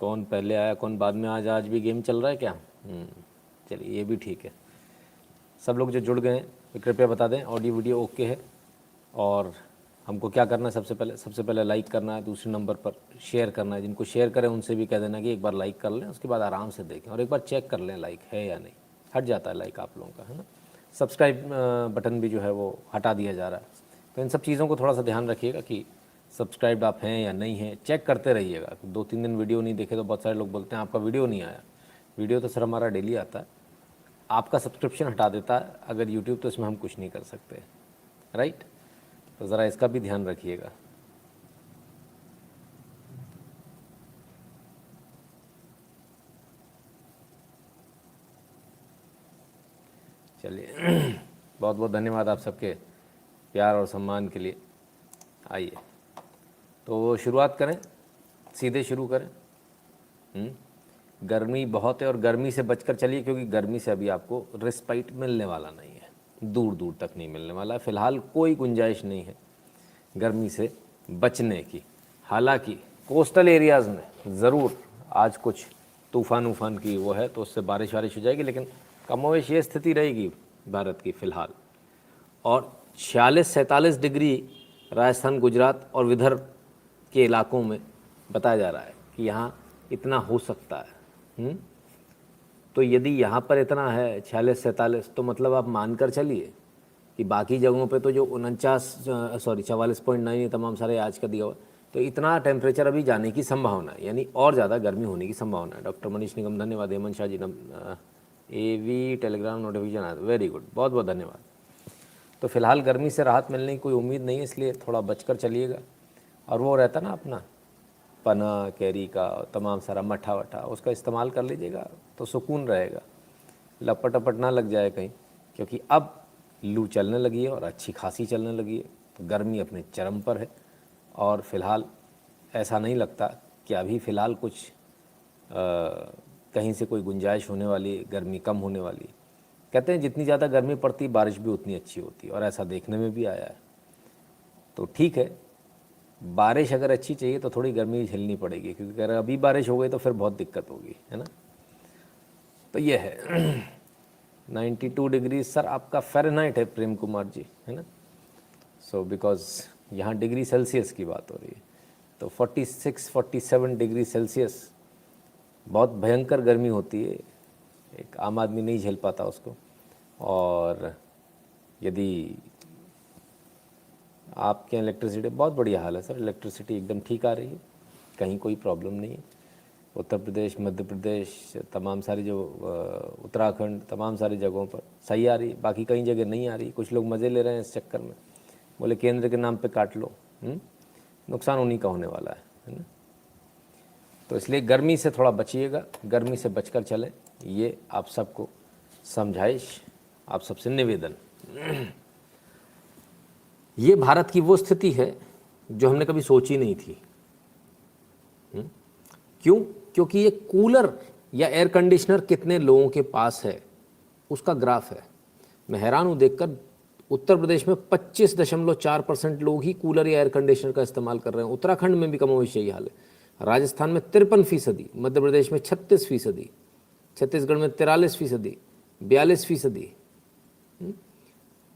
कौन पहले आया कौन बाद में, आज भी गेम चल रहा है क्या? चलिए ये भी ठीक है। सब लोग जो जुड़ गए हैं कृपया बता दें ऑडियो वीडियो ओके है। और हमको क्या करना है, सबसे पहले लाइक करना है, दूसरे नंबर पर शेयर करना है। जिनको शेयर करें उनसे भी कह देना कि एक बार लाइक कर लें, उसके बाद आराम से देखें और एक बार चेक कर लें लाइक है या नहीं। हट जाता है लाइक आप लोगों का, है ना। सब्सक्राइब बटन भी जो है वो हटा दिया जा रहा है। तो इन सब चीज़ों को थोड़ा सा ध्यान रखिएगा कि सब्सक्राइब आप हैं या नहीं हैं, चेक करते रहिएगा। 2-3 दिन वीडियो नहीं देखे तो बहुत सारे लोग बोलते हैं आपका वीडियो नहीं आया। वीडियो तो सर हमारा डेली आता है, आपका सब्सक्रिप्शन हटा देता है अगर यूट्यूब, तो इसमें हम कुछ नहीं कर सकते, राइट। तो ज़रा इसका भी ध्यान रखिएगा। चलिए बहुत बहुत धन्यवाद आप सबके प्यार और सम्मान के लिए। आइए तो शुरुआत करें, सीधे शुरू करें। गर्मी बहुत है और गर्मी से बचकर चलिए, क्योंकि गर्मी से अभी आपको रिस्पाइट मिलने वाला नहीं है, दूर दूर तक नहीं मिलने वाला है। फ़िलहाल कोई गुंजाइश नहीं है गर्मी से बचने की। हालांकि कोस्टल एरियाज़ में ज़रूर आज कुछ तूफ़ान वूफ़ान की वो है, तो उससे बारिश वारिश हो जाएगी, लेकिन कमोवेश ये स्थिति रहेगी भारत की फ़िलहाल। और 46-47 डिग्री राजस्थान, गुजरात और विदर्भ के इलाकों में बताया जा रहा है कि यहाँ इतना हो सकता है। तो यदि यहाँ पर इतना है 46-47, तो मतलब आप मानकर चलिए कि बाकी जगहों पे तो जो 44.9 ये तमाम सारे आज का दिया हुआ, तो इतना टेम्परेचर अभी जाने की संभावना है, यानी और ज़्यादा गर्मी होने की संभावना है। डॉक्टर मनीष निगम धन्यवाद। Hemant Shah ji AV Telegram notification आया, वेरी गुड, बहुत बहुत धन्यवाद। तो फिलहाल गर्मी से राहत मिलने की कोई उम्मीद नहीं है, इसलिए थोड़ा बचकर चलिएगा। और वो रहता ना अपना पना कैरी का तमाम सारा मठा वठा, उसका इस्तेमाल कर लीजिएगा तो सुकून रहेगा, लपट अपट ना लग जाए कहीं, क्योंकि अब लू चलने लगी है और अच्छी खासी चलने लगी है। तो गर्मी अपने चरम पर है और फ़िलहाल ऐसा नहीं लगता कि अभी फ़िलहाल कुछ कहीं से कोई गुंजाइश होने वाली है, गर्मी कम होने वाली है। कहते हैं जितनी ज़्यादा गर्मी पड़ती है बारिश भी उतनी अच्छी होती है, और ऐसा देखने में भी आया है। तो ठीक है, बारिश अगर अच्छी चाहिए तो थोड़ी गर्मी झेलनी पड़ेगी, क्योंकि अगर अभी बारिश हो गई तो फिर बहुत दिक्कत होगी, है ना। तो ये है 92 डिग्री सर आपका फ़ारेनहाइट है प्रेम कुमार जी, है ना। सो बिकॉज़ यहाँ डिग्री सेल्सियस की बात हो रही है, तो 46-47 डिग्री सेल्सियस बहुत भयंकर गर्मी होती है, एक आम आदमी नहीं झेल पाता उसको। और यदि आपके यहाँ इलेक्ट्रिसिटी, बहुत बढ़िया हाल है सर, इलेक्ट्रिसिटी एकदम ठीक आ रही है, कहीं कोई प्रॉब्लम नहीं है। उत्तर प्रदेश, मध्य प्रदेश, तमाम सारी जो उत्तराखंड, तमाम सारी जगहों पर सही आ रही, बाकी कई जगह नहीं आ रही। कुछ लोग मज़े ले रहे हैं इस चक्कर में, बोले केंद्र के नाम पे काट लो, नुकसान उन्हीं का होने वाला है ना। तो इसलिए गर्मी से थोड़ा बचिएगा, गर्मी से बचकर चलें, ये आप सबको समझाइश, आप सबसे निवेदन। ये भारत की वो स्थिति है जो हमने कभी सोची नहीं थी। क्यों? क्योंकि ये कूलर या एयर कंडीशनर कितने लोगों के पास है उसका ग्राफ है। मैं हैरान हूँ देखकर, उत्तर प्रदेश में 25.4% लोग ही कूलर या एयर कंडीशनर का इस्तेमाल कर रहे हैं। उत्तराखंड में भी कमोवेश यही हाल है। राजस्थान में 53%, मध्य प्रदेश में 36%, छत्तीसगढ़ में 43%, 42%।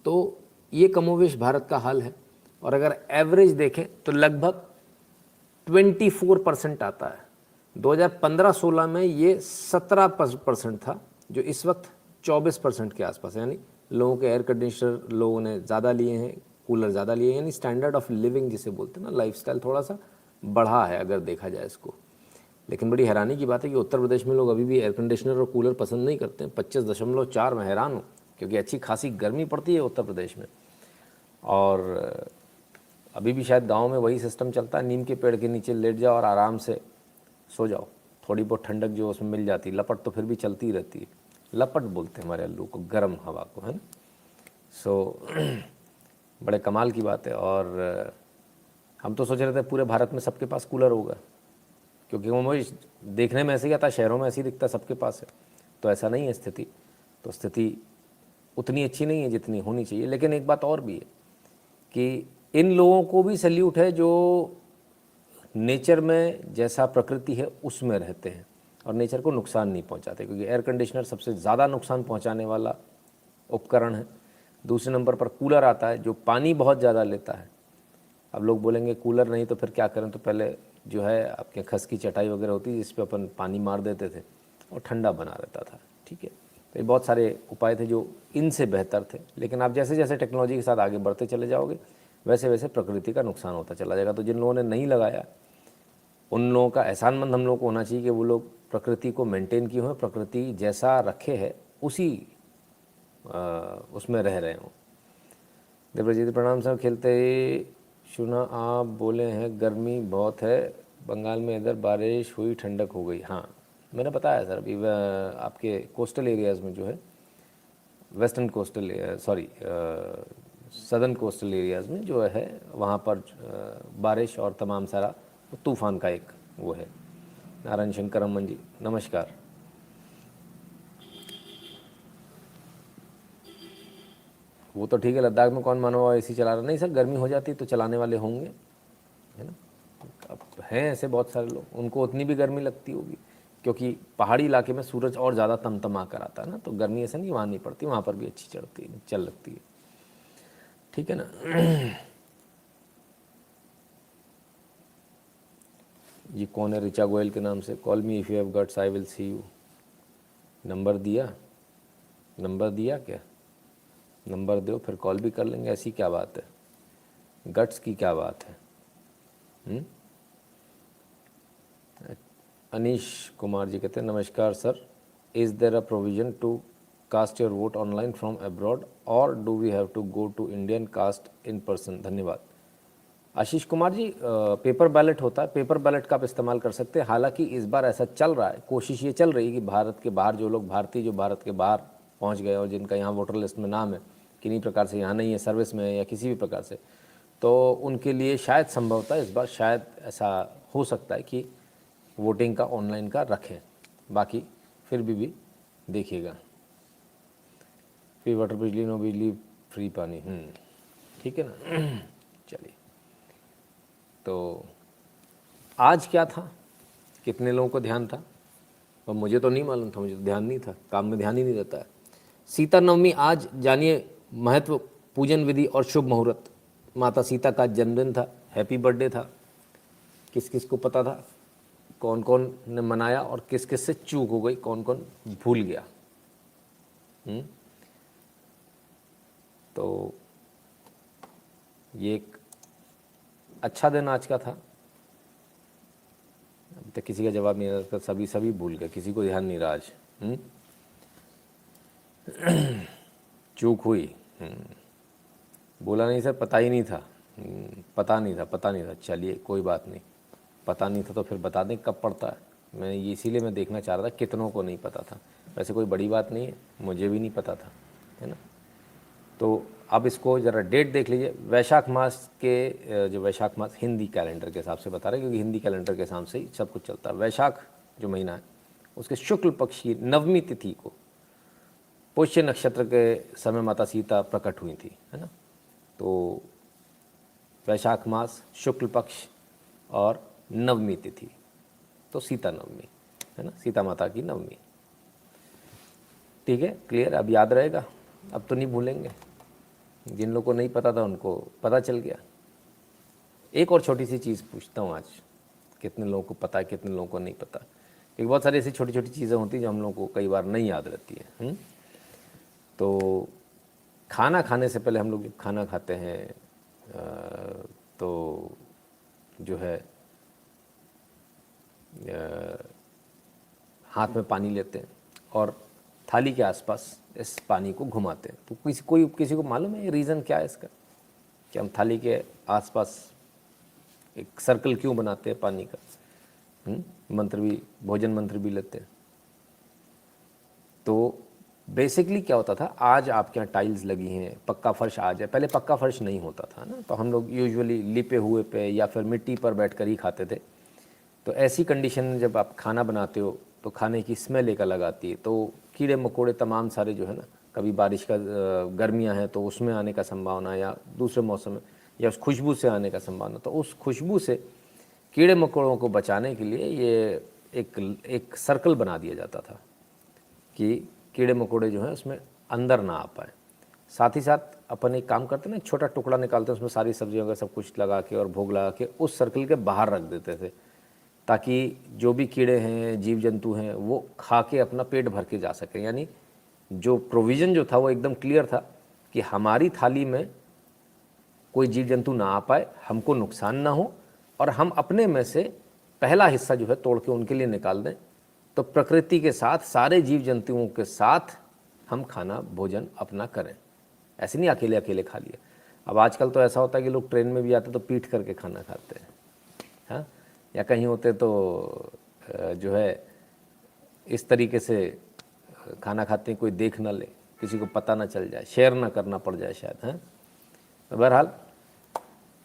तो ये कमोवेश भारत का हाल है। और अगर एवरेज देखें तो लगभग 24% आता है। 2015-16 में ये 17% था, जो इस वक्त 24% के आसपास है। यानी लोगों के एयर कंडीशनर लोगों ने ज़्यादा लिए हैं, कूलर ज़्यादा लिए हैं, यानी स्टैंडर्ड ऑफ लिविंग जिसे बोलते हैं ना, लाइफस्टाइल थोड़ा सा बढ़ा है अगर देखा जाए इसको। लेकिन बड़ी हैरानी की बात है कि उत्तर प्रदेश में लोग अभी भी एयर कंडीशनर और कूलर पसंद नहीं करते हैं। 25.4, मैं हैरान हूँ, क्योंकि अच्छी खासी गर्मी पड़ती है उत्तर प्रदेश में। और अभी भी शायद गांव में वही सिस्टम चलता है, नीम के पेड़ के नीचे लेट जाओ और आराम से सो जाओ, थोड़ी बहुत ठंडक जो उसमें मिल जाती है। लपट तो फिर भी चलती रहती है, लपट बोलते हैं हमारे अल्लू को, गर्म हवा को, है ना। सो बड़े कमाल की बात है। और हम तो सोच रहे थे पूरे भारत में सबके पास कूलर होगा, क्योंकि वो देखने में ऐसे ही आता, शहरों में ऐसे ही दिखता सबके पास है। तो ऐसा नहीं है स्थिति, तो स्थिति उतनी अच्छी नहीं है जितनी होनी चाहिए। लेकिन एक बात और भी है कि इन लोगों को भी सल्यूट है जो नेचर में जैसा प्रकृति है उसमें रहते हैं और नेचर को नुकसान नहीं पहुंचाते, क्योंकि एयर कंडीशनर सबसे ज़्यादा नुकसान पहुंचाने वाला उपकरण है। दूसरे नंबर पर कूलर आता है जो पानी बहुत ज़्यादा लेता है। अब लोग बोलेंगे कूलर नहीं तो फिर क्या करें, तो पहले जो है आपके खस की चटाई वगैरह होती है जिस पे अपन पानी मार देते थे और ठंडा बना रहता था, ठीक है। तो ये बहुत सारे उपाय थे जो इनसे बेहतर थे, लेकिन आप जैसे जैसे टेक्नोलॉजी के साथ आगे बढ़ते चले जाओगे वैसे वैसे प्रकृति का नुकसान होता चला जाएगा। तो जिन लोगों ने नहीं लगाया उन लोगों का एहसानमंद हम लोग को होना चाहिए कि वो लोग प्रकृति को मेंटेन किए हों, प्रकृति जैसा रखे है उसी उसमें रह रहे हों। देवजीत प्रणाम सर, खेलते ही सुना आप बोले हैं गर्मी बहुत है, बंगाल में इधर बारिश हुई ठंडक हो गई। हाँ मैंने बताया सर, अभी आपके कोस्टल एरियाज़ में जो है western coastal sorry southern coastal areas में जो है वहाँ पर बारिश और तमाम सारा तूफ़ान का एक वो है। नारायण शंकर अमन जी नमस्कार। वो तो ठीक है, लद्दाख में कौन मानो एसी चला रहा, नहीं सर गर्मी हो जाती तो चलाने वाले होंगे, है ना। अब हैं ऐसे बहुत सारे लोग, उनको उतनी भी गर्मी लगती होगी क्योंकि पहाड़ी इलाके में सूरज और ज़्यादा तमतमा कर आता है ना, तो गर्मी ऐसे नहीं वहाँ नहीं पड़ती, वहाँ पर भी अच्छी चढ़ती चल लगती है, ठीक है ना। ये कौन है, रिचा गोयल के नाम से, call me if you have guts I will see you. Number दिया, नंबर दिया क्या, नंबर दो फिर कॉल भी कर लेंगे, ऐसी क्या बात है, गट्स की क्या बात है। अनीश कुमार जी कहते हैं नमस्कार sir, is there a provision to cast your vote online from abroad or do we have to go to Indian cast in person. धन्यवाद आशीष कुमार जी। पेपर बैलेट होता है, पेपर बैलेट का आप इस्तेमाल कर सकते हैं। हालांकि इस बार ऐसा चल रहा है, कोशिश ये चल रही है कि भारत के बाहर जो लोग भारतीय जो भारत के बाहर पहुंच गए और जिनका यहाँ वोटर लिस्ट में नाम है, किन्हीं प्रकार से यहाँ नहीं है, सर्विस में है या किसी भी प्रकार से, तो उनके लिए शायद संभवतः इस बार शायद ऐसा हो सकता है कि वोटिंग का ऑनलाइन का रखें। बाकी फिर भी देखिएगा। फ्री वाटर, बिजली नो बिजली, फ्री पानी, ठीक है ना। चलिए, तो आज क्या था, कितने लोगों को ध्यान था, और मुझे तो नहीं मालूम था, मुझे तो ध्यान नहीं था, काम में ध्यान ही नहीं रहता है। सीता नवमी आज जानिए महत्व, पूजन विधि और शुभ मुहूर्त। माता सीता का जन्मदिन था, हैप्पी बर्थडे था। किस किस को पता था, कौन कौन ने मनाया और किस किस से चूक हो गई, कौन कौन भूल गया। तो ये एक अच्छा दिन आज का था। अभी तक किसी का जवाब नहीं रहा, सभी भूल गए, किसी को ध्यान नहीं रहा आज। चूक हुई, बोला नहीं सर, पता ही नहीं था, पता नहीं था। चलिए कोई बात नहीं, पता नहीं था तो फिर बता दें कब पड़ता है। मैं इसीलिए मैं देखना चाह रहा था कितनों को नहीं पता था। वैसे कोई बड़ी बात नहीं है, मुझे भी नहीं पता था, है ना। तो अब इसको ज़रा डेट देख लीजिए। वैशाख मास के जो वैशाख मास हिंदी कैलेंडर के हिसाब से बता रहे हैं, क्योंकि हिंदी कैलेंडर के हिसाब से ही सब कुछ चलता है। वैशाख जो महीना है उसके शुक्ल पक्ष की नवमी तिथि को पुष्य नक्षत्र के समय माता सीता प्रकट हुई थी, है ना। तो वैशाख मास, शुक्ल पक्ष और नवमी तिथि, तो सीता नवमी, है ना, सीता माता की नवमी। ठीक है, क्लियर, अब याद रहेगा, अब तो नहीं भूलेंगे। जिन लोगों को नहीं पता था उनको पता चल गया। एक और छोटी सी चीज़ पूछता हूँ आज, कितने लोगों को पता है, कितने लोगों को नहीं पता, क्योंकि बहुत सारी ऐसी छोटी छोटी चीज़ें होती हैं जो हम लोगों को कई बार नहीं याद रहती है। तो खाना खाने से पहले हम लोग जब खाना खाते हैं तो जो है हाथ में पानी लेते हैं और थाली के आसपास इस पानी को घुमाते हैं। तो किसी को मालूम है ये रीज़न क्या है इसका, कि हम थाली के आसपास एक सर्कल क्यों बनाते हैं पानी का। मंत्र भी, भोजन मंत्र भी लेते हैं। तो बेसिकली क्या होता था, आज आपके यहाँ टाइल्स लगी हैं, पक्का फर्श आ जाए, पहले पक्का फर्श नहीं होता था ना, तो हम लोग यूजुअली लिपे हुए पे या फिर मिट्टी पर बैठकर ही खाते थे। तो ऐसी कंडीशन में जब आप खाना बनाते हो तो खाने की स्मेल एक अलग आती है, तो कीड़े मकोड़े तमाम सारे जो है ना, कभी बारिश का गर्मियाँ हैं तो उसमें आने का संभावना, या दूसरे मौसम में, या उस खुशबू से आने का संभावना। तो उस खुशबू से कीड़े मकोड़ों को बचाने के लिए ये एक सर्कल बना दिया जाता था कि कीड़े मकोड़े जो हैं उसमें अंदर ना आ पाए। साथ ही साथ अपन एक काम करते हैं ना, एक छोटा टुकड़ा निकालते हैं, उसमें सारी सब्जियों का सब कुछ लगा के और भोग लगा के उस सर्कल के बाहर रख देते थे, ताकि जो भी कीड़े हैं, जीव जंतु हैं, वो खा के अपना पेट भर के जा सकें। यानी जो प्रोविज़न जो था वो एकदम क्लियर था कि हमारी थाली में कोई जीव जंतु ना आ पाए, हमको नुकसान ना हो, और हम अपने में से पहला हिस्सा जो है तोड़ के उनके लिए निकाल दें, तो प्रकृति के साथ, सारे जीव जंतुओं के साथ हम खाना भोजन अपना करें। ऐसे नहीं अकेले अकेले खा लिया। अब आजकल तो ऐसा होता है कि लोग ट्रेन में भी आते तो पीट करके खाना खाते हैं, हाँ, या कहीं होते तो जो है इस तरीके से खाना खाते हैं, कोई देख ना ले, किसी को पता ना चल जाए, शेयर ना करना पड़ जाए शायद, हैं। तो बहरहाल,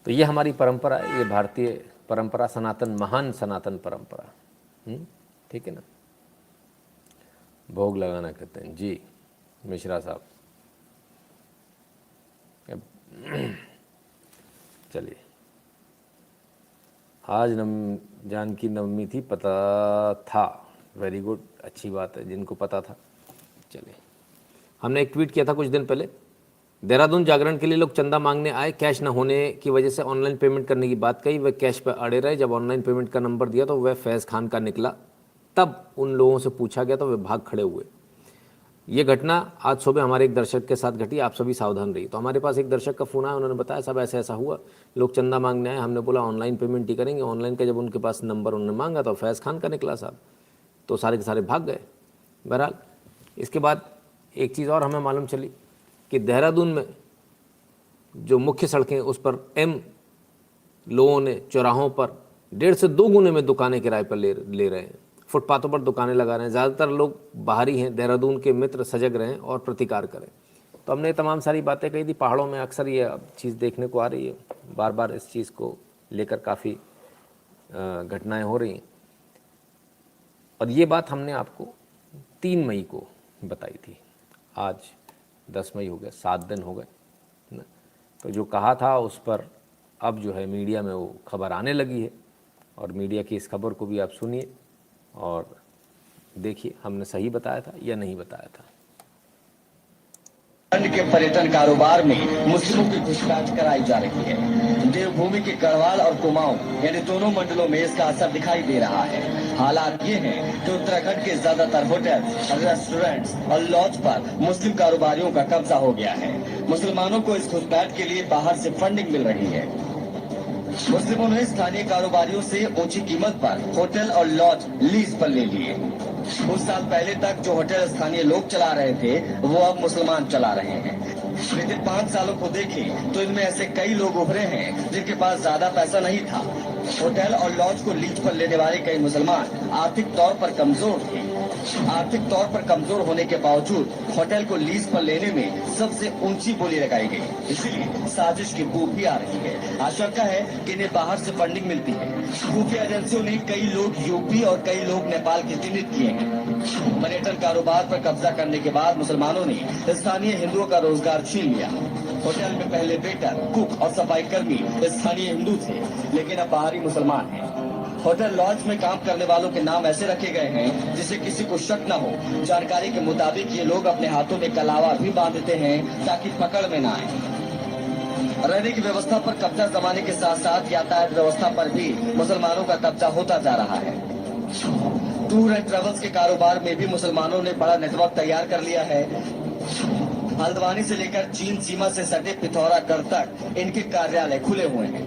तो ये हमारी परंपरा है, ये भारतीय परंपरा, सनातन, महान सनातन परंपरा। ठीक है ना। भोग लगाना कहते हैं जी मिश्रा साहब। चलिए, आज जानकी नवमी थी, पता था, वेरी गुड, अच्छी बात है जिनको पता था। चलिए, हमने एक ट्वीट किया था कुछ दिन पहले, देहरादून जागरण के लिए लोग चंदा मांगने आए, कैश न होने की वजह से ऑनलाइन पेमेंट करने की बात कही, वह कैश पर अड़े रहे। जब ऑनलाइन पेमेंट का नंबर दिया तो वह फैज़ खान का निकला, तब उन लोगों से पूछा गया तो वे भाग खड़े हुए। ये घटना आज सुबह हमारे एक दर्शक के साथ घटी, आप सभी सावधान रहिए। तो हमारे पास एक दर्शक का फ़ोन आया, उन्होंने बताया सब ऐसा ऐसा हुआ, लोग चंदा मांगने आए, हमने बोला ऑनलाइन पेमेंट ही करेंगे। ऑनलाइन का जब उनके पास नंबर उन्होंने मांगा तो फैज़ खान का निकला साहब, तो सारे के सारे भाग गए। बहरहाल, इसके बाद एक चीज़ और हमें मालूम चली कि देहरादून में जो मुख्य सड़कें उस पर लोगों ने चौराहों पर 1.5 से 2 गुने में दुकानें किराए पर ले रहे हैं, फुटपाथों पर दुकानें लगा रहे हैं। ज़्यादातर लोग बाहरी हैं, देहरादून के मित्र सजग रहें और प्रतिकार करें। तो हमने तमाम सारी बातें कही थी। पहाड़ों में अक्सर ये चीज़ देखने को आ रही है, बार बार इस चीज़ को लेकर काफ़ी घटनाएं हो रही हैं। और ये बात हमने आपको 3 मई को बताई थी, आज 10 मई हो गया, 7 दिन हो गए ना। तो जो कहा था उस पर अब जो है मीडिया में वो खबर आने लगी है, और मीडिया की इस खबर को भी आप सुनिए और देखिए हमने सही बताया था या नहीं बताया था। उत्तराखंड के पर्यटन कारोबार में मुस्लिमों की घुसपैठ कराई जा रही है। देवभूमि के गढ़वाल और कुमाऊं यानी दोनों मंडलों में इसका असर दिखाई दे रहा है। हालात ये हैं कि उत्तराखंड के ज्यादातर होटल, रेस्टोरेंट्स और लॉज पर मुस्लिम कारोबारियों का कब्जा हो गया है। मुसलमानों को इस घुसपैठ के लिए बाहर से फंडिंग मिल रही है। मुस्लिमों ने स्थानीय कारोबारियों से ऊंची कीमत पर होटल और लॉज लीज पर ले लिए। कुछ साल पहले तक जो होटल स्थानीय लोग चला रहे थे वो अब मुसलमान चला रहे हैं। लेकिन 5 सालों को देखें तो इनमें ऐसे कई लोग उभरे हैं जिनके पास ज्यादा पैसा नहीं था। होटल और लॉज को लीज पर लेने वाले कई मुसलमान आर्थिक तौर पर कमजोर थे। आर्थिक तौर पर कमजोर होने के बावजूद होटल को लीज पर लेने में सबसे ऊंची बोली लगाई गई, इसीलिए साजिश की बू भी आ रही है। आशंका है कि इन्हें बाहर से फंडिंग मिलती है। खुफिया एजेंसियों ने कई लोग यूपी और कई लोग नेपाल के चिन्हित किए हैं। पर्यटन कारोबार पर कब्जा करने के बाद मुसलमानों ने स्थानीय हिंदुओं का रोजगार छीन लिया। होटल में पहले वेटर, कुक और सफाई कर्मी स्थानीय हिंदू थे, लेकिन अब बाहरी मुसलमान हैं। होटल लॉज में काम करने वालों के नाम ऐसे रखे गए हैं जिससे किसी को शक न हो। जानकारी के मुताबिक ये लोग अपने हाथों में कलावा भी बांधते हैं ताकि पकड़ में न आए। रहने की व्यवस्था पर कब्जा जमाने के साथ साथ यातायात व्यवस्था पर भी मुसलमानों का कब्जा होता जा रहा है। टूर एंड ट्रेवल्स के कारोबार में भी मुसलमानों ने बड़ा नेटवर्क तैयार कर लिया है। हल्द्वानी से लेकर चीन सीमा से सटे पिथौरागढ़ तक इनके कार्यालय खुले हुए हैं।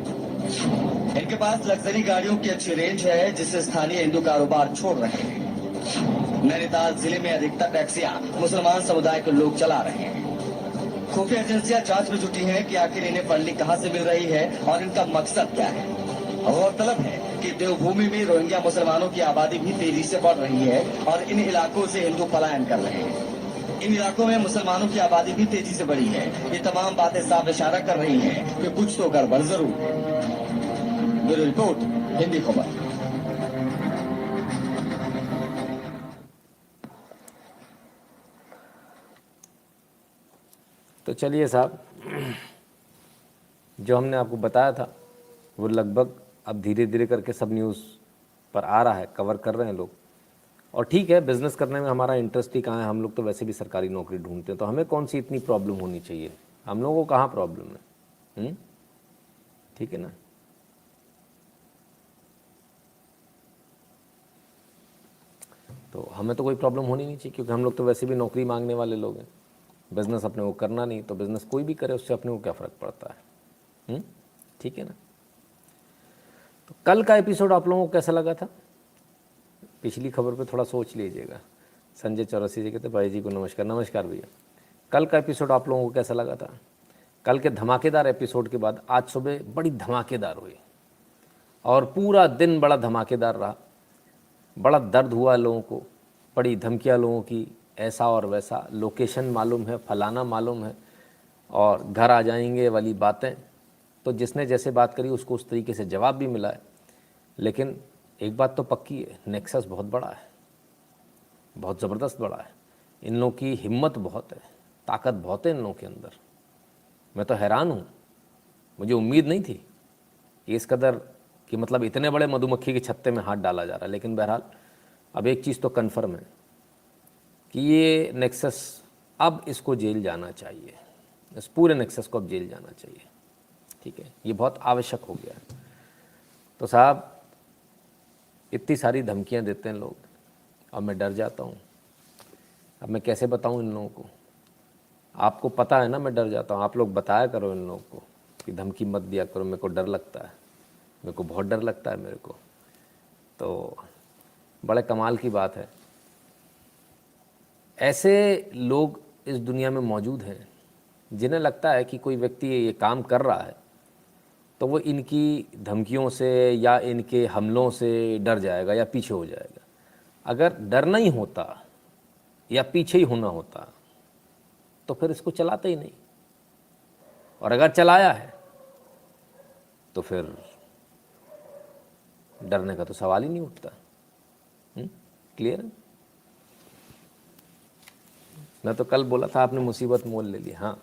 इनके पास लग्जरी गाड़ियों की अच्छी रेंज है जिससे स्थानीय हिंदू कारोबार छोड़ रहे हैं। नैनीताल जिले में अधिकतर टैक्सियां मुसलमान समुदाय के लोग चला रहे हैं। खुफिया एजेंसियां जांच में जुटी हैं कि आखिर इन्हें फंडिंग कहां से मिल रही है और इनका मकसद क्या है। गौरतलब है कि देवभूमि में रोहिंग्या मुसलमानों की आबादी भी तेजी से बढ़ रही है और इन इलाकों से हिंदू पलायन कर रहे हैं। इन इलाकों में मुसलमानों की आबादी भी तेजी से बढ़ी है। ये तमाम बातें साफ इशारा कर रही हैं कि कुछ तो गड़बड़ जरूर है। ब्यूरो रिपोर्ट, हिंदी खबर। तो चलिए साहब, जो हमने आपको बताया था वो लगभग अब धीरे धीरे करके सब न्यूज़ पर आ रहा है, कवर कर रहे हैं लोग। और ठीक है, बिज़नेस करने में हमारा इंटरेस्ट ही कहाँ है, हम लोग तो वैसे भी सरकारी नौकरी ढूंढते हैं, तो हमें कौन सी इतनी प्रॉब्लम होनी चाहिए, हम लोगों को कहाँ प्रॉब्लम है। ठीक है ना। तो हमें तो कोई प्रॉब्लम होनी नहीं चाहिए, क्योंकि हम लोग तो वैसे भी नौकरी मांगने वाले लोग हैं। बिज़नेस अपने को करना नहीं, तो बिज़नेस कोई भी करे उससे अपने को क्या फ़र्क पड़ता है। ठीक है ना। तो कल का एपिसोड आप लोगों को कैसा लगा था, पिछली खबर पे थोड़ा सोच लीजिएगा। संजय चौरसी जी कहते भाई जी को नमस्कार। नमस्कार भैया। कल का एपिसोड आप लोगों को कैसा लगा था। कल के धमाकेदार एपिसोड के बाद आज सुबह बड़ी धमाकेदार हुई और पूरा दिन बड़ा धमाकेदार रहा। बड़ा दर्द हुआ लोगों को, बड़ी धमकियाँ लोगों की, ऐसा और वैसा, लोकेशन मालूम है, फलाना मालूम है, और घर आ जाएंगे वाली बातें। तो जिसने जैसे बात करी उसको उस तरीके से जवाब भी मिला है। लेकिन एक बात तो पक्की है, नेक्सस बहुत बड़ा है, बहुत ज़बरदस्त बड़ा है। इन लोगों की हिम्मत बहुत है, ताकत बहुत है इन लोगों के अंदर। मैं तो हैरान हूँ, मुझे उम्मीद नहीं थी कि इस कदर कि मतलब इतने बड़े मधुमक्खी के छत्ते में हाथ डाला जा रहा है। लेकिन बहरहाल अब एक चीज़ तो कन्फर्म है कि ये नेक्सस, अब इसको जेल जाना चाहिए, इस पूरे नेक्सस को अब जेल जाना चाहिए। ठीक है, ये बहुत आवश्यक हो गया है। तो साहब इतनी सारी धमकियां देते हैं लोग, अब मैं डर जाता हूँ। अब मैं कैसे बताऊँ इन लोगों को, आपको पता है ना मैं डर जाता हूँ। आप लोग बताया करो इन लोगों को कि धमकी मत दिया करो, मेरे को डर लगता है, मेरे को बहुत डर लगता है मेरे को। तो बड़े कमाल की बात है, ऐसे लोग इस दुनिया में मौजूद हैं जिन्हें लगता है कि कोई व्यक्ति ये काम कर रहा है तो वो इनकी धमकियों से या इनके हमलों से डर जाएगा या पीछे हो जाएगा। अगर डरना ही होता या पीछे ही होना होता तो फिर इसको चलाते ही नहीं, और अगर चलाया है तो फिर डरने का तो सवाल ही नहीं उठता। क्लियर है। मैं तो कल बोला था आपने मुसीबत मोल ले ली। हाँ,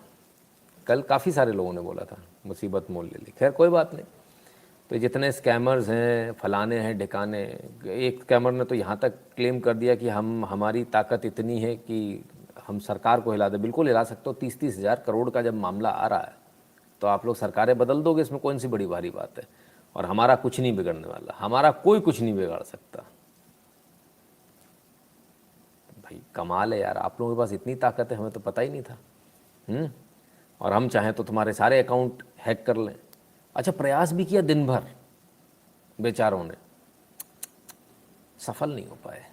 कल काफ़ी सारे लोगों ने बोला था मुसीबत मोल ले ली। खैर कोई बात नहीं। तो जितने स्कैमर्स हैं, फलाने हैं, ढिकाने, एक स्कैमर ने तो यहाँ तक क्लेम कर दिया कि हमारी ताकत इतनी है कि हम सरकार को हिला दे। बिल्कुल हिला सकते हो। 30-30 हज़ार करोड़ का जब मामला आ रहा है तो आप लोग सरकारें बदल दोगे, इसमें कौन सी बड़ी भारी बात है। और हमारा कुछ नहीं बिगड़ने वाला, हमारा कोई कुछ नहीं बिगाड़ सकता। भाई कमाल है यार, आप लोगों के पास इतनी ताकत है, हमें तो पता ही नहीं था। और हम चाहें तो तुम्हारे सारे अकाउंट हैक कर लें। अच्छा, प्रयास भी किया दिन भर, बेचारों ने सफल नहीं हो पाए,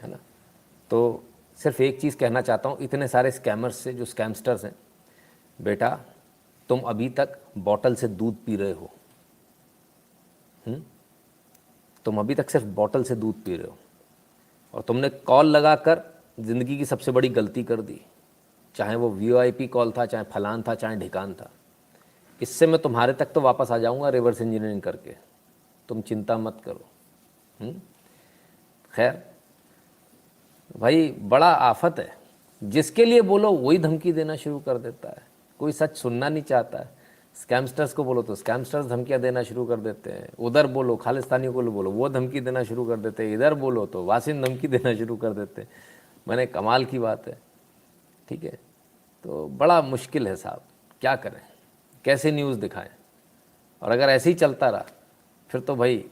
है ना। तो सिर्फ एक चीज़ कहना चाहता हूँ इतने सारे स्कैमर्स से, जो स्कैमस्टर्स हैं, बेटा तुम अभी तक बॉटल से दूध पी रहे हो। तुम अभी तक सिर्फ बॉटल से दूध पी रहे हो, और तुमने कॉल लगाकर ज़िंदगी की सबसे बड़ी गलती कर दी। चाहे वो वीओआईपी कॉल था, चाहे फलान था, चाहे ढिकान था। इससे मैं तुम्हारे तक तो वापस आ जाऊंगा रिवर्स इंजीनियरिंग करके, तुम चिंता मत करो। खैर भाई बड़ा आफत है, जिसके लिए बोलो वही धमकी देना शुरू कर देता है। कोई सच सुनना नहीं चाहता है। स्कैमस्टर्स को बोलो तो स्कैमस्टर्स धमकियाँ देना शुरू कर देते हैं। उधर बोलो खालिस्तानियों को बोलो वो धमकी देना शुरू कर देते हैं। इधर बोलो तो वासिन धमकी देना शुरू कर देते हैं। मैंने कमाल की बात है। ठीक है, तो बड़ा मुश्किल है साहब, क्या करें, कैसे न्यूज़ दिखाएं। और अगर ऐसे ही चलता रहा फिर तो भाई,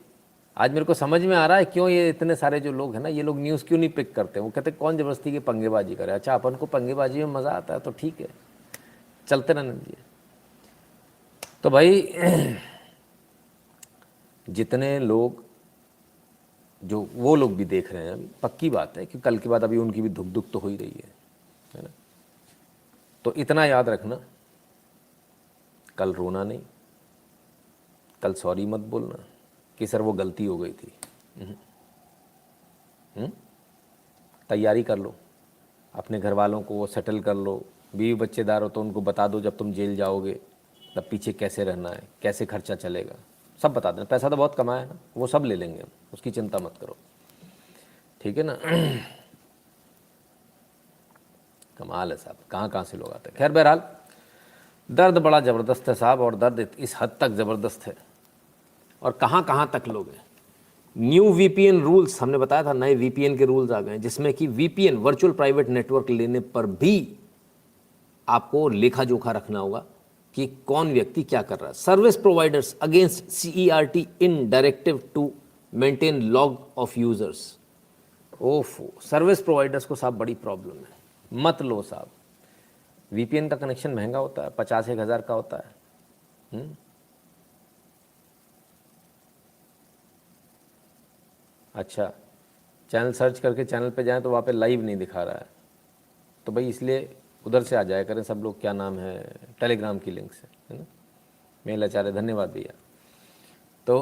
आज मेरे को समझ में आ रहा है क्यों ये इतने सारे जो लोग हैं ना, ये लोग न्यूज़ क्यों नहीं पिक करते। वो कहते कौन ज़बरदस्ती की पंगेबाजी करे। अच्छा, अपन को पंगेबाजी में मज़ा आता है तो ठीक है, चलते रहने दीजिए। तो भाई जितने लोग, जो वो लोग भी देख रहे हैं, अभी पक्की बात है कि कल के बाद अभी उनकी भी धुक धुक तो हो ही रही है ना। तो इतना याद रखना, कल रोना नहीं, कल सॉरी मत बोलना कि सर वो गलती हो गई थी। तैयारी कर लो, अपने घर वालों को सेटल कर लो। बीवी बच्चेदार हो तो उनको बता दो जब तुम जेल जाओगे तब पीछे कैसे रहना है, कैसे खर्चा चलेगा, सब बता देना। पैसा तो बहुत कमाया है ना, वो सब ले लेंगे, उसकी चिंता मत करो। ठीक है ना। कमाल है साहब, कहाँ कहाँ से लोग आते हैं। खैर बहरहाल दर्द बड़ा ज़बरदस्त है साहब, और दर्द इस हद तक ज़बरदस्त है और कहाँ कहाँ तक लोग हैं। न्यू वीपीएन रूल्स, हमने बताया था नए वीपीएन के रूल्स आ गए हैं, जिसमें कि वीपीएन वर्चुअल प्राइवेट नेटवर्क लेने पर भी आपको लेखा जोखा रखना होगा कि कौन व्यक्ति क्या कर रहा है। Service providers against CERT in directive to maintain log of users. ओफो, सर्विस प्रोवाइडर्स को साहब बड़ी प्रॉब्लम है, मत लो साहब। वीपीएन का कनेक्शन महंगा होता है, 50-1,000 का होता है। अच्छा, चैनल सर्च करके चैनल पे जाएं तो वहाँ पे लाइव नहीं दिखा रहा है, तो भाई इसलिए उधर से आ जाया करें सब लोग। क्या नाम है, टेलीग्राम की लिंक से, है ना। मेल आचार्य, धन्यवाद भैया। तो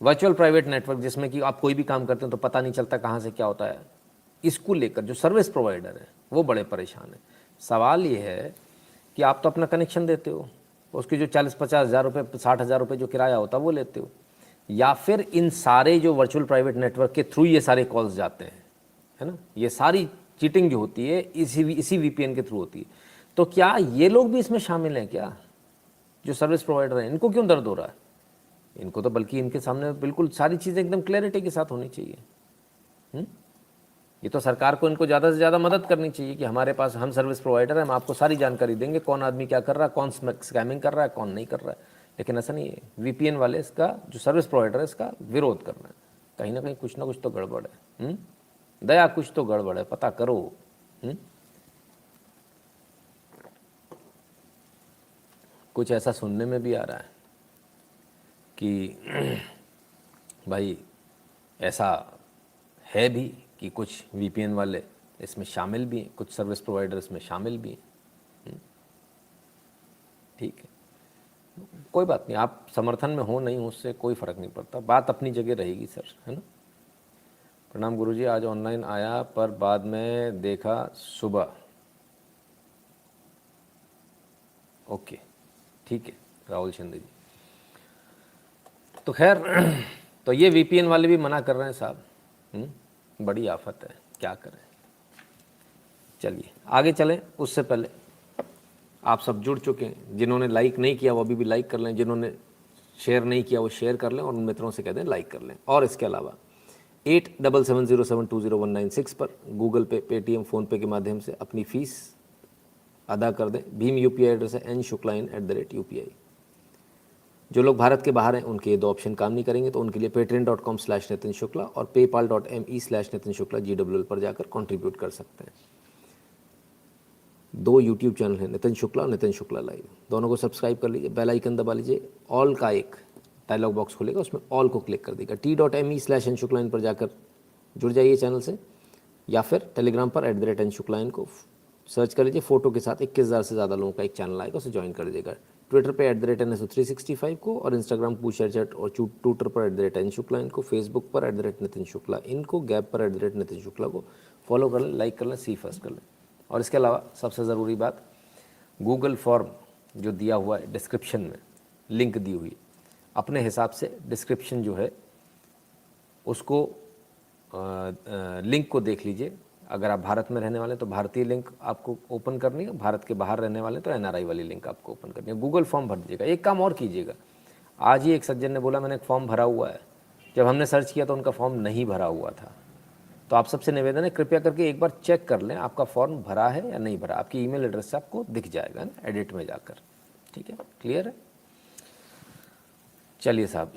वर्चुअल प्राइवेट नेटवर्क, जिसमें कि आप कोई भी काम करते हैं तो पता नहीं चलता कहाँ से क्या होता है, इसको लेकर जो सर्विस प्रोवाइडर है वो बड़े परेशान है। सवाल ये है कि आप तो अपना कनेक्शन देते हो, उसकी जो 40-50 हज़ार रुपये, 60 हज़ार रुपये जो किराया होता है वो लेते हो, या फिर इन सारे जो वर्चुअल प्राइवेट नेटवर्क के थ्रू ये सारे कॉल्स जाते हैं, है ना। ये सारी चीटिंग जो होती है इसी वीपीएन के थ्रू होती है। तो क्या ये लोग भी इसमें शामिल हैं क्या, जो सर्विस प्रोवाइडर हैं? इनको क्यों दर्द हो रहा है? इनको तो बल्कि इनके सामने बिल्कुल सारी चीज़ें एकदम क्लैरिटी के साथ होनी चाहिए। ये तो सरकार को इनको ज़्यादा से ज़्यादा मदद करनी चाहिए कि हमारे पास, हम सर्विस प्रोवाइडर हैं, हम आपको सारी जानकारी देंगे, कौन आदमी क्या कर रहा है, कौन स्कैमिंग कर रहा है, कौन नहीं कर रहा है। लेकिन ऐसा नहीं है, वीपीएन वाले इसका, जो सर्विस प्रोवाइडर है, इसका विरोध कर रहे हैं। कहीं ना कहीं कुछ ना कुछ तो गड़बड़ है। दया, कुछ तो गड़बड़ है, पता करो। कुछ ऐसा सुनने में भी आ रहा है कि भाई ऐसा है भी कि कुछ वीपीएन वाले इसमें शामिल भी हैं, कुछ सर्विस प्रोवाइडर इसमें शामिल भी हैं। ठीक है, कोई बात नहीं, आप समर्थन में हो नहीं हो उससे कोई फ़र्क नहीं पड़ता, बात अपनी जगह रहेगी सर, है ना। प्रणाम गुरुजी, आज ऑनलाइन आया पर बाद में देखा सुबह। ओके, ठीक है राहुल शिंदे जी। तो खैर, तो ये वीपीएन वाले भी मना कर रहे हैं साहब। बड़ी आफत है, क्या करें। चलिए आगे चलें, उससे पहले आप सब जुड़ चुके हैं, जिन्होंने लाइक नहीं किया वो अभी भी लाइक कर लें, जिन्होंने शेयर नहीं किया वो शेयर कर लें, और उन मित्रों से कह दें लाइक कर लें। और इसके अलावा 8770720196 पर गूगल पे, पेटीएम, फ़ोनपे के माध्यम से अपनी फ़ीस अदा कर दें। भीम यूपीआई एड्रेस है n.shukla@UPI। जो लोग भारत के बाहर हैं उनके ये दो ऑप्शन काम नहीं करेंगे, तो उनके लिए patreon.com/नितिन शुक्ला और paypal.me/नितिन शुक्ला GWL पर जाकर कंट्रीब्यूट कर सकते हैं। 2 यूट्यूब चैनल हैं, नितिन शुक्ला और नितिन शुक्ला लाइव, दोनों को सब्सक्राइब कर लीजिए, बेल आइकन दबा लीजिए, ऑल का एक डायलॉग बॉक्स खुलेगा, उसमें ऑल को क्लिक कर देगा। t.me/nshukla पर जाकर जुड़ जाइए चैनल से, या फिर टेलीग्राम पर @nshukla को सर्च कर लीजिए, फ़ोटो के साथ 21,000 से ज़्यादा लोगों का एक चैनल आएगा, उसे ज्वाइन कर दीजिएगा। ट्विटर पे @NSO365 को, और इंस्टाग्राम पूछेचट और ट्विटर पर @nshukla को, फेसबुक पर @नितिन शुक्ला इनको, गैप पर @नितिन शुक्ला को फॉलो कर लें, लाइक कर लें, सी फर्स्ट कर लें। और इसके अलावा सबसे ज़रूरी बात, गूगल फॉर्म जो दिया हुआ है डिस्क्रिप्शन में, लिंक दी हुई, अपने हिसाब से डिस्क्रिप्शन जो है उसको लिंक को देख लीजिए। अगर आप भारत में रहने वाले हैं तो भारतीय लिंक आपको ओपन करनी है, भारत के बाहर रहने वाले तो NRI वाली लिंक आपको ओपन करनी है। गूगल फॉर्म भर दीजिएगा। एक काम और कीजिएगा, आज ही एक सज्जन ने बोला मैंने एक फॉर्म भरा हुआ है, जब हमने सर्च किया तो उनका फॉर्म नहीं भरा हुआ था। तो आप सबसे निवेदन है, कृपया करके एक बार चेक कर लें आपका फॉर्म भरा है या नहीं भरा। आपकी ईमेल एड्रेस से आपको दिख जाएगा ना एडिट में जाकर। ठीक है, क्लियर है। चलिए साहब,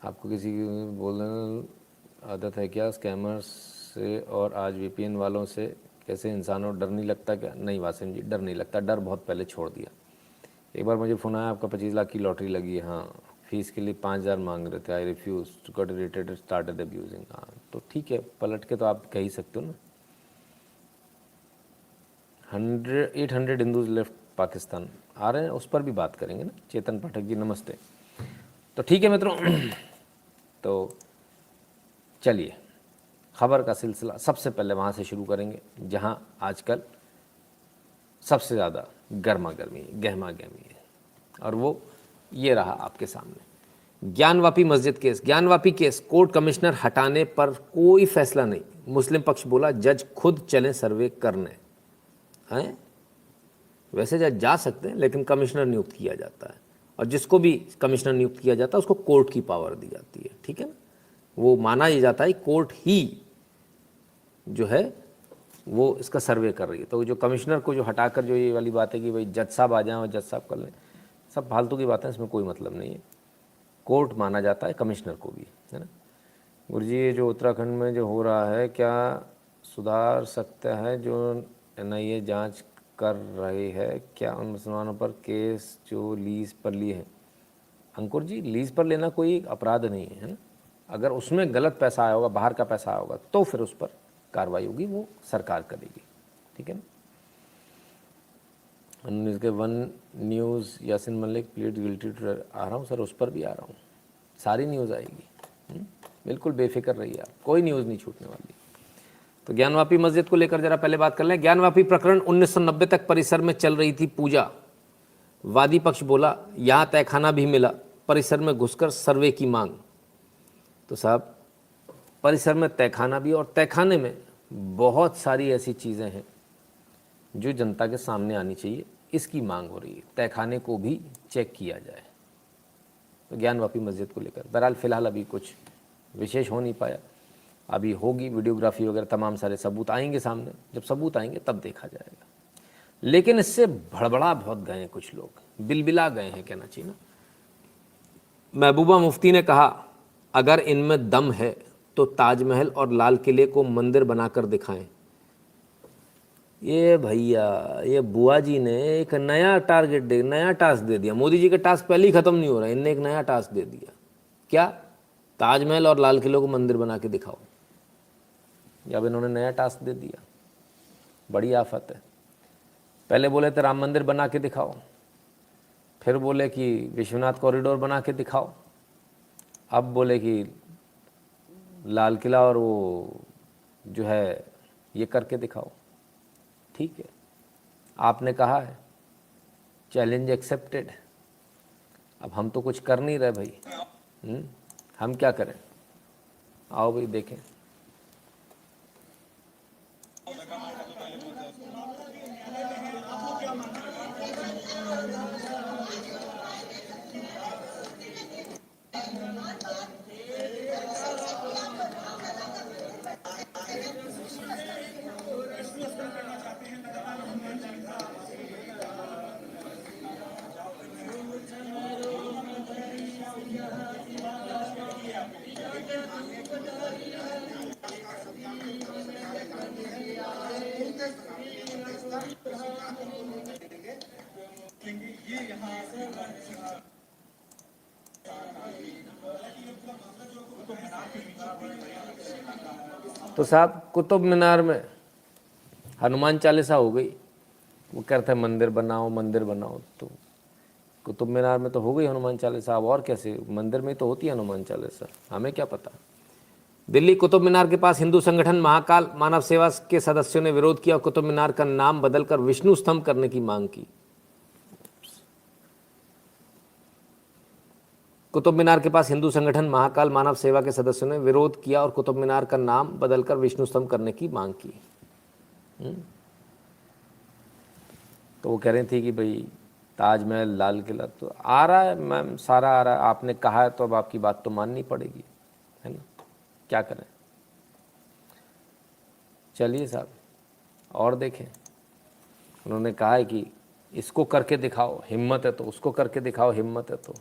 आपको किसी की बोलने आदत है क्या स्कैमर्स से, और आज वीपीएन वालों से कैसे इंसानों डर नहीं लगता क्या? नहीं वासिम जी, डर नहीं लगता, डर बहुत पहले छोड़ दिया। एक बार मुझे फ़ोन आया आपका 25 लाख की लॉटरी लगी है, हाँ, फीस के लिए 5,000 मांग रहे थे, I refuse, got irritated, started abusing. हाँ तो ठीक है, पलट के तो आप कह ही सकते हो ना। 800 हिंदूज लेफ्ट पाकिस्तान आ रहे हैं, उस पर भी बात करेंगे ना। चेतन पाठक जी नमस्ते। तो ठीक है मित्रों, तो चलिए खबर का सिलसिला सबसे पहले वहाँ से शुरू करेंगे जहाँ आजकल सबसे ज़्यादा गहमा गहमी है, और वो ये रहा आपके सामने। ज्ञानवापी मस्जिद case, Gyanvapi case, court commissioner हटाने पर कोई फैसला नहीं, मुस्लिम पक्ष बोला जज खुद चलें सर्वे करने। हैं, वैसे जज जा सकते हैं लेकिन कमिश्नर नियुक्त किया जाता है, और जिसको भी कमिश्नर नियुक्त किया जाता है उसको कोर्ट की पावर दी जाती है, ठीक है ना। वो माना ही जाता है कोर्ट ही जो है वो इसका सर्वे कर रही है। तो जो कमिश्नर को जो हटाकर जो ये वाली बात है कि भाई जज साहब आ जाएं और जज साहब कर लें, सब फालतू की बातें, इसमें कोई मतलब नहीं है। कोर्ट माना जाता है कमिश्नर को भी, है ना। गुरुजी, ये जो उत्तराखंड में जो हो रहा है क्या सुधार सकता है? जो NIA जांच कर रही है क्या उन मुसलमानों पर केस जो लीज पर लिए हैं? अंकुर जी, लीज पर लेना कोई अपराध नहीं है ना। अगर उसमें गलत पैसा आया होगा, बाहर का पैसा आया होगा, तो फिर उस पर कार्रवाई होगी, वो सरकार करेगी, ठीक है ना। न्यूज़ के 1 news Yasin Malik plead guilty to, आ रहा हूँ सर, उस पर भी आ रहा हूँ, सारी न्यूज़ आएगी। बिल्कुल बेफिक्र रहिए आप, कोई न्यूज़ नहीं छूटने वाली। तो ज्ञानवापी मस्जिद को लेकर जरा पहले बात कर लें। ज्ञानवापी प्रकरण 1990 तक परिसर में चल रही थी पूजा। वादी पक्ष बोला यहाँ तहखाना भी मिला, परिसर में घुसकर सर्वे की मांग। तो साहब, परिसर में तहखाना भी, और तहखाने में बहुत सारी ऐसी चीज़ें हैं जो जनता के सामने आनी चाहिए, इसकी मांग हो रही है। तहखाने को भी चेक किया जाए। तो ज्ञानवापी मस्जिद को लेकर बहरहाल फ़िलहाल अभी कुछ विशेष हो नहीं पाया, अभी होगी वीडियोग्राफी वगैरह, तमाम सारे सबूत आएंगे सामने। जब सबूत आएंगे तब देखा जाएगा। लेकिन इससे भड़बड़ा बहुत गए हैं कुछ लोग, बिलबिला गए हैं कहना चाहिए ना। महबूबा मुफ्ती ने कहा अगर इनमें दम है तो ताजमहल और लाल किले को मंदिर बनाकर दिखाएं। ये भैया, ये बुआ जी ने एक नया नया टास्क दे दिया। मोदी जी का टास्क पहले ही खत्म नहीं हो रहा, इनने एक नया टास्क दे दिया। क्या? ताजमहल और लाल किले को मंदिर बना के दिखाओ। जब इन्होंने नया टास्क दे दिया, बड़ी आफत है। पहले बोले थे राम मंदिर बना के दिखाओ, फिर बोले कि विश्वनाथ कॉरिडोर बना के दिखाओ, अब बोले कि लाल किला और वो जो है ये करके दिखाओ। ठीक है, आपने कहा है, चैलेंज एक्सेप्टेड। अब हम तो कुछ कर नहीं रहे भाई, हम क्या करें? आओ भाई देखें। तो साहब, कुतुब मीनार में हनुमान चालीसा हो गई, वो कहते हैं मंदिर बनाओ मंदिर बनाओ। तो कुतुब मीनार में तो हो गई हनुमान चालीसा, अब और कैसे? मंदिर में तो होती है हनुमान चालीसा, हमें क्या पता। दिल्ली कुतुब मीनार के पास हिंदू संगठन महाकाल मानव सेवा के सदस्यों ने विरोध किया और कुतुब मीनार का नाम बदलकर विष्णु स्तंभ करने की मांग की। कुतुब मीनार के पास हिंदू संगठन महाकाल मानव सेवा के सदस्यों ने विरोध किया और कुतुब मीनार का नाम बदलकर विष्णु स्तंभ करने की मांग की। तो वो कह रही थी कि भाई ताजमहल, लाल किला तो आ रहा है मैम, सारा आ रहा है, आपने कहा है तो अब आपकी बात तो माननी पड़ेगी, है ना। क्या करें? चलिए साहब और देखें। उन्होंने कहा है कि इसको करके दिखाओ, हिम्मत है तो उसको करके दिखाओ, हिम्मत है तो।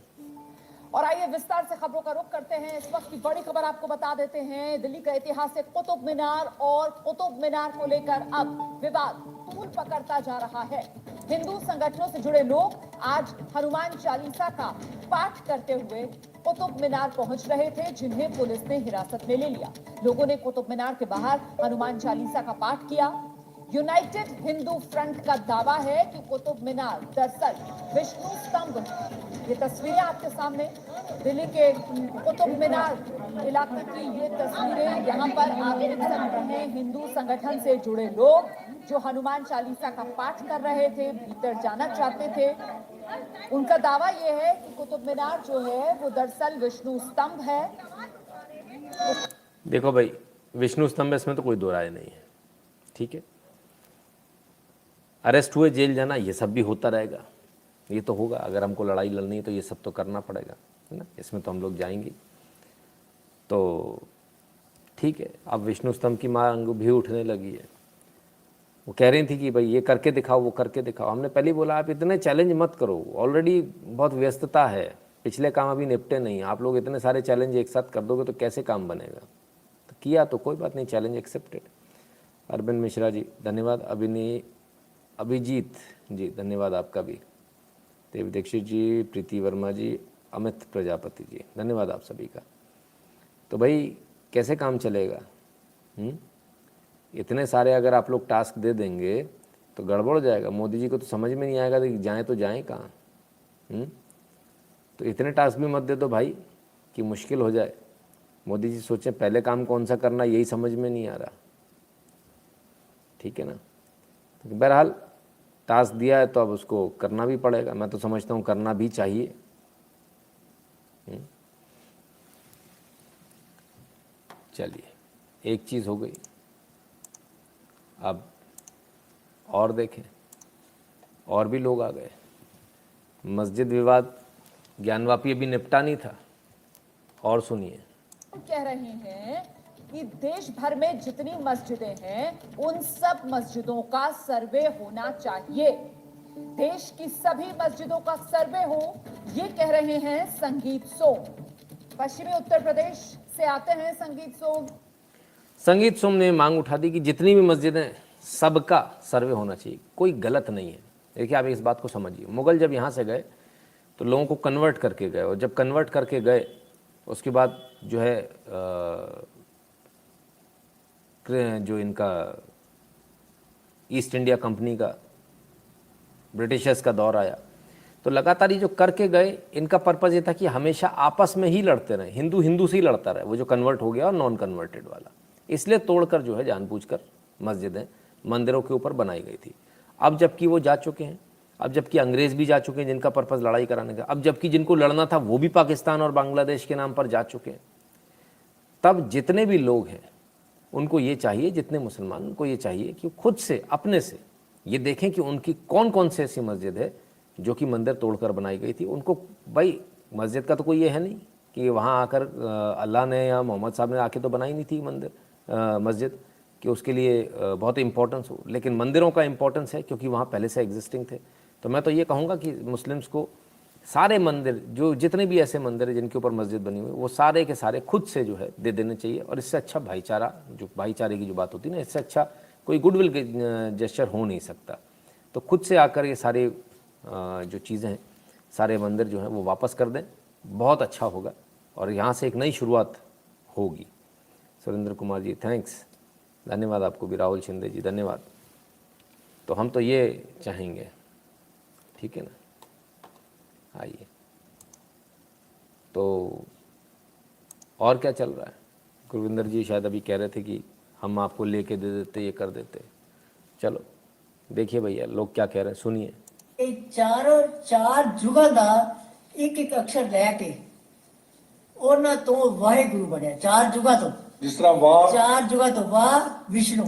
और आइए विस्तार से खबरों का रुख करते हैं। इस वक्त की बड़ी खबर आपको बता देते हैं। दिल्ली का ऐतिहासिक कुतुब मीनार और कुतुब मीनार को लेकर अब विवाद तूल पकड़ता जा रहा है। हिंदू संगठनों से जुड़े लोग आज हनुमान चालीसा का पाठ करते हुए कुतुब मीनार पहुंच रहे थे, जिन्हें पुलिस ने हिरासत में ले लिया। लोगों ने कुतुब मीनार के बाहर हनुमान चालीसा का पाठ किया। यूनाइटेड हिंदू फ्रंट का दावा है कि कुतुब मीनार दरअसल विष्णु स्तंभ है। ये तस्वीरें आपके सामने दिल्ली के कुतुब मीनार इलाके की ये तस्वीरें। यहाँ पर आप देख सकते हैं हिंदू संगठन से जुड़े लोग जो हनुमान चालीसा का पाठ कर रहे थे, भीतर जाना चाहते थे। उनका दावा यह है कि कुतुब मीनार जो है वो दरअसल विष्णु स्तंभ है। देखो भाई, विष्णु स्तंभ, इसमें तो कोई दो राय नहीं है, ठीक है। अरेस्ट हुए, जेल जाना, ये सब भी होता रहेगा, ये तो होगा। अगर हमको लड़ाई लड़नी है तो ये सब तो करना पड़ेगा, है ना, इसमें तो हम लोग जाएंगे। तो ठीक है, अब विष्णु स्तंभ की मांग भी उठने लगी है। वो कह रही थी कि भाई ये करके दिखाओ, वो करके दिखाओ। हमने पहले ही बोला आप इतने चैलेंज मत करो, ऑलरेडी बहुत व्यस्तता है, पिछले काम अभी निपटे नहीं, आप लोग इतने सारे चैलेंज एक साथ कर दोगे तो कैसे काम बनेगा। तो किया तो कोई बात नहीं, चैलेंज एक्सेप्टेड। अरविंद मिश्रा जी धन्यवाद, अभिजीत जी धन्यवाद आपका भी, देव दीक्षित जी, प्रीति वर्मा जी, अमित प्रजापति जी धन्यवाद आप सभी का। तो भाई कैसे काम चलेगा? इतने सारे अगर आप लोग टास्क दे देंगे तो गड़बड़ हो जाएगा। मोदी जी को तो समझ में नहीं आएगा कि जाएँ तो जाएँ कहाँ। तो इतने टास्क भी मत दे दो भाई कि मुश्किल हो जाए। मोदी जी सोचें पहले काम कौन सा करना, यही समझ में नहीं आ रहा, ठीक है ना। तो बहरहाल टास्क दिया है तो अब उसको करना भी पड़ेगा, मैं तो समझता हूँ करना भी चाहिए। चलिए, एक चीज़ हो गई, अब और देखें, और भी लोग आ गए। मस्जिद विवाद ज्ञानवापी अभी निपटा नहीं था, और सुनिए। कह रहे हैं कि देश भर में जितनी मस्जिदें हैं उन सब मस्जिदों का सर्वे होना चाहिए, देश की सभी मस्जिदों का सर्वे हो, ये कह रहे हैं संगीत सोम। पश्चिमी उत्तर प्रदेश से आते हैं संगीत सोम। संगीत सोम ने मांग उठा दी कि जितनी भी मस्जिदें सबका सर्वे होना चाहिए, कोई गलत नहीं है। देखिए आप इस बात को समझिए, मुगल जब यहाँ से गए तो लोगों को कन्वर्ट करके गए, और जब कन्वर्ट करके गए उसके बाद जो है जो इनका ईस्ट इंडिया कंपनी का, ब्रिटिशर्स का दौर आया, तो लगातार ये जो करके गए, इनका पर्पज़ ये था कि हमेशा आपस में ही लड़ते रहे, हिंदू हिंदू से ही लड़ता रहे, वो जो कन्वर्ट हो गया और नॉन कन्वर्टेड वाला। इसलिए तोड़कर जो है जानबूझकर मस्जिदें मंदिरों के ऊपर बनाई गई थी। अब जबकि वो जा चुके हैं, अब जबकि अंग्रेज़ भी जा चुके हैं जिनका पर्पज़ लड़ाई कराने का, अब जबकि जिनको लड़ना था वो भी पाकिस्तान और बांग्लादेश के नाम पर जा चुके हैं, तब जितने भी लोग हैं उनको ये चाहिए, जितने मुसलमान, उनको ये चाहिए कि खुद से अपने से ये देखें कि उनकी कौन कौन से ऐसी मस्जिद है जो कि मंदिर तोड़कर बनाई गई थी। उनको भाई मस्जिद का तो कोई ये है नहीं कि वहाँ आकर अल्लाह ने या मोहम्मद साहब ने आके तो बनाई नहीं थी मंदिर मस्जिद कि उसके लिए बहुत इंपॉर्टेंस हो, लेकिन मंदिरों का इंपॉर्टेंस है क्योंकि वहाँ पहले से एग्जिस्टिंग थे। तो मैं तो ये कहूँगा कि मुस्लिम्स को सारे मंदिर, जो जितने भी ऐसे मंदिर हैं जिनके ऊपर मस्जिद बनी हुई है, वो सारे के सारे खुद से जो है दे देने चाहिए। और इससे अच्छा भाईचारा, जो भाईचारे की जो बात होती है ना, इससे अच्छा कोई गुडविल जेस्चर हो नहीं सकता। तो खुद से आकर ये सारे जो चीज़ें हैं, सारे मंदिर जो हैं वो वापस कर दें, बहुत अच्छा होगा और यहाँ से एक नई शुरुआत होगी। सुरेंद्र कुमार जी थैंक्स, धन्यवाद आपको भी। राहुल शिंदे जी धन्यवाद। तो हम तो ये चाहेंगे, ठीक है ना। आइए, तो और क्या चल रहा है? गुरविंदर जी शायद अभी कह रहे थे कि हम आपको लेके दे देते, ये कर देते। चलो देखिए भैया लोग क्या कह रहे हैं, सुनिए। चारों चार जुगां दा एक एक अक्षर लैके ਉਹਨਾਂ ਤੋਂ ਵਾਹਿਗੁਰੂ ਬਣਿਆ। ਚਾਰ ਜੁਗਾਂ ਤੋਂ, जिस तरह वाह, ਚਾਰ ਜੁਗਾਂ ਤੋਂ ਵਾਹ ਵਿਸ਼ਨੂੰ,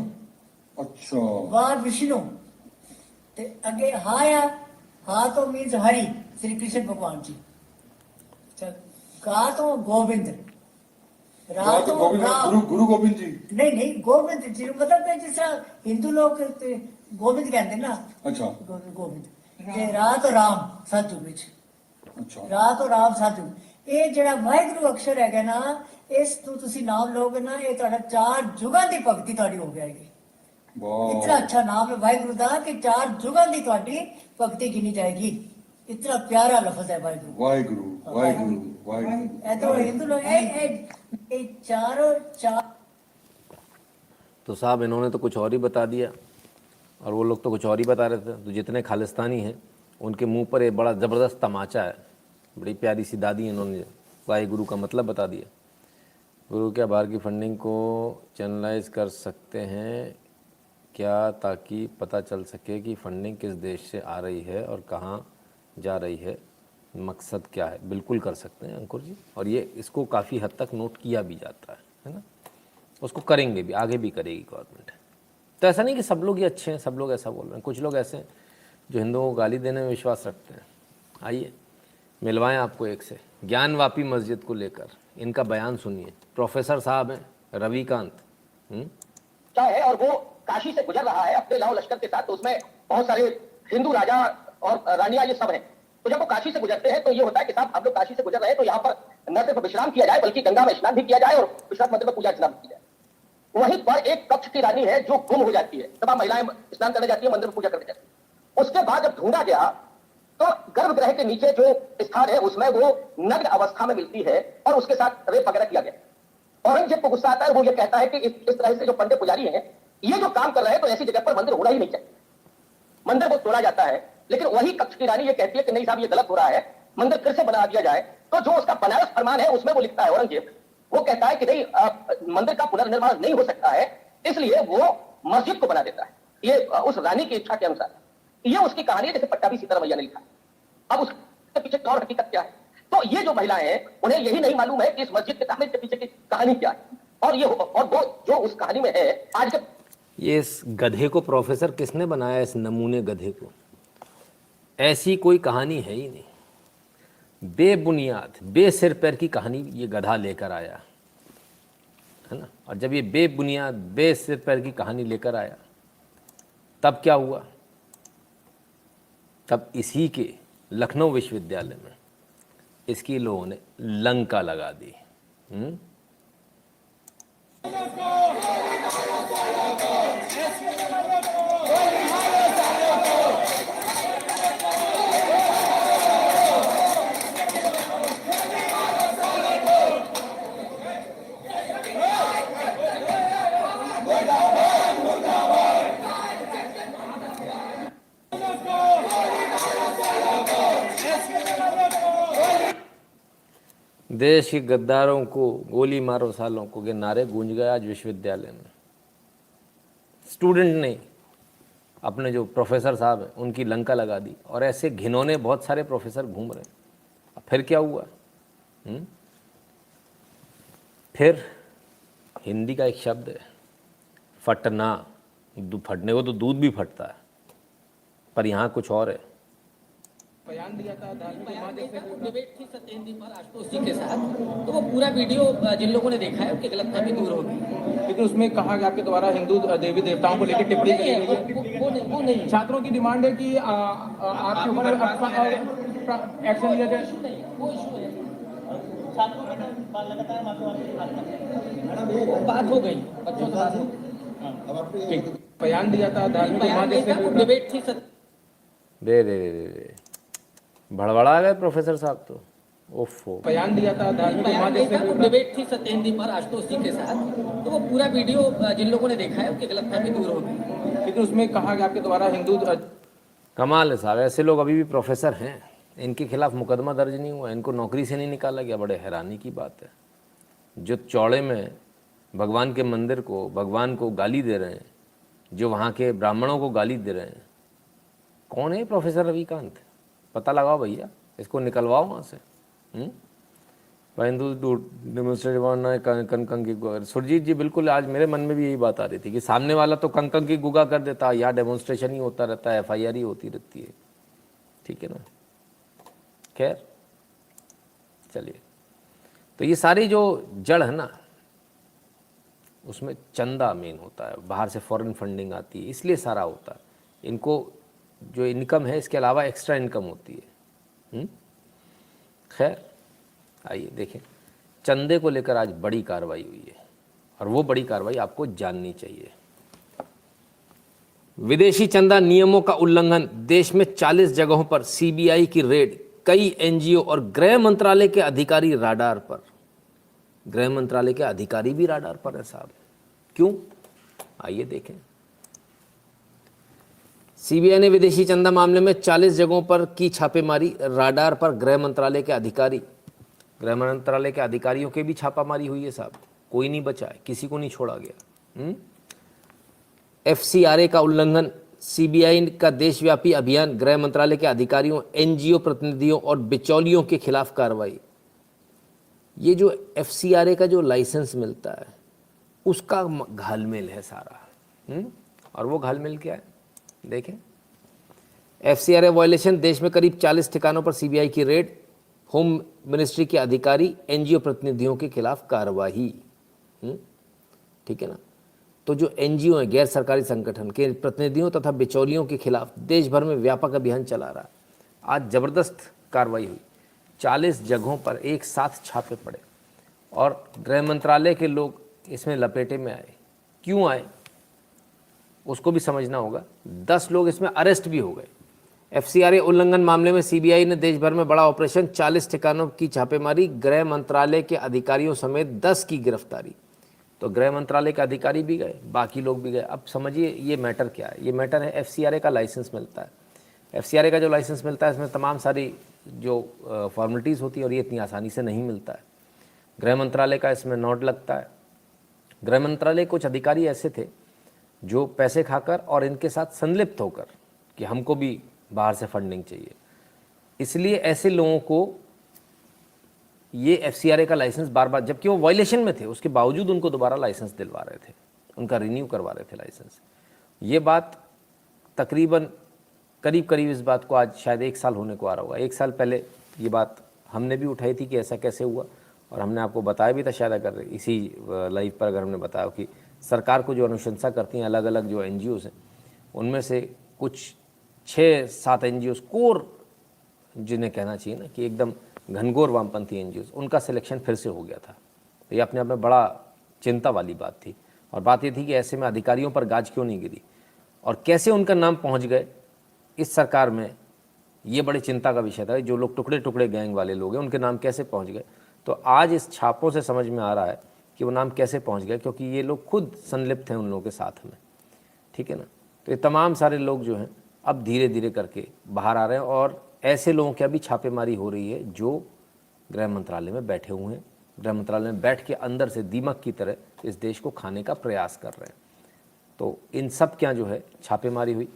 अच्छा, ਵਾਹ ਵਿਸ਼ਨੂੰ ਤੇ ਅੱਗੇ ਹਾਇਆ, ਹਾ ਤੋਂ ਮੀਨਸ ਹਰੀ, श्री कृष्ण भगवान जी। गा तो गोविंद, रा वाह तो तो गोविंद, राम। गुरु गोविंद जी। नहीं नहीं, गोविंद जी मतलब है जिस तरह हिंदू लोग गोविंद कहते ना, अच्छा, गोविंद ते रा तो राम साधु विच, अच्छा, ਰਾ ਤੋਂ ਰਾਮ ਸਾਧੂ। ਇਹ ਜਿਹੜਾ ਵਾਹਿਗੁਰੂ ਅਕਸ਼ਰ ਹੈਗਾ ਨਾ, ਇਸ ਤੋਂ ਤੁਸੀਂ ਨਾਮ ਲਓਗੇ ਨਾ, ਇਹ ਤੁਹਾਡਾ ਚਾਰ ਜੁਗਾਂ ਦੀ ਭਗਤੀ ਤੁਹਾਡੀ ਹੋ ਜਾਏਗੀ। इतना वाह, अच्छा नाम है वाहिगुरु दा कि चार जुगां दी ਤੁਹਾਡੀ ਭਗਤੀ गिनी जाएगी। इतना प्यारा लफ्ज है वाहिगुरु। वाहिगुरु, वाहिगुरु, वाहिगुरु। ऐ तो हिंदू लोग ये चारों चार। तो साहब इन्होंने तो कुछ और ही बता दिया और वो लोग तो कुछ और ही बता रहे थे। तो जितने खालिस्तानी हैं उनके मुंह पर एक बड़ा ज़बरदस्त तमाचा है। बड़ी प्यारी सी दादी इन्होंने वाहे गुरु का मतलब बता दिया। गुरु क्या बाहर की फंडिंग को चैनलाइज कर सकते हैं क्या, ताकि पता चल सके कि फंडिंग किस देश से आ रही है और कहाँ जा रही है, मकसद क्या है? बिल्कुल कर सकते हैं अंकुर जी, और ये इसको काफ़ी हद तक नोट किया भी जाता है ना। उसको करेंगे भी, आगे भी करेगी गवर्नमेंट। तो ऐसा नहीं कि सब लोग ही अच्छे हैं, सब लोग ऐसा बोल रहे हैं, कुछ लोग ऐसे हैं जो हिंदुओं को गाली देने में विश्वास रखते हैं। आइए मिलवाएं आपको एक से, ज्ञानवापी मस्जिद को लेकर इनका बयान सुनिए। प्रोफेसर साहब हैं रविकांत। है और वो काशी से गुजर रहा है अपने लाओ लश्कर के साथ, तो उसमें बहुत सारे हिंदू राजा और रानियां ये सब हैं। तो जब वो काशी से गुजरते हैं तो ये होता है कि साहब हम लोग काशी से गुजर रहे हैं तो यहाँ पर न सिर्फ विश्राम किया जाए बल्कि गंगा में स्नान भी किया जाए और विश्वनाथ मंदिर में पूजा अर्चना भी की जाए। वहीं पर एक कक्ष की रानी है जो गुम हो जाती है, तमाम महिलाएं स्नान करने जाती है, मंदिर में पूजा करने जाती है। उसके बाद जब ढूंढा गया तो गर्भगृह के नीचे जो स्थान है उसमें वो नग्न अवस्था में मिलती है और उसके साथ रेप वगैरह किया गया। औरंगजेब को गुस्सा आता है, वो ये कहता है कि इस तरह से जो पंडित पुजारी हैं ये जो काम कर रहे हैं तो ऐसी जगह पर मंदिर होना ही नहीं चाहिए। मंदिर को तोड़ा जाता है, लेकिन वही कक्ष की रानी ये कहती है कि नहीं साहब ये गलत हो रहा है, मंदिर फिर से बना दिया जाए। तो जो उसका बनारस फरमान है उसमें वो लिखता है औरंगजेब, वो कहता है कि नहीं मंदिर का पुनर्निर्माण नहीं हो सकता है, इसलिए वो मस्जिद को बना देता है, ये उस रानी की इच्छा के अनुसार। ये उसकी कहानी है, जैसे पट्टाभी सीतारमैया ने लिखा। अब उसके पीछे और हकीकत क्या है? तो ये जो महिलाएं हैं उन्हें यही नहीं मालूम है कि इस मस्जिद के तामीर के पीछे की कहानी क्या है, और ये और वो जो उस कहानी में है आज के। ये इस गधे को प्रोफेसर किसने बनाया, इस नमूने गधे को? ऐसी कोई कहानी है ही नहीं, बेबुनियाद बेसिर पैर की कहानी ये गधा लेकर आया है ना। और जब ये बेबुनियाद बेसिर पैर की कहानी लेकर आया तब क्या हुआ? तब इसी के लखनऊ विश्वविद्यालय में इसकी लोगों ने लंका लगा दी। देश के गद्दारों को गोली मारो सालों को के नारे गूंज गए आज विश्वविद्यालय में। स्टूडेंट ने अपने जो प्रोफेसर साहब हैं उनकी लंका लगा दी, और ऐसे घिनौने बहुत सारे प्रोफेसर घूम रहे हैं। फिर क्या हुआ? फिर हिंदी का एक शब्द है फटना, फटने को तो दूध भी फटता है, पर यहाँ कुछ और है। बयान दिया था धार्मिक महादेव से डिबेट थी सत्येंद्र पर आशुतोष जी के साथ, तो वो पूरा वीडियो जिन लोगों ने देखा है उनकी गलतफहमी दूर होगी। लेकिन उसमें कहा गया आपके द्वारा हिंदू देवी देवताओं को लेकर टिप्पणी की गई है। वो नहीं। छात्रों की डिमांड है कि आपके ऊपर एक्शन लिया जाए। वो इशू है, छात्रों के साथ लगातार बात हो गई, बच्चों से बात हो गई। बयान दिया था धार्मिक महादेव से डिबेट थी दे भड़बड़ा गए प्रोफेसर साहब तो। ओफो, बयान दिया था धार्मिक महादेव से डिबेट थी सत्येंद्र पर आशुतोष जी के साथ, तो वो पूरा वीडियो जिन लोगों ने देखा है उनकी गलतफहमी दूर होगी। लेकिन उसमें कहा गया आपके द्वारा हिंदू। कमाल है साहब, ऐसे लोग अभी भी प्रोफेसर हैं, इनके खिलाफ मुकदमा दर्ज नहीं हुआ, इनको नौकरी से नहीं निकाला गया। बड़े हैरानी की बात है, जो चौड़े में भगवान के मंदिर को, भगवान को गाली दे रहे हैं, जो वहाँ के ब्राह्मणों को गाली दे रहे हैं, कौन है प्रोफेसर रविकांत? पता लगाओ भैया, इसको निकलवाओ वहाँ से। हिंदू कंकंग की सुरजीत जी, बिल्कुल आज मेरे मन में भी यही बात आ रही थी कि सामने वाला तो कंकंग की गुगा कर देता है, यहाँ डेमोन्स्ट्रेशन ही होता रहता है, FIR ही होती रहती है। ठीक है ना, खैर चलिए। तो ये सारी जो जड़ है ना, उसमें चंदा मेन होता है, बाहर से फॉरेन फंडिंग आती है, इसलिए सारा होता है। इनको जो इनकम है इसके अलावा एक्स्ट्रा इनकम होती है। खैर आइए देखें, चंदे को लेकर आज बड़ी कार्रवाई हुई है, और वो बड़ी कार्रवाई आपको जाननी चाहिए। विदेशी चंदा नियमों का उल्लंघन, देश में 40 जगहों पर CBI की रेड, कई NGO और गृह मंत्रालय के अधिकारी राडार पर। गृह मंत्रालय के अधिकारी भी राडार पर है साहब, क्यों? आइए देखें। CBI ने विदेशी चंदा मामले में 40 जगहों पर की छापेमारी, राडार पर गृह मंत्रालय के अधिकारी। गृह मंत्रालय के अधिकारियों के भी छापामारी हुई है साहब, कोई नहीं बचा है, किसी को नहीं छोड़ा गया। FCRA का उल्लंघन, CBI का देशव्यापी अभियान, गृह मंत्रालय के अधिकारियों, NGO प्रतिनिधियों और बिचौलियों के खिलाफ कार्रवाई। ये जो FCRA का जो लाइसेंस मिलता है, उसका घालमेल है सारा। और वो घालमेल क्या है देखें, एफसीआरए वायलेशन, देश में करीब 40 ठिकानों पर सीबीआई की रेड, होम मिनिस्ट्री के अधिकारी एनजीओ प्रतिनिधियों के खिलाफ कार्रवाई। ठीक है ना। तो जो एनजीओ हैं, गैर सरकारी संगठन के प्रतिनिधियों तथा बिचौलियों के खिलाफ देश भर में व्यापक अभियान चला रहा। आज जबरदस्त कार्रवाई हुई, 40 जगहों पर एक साथ छापे पड़े और गृह मंत्रालय के लोग इसमें लपेटे में आए। क्यों आए उसको भी समझना होगा। 10 लोग इसमें अरेस्ट भी हो गए। एफसीआरए उल्लंघन मामले में सीबीआई ने देश भर में बड़ा ऑपरेशन, 40 ठिकानों की छापेमारी, गृह मंत्रालय के अधिकारियों समेत 10 की गिरफ्तारी। तो गृह मंत्रालय के अधिकारी भी गए, बाकी लोग भी गए। अब समझिए ये मैटर क्या है। ये मैटर है एफसीआरए का लाइसेंस मिलता है। एफसीआरए का जो लाइसेंस मिलता है इसमें तमाम सारी जो फॉर्मेलिटीज़ होती है और ये इतनी आसानी से नहीं मिलता है। गृह मंत्रालय का इसमें नोट लगता है। गृह मंत्रालय कुछ अधिकारी ऐसे थे जो पैसे खाकर और इनके साथ संलिप्त होकर कि हमको भी बाहर से फंडिंग चाहिए, इसलिए ऐसे लोगों को ये एफसीआरए का लाइसेंस बार बार, जबकि वो वायलेशन में थे, उसके बावजूद उनको दोबारा लाइसेंस दिलवा रहे थे, उनका रिन्यू करवा रहे थे लाइसेंस। ये बात तकरीबन करीब इस बात को आज शायद 1 साल होने को आ रहा होगा। 1 साल पहले ये बात हमने भी उठाई थी कि ऐसा कैसे हुआ, और हमने आपको बताया भी था शायद, अगर इसी लाइव पर अगर हमने बताया कि सरकार को जो अनुशंसा करती हैं अलग अलग जो एनजीओज़ हैं, उनमें से कुछ 6-7 एनजीओज़ कोर जिन्हें कहना चाहिए ना कि एकदम घनघोर वामपंथी एनजीओज़, उनका सिलेक्शन फिर से हो गया था। तो ये अपने आप में बड़ा चिंता वाली बात थी। और बात ये थी कि ऐसे में अधिकारियों पर गाज क्यों नहीं गिरी और कैसे उनका नाम पहुंच गए इस सरकार में, ये बड़ी चिंता का विषय था। जो लोग टुकड़े टुकड़े गैंग वाले लोग हैं उनके नाम कैसे पहुंच गए। तो आज इस छापों से समझ में आ रहा है कि वो नाम कैसे पहुंच गए, क्योंकि ये लोग खुद संलिप्त हैं उन लोगों के साथ में। ठीक है ना। तो ये तमाम सारे लोग जो हैं अब धीरे धीरे करके बाहर आ रहे हैं और ऐसे लोगों की अभी छापेमारी हो रही है जो गृह मंत्रालय में बैठे हुए हैं, गृह मंत्रालय में बैठ के अंदर से दीमक की तरह इस देश को खाने का प्रयास कर रहे हैं। तो इन सब क्या जो है छापेमारी हुई।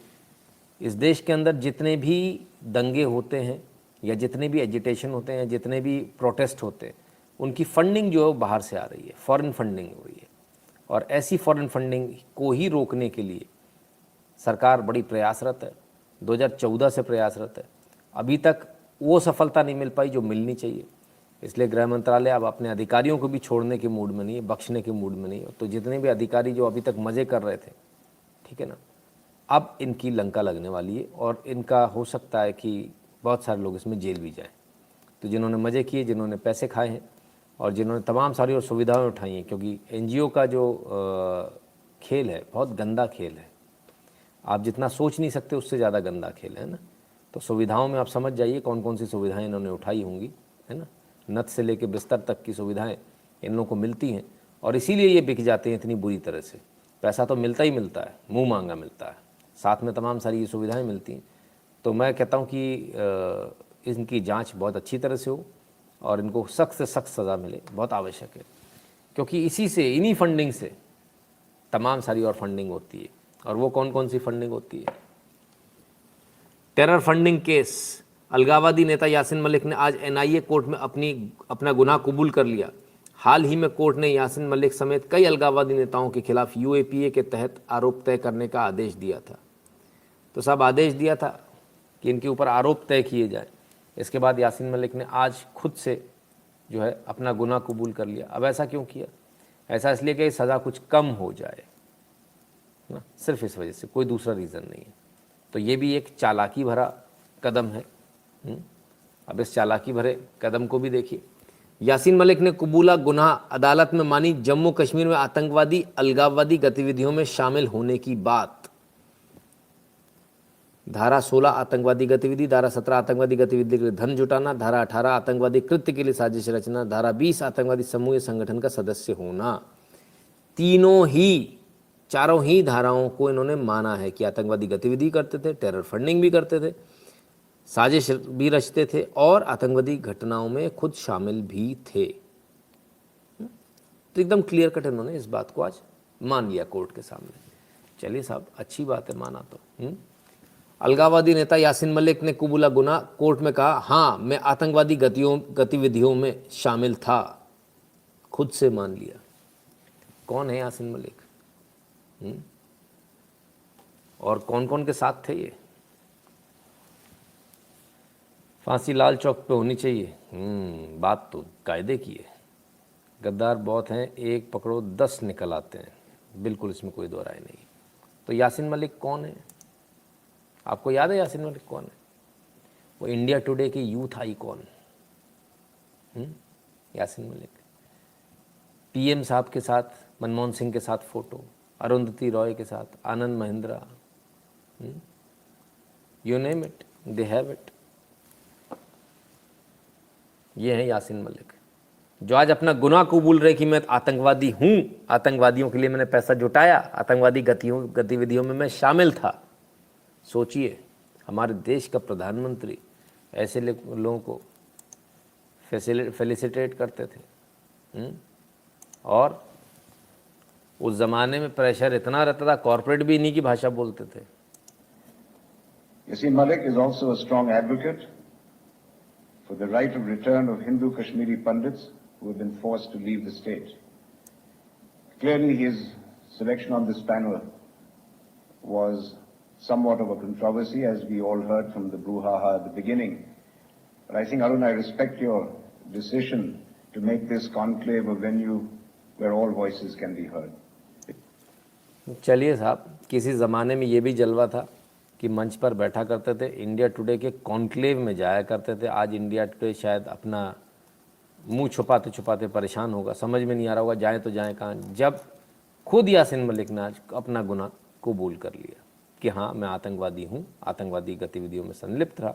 इस देश के अंदर जितने भी दंगे होते हैं या जितने भी एजिटेशन होते हैं, जितने भी प्रोटेस्ट होते हैं, उनकी फंडिंग जो है वो बाहर से आ रही है, फॉरेन फंडिंग हो रही है। और ऐसी फॉरेन फंडिंग को ही रोकने के लिए सरकार बड़ी प्रयासरत है, 2014 से प्रयासरत है। अभी तक वो सफलता नहीं मिल पाई जो मिलनी चाहिए। इसलिए गृह मंत्रालय अब अपने अधिकारियों को भी छोड़ने के मूड में नहीं है, बख्शने के मूड में नहीं है। तो जितने भी अधिकारी जो अभी तक मज़े कर रहे थे, ठीक है ना, अब इनकी लंका लगने वाली है और इनका हो सकता है कि बहुत सारे लोग इसमें जेल भी जाएं। तो जिन्होंने मज़े किए, जिन्होंने पैसे खाए हैं और जिन्होंने तमाम सारी और सुविधाएं उठाई हैं, क्योंकि एनजीओ का जो खेल है बहुत गंदा खेल है। आप जितना सोच नहीं सकते उससे ज़्यादा गंदा खेल है ना। तो सुविधाओं में आप समझ जाइए कौन कौन सी सुविधाएं इन्होंने उठाई होंगी, है ना। नत से लेके बिस्तर तक की सुविधाएं इन लोगों को मिलती हैं और इसीलिए ये बिक जाते हैं इतनी बुरी तरह से। पैसा तो मिलता ही मिलता है, मुंह मांगा मिलता है, साथ में तमाम सारी ये सुविधाएं मिलती हैं। तो मैं कहता हूँ कि इनकी जांच बहुत अच्छी तरह से हो और इनको सख्त से सख्त सज़ा मिले, बहुत आवश्यक है। क्योंकि इसी से, इन्हीं फंडिंग से तमाम सारी और फंडिंग होती है। और वो कौन कौन सी फंडिंग होती है? टेरर फंडिंग केस, अलगाववादी नेता यासीन मलिक ने आज एनआईए कोर्ट में अपना गुनाह कबूल कर लिया। हाल ही में कोर्ट ने यासीन मलिक समेत कई अलगाववादी नेताओं के खिलाफ यूएपीए के तहत आरोप तय करने का आदेश दिया था। तो सब आदेश दिया था कि इनके ऊपर आरोप तय किए जाए। इसके बाद यासीन मलिक ने आज खुद से जो है अपना गुनाह कबूल कर लिया। अब ऐसा क्यों किया? ऐसा इसलिए कि सज़ा कुछ कम हो जाए ना, सिर्फ इस वजह से, कोई दूसरा रीज़न नहीं है। तो ये भी एक चालाकी भरा कदम है। अब इस चालाकी भरे कदम को भी देखिए। यासीन मलिक ने कबूला गुनाह, अदालत में मानी जम्मू कश्मीर में आतंकवादी अलगाववादी गतिविधियों में शामिल होने की बात। धारा 16 आतंकवादी गतिविधि, धारा 17 आतंकवादी गतिविधि के लिए धन जुटाना, धारा 18 आतंकवादी कृत्य के लिए साजिश रचना, धारा 20 आतंकवादी समूह या संगठन का सदस्य होना। चारों ही धाराओं को इन्होंने माना है कि आतंकवादी गतिविधि करते थे, टेरर फंडिंग भी करते थे, साजिश भी रचते थे और आतंकवादी घटनाओं में खुद शामिल भी थे। तो एकदम क्लियर कट इन्होंने इस बात को आज मान लिया कोर्ट के सामने। चलिए साहब, अच्छी बात है, माना तो। अलगाववादी नेता यासीन मलिक ने कबूला गुनाह, कोर्ट में कहा हाँ मैं आतंकवादी गतिविधियों में शामिल था, खुद से मान लिया। कौन है यासीन मलिक? और कौन कौन के साथ थे ये? फांसी लाल चौक पे होनी चाहिए, बात तो कायदे की है। गद्दार बहुत हैं, एक पकड़ो 10 निकल आते हैं, बिल्कुल इसमें कोई दो राय नहीं। तो यासीन मलिक कौन है? आपको याद है यासीन मलिक कौन है? वो इंडिया टुडे की youth icon Yasin Malik. PM साहब के साथ, मनमोहन सिंह के साथ फ़ोटो, अरुंधति रॉय के साथ, Anand Mahindra, you name it, they have it. ये है यासीन मलिक, जो आज अपना गुनाह कबूल रहे कि मैं आतंकवादी हूँ, आतंकवादियों के लिए मैंने पैसा जुटाया, आतंकवादी गतिविधियों में मैं शामिल था। सोचिए, हमारे देश का प्रधानमंत्री ऐसे लोगों को फेलिसिटेट करते थे। और उस ज़माने में प्रेशर इतना रहता था, कॉर्पोरेट भी इन्हीं की भाषा बोलते थे। Yasin Malik is also a strong advocate for the right of return of Hindu Kashmiri Pandits who have been forced to leave the state. Clearly, his selection on this panel was somewhat of a controversy, as we all heard from the brouhaha at the beginning. But I think, Arun, I respect your decision to make this conclave a venue where all voices can be heard. चलिए साहब, किसी ज़माने में ये भी जलवा था कि मंच पर बैठा करते थे, इंडिया टुडे के कॉन्क्लेव में जाया करते थे। आज इंडिया टुडे शायद अपना मुंह छुपाते छुपाते परेशान होगा, समझ में नहीं आ रहा होगा जाएं तो जाएं कहाँ, जब खुद यासीन मलिक ने आज अपना गुनाह कबूल कर लिया कि हाँ मैं आतंकवादी हूँ, आतंकवादी गतिविधियों में संलिप्त रहा,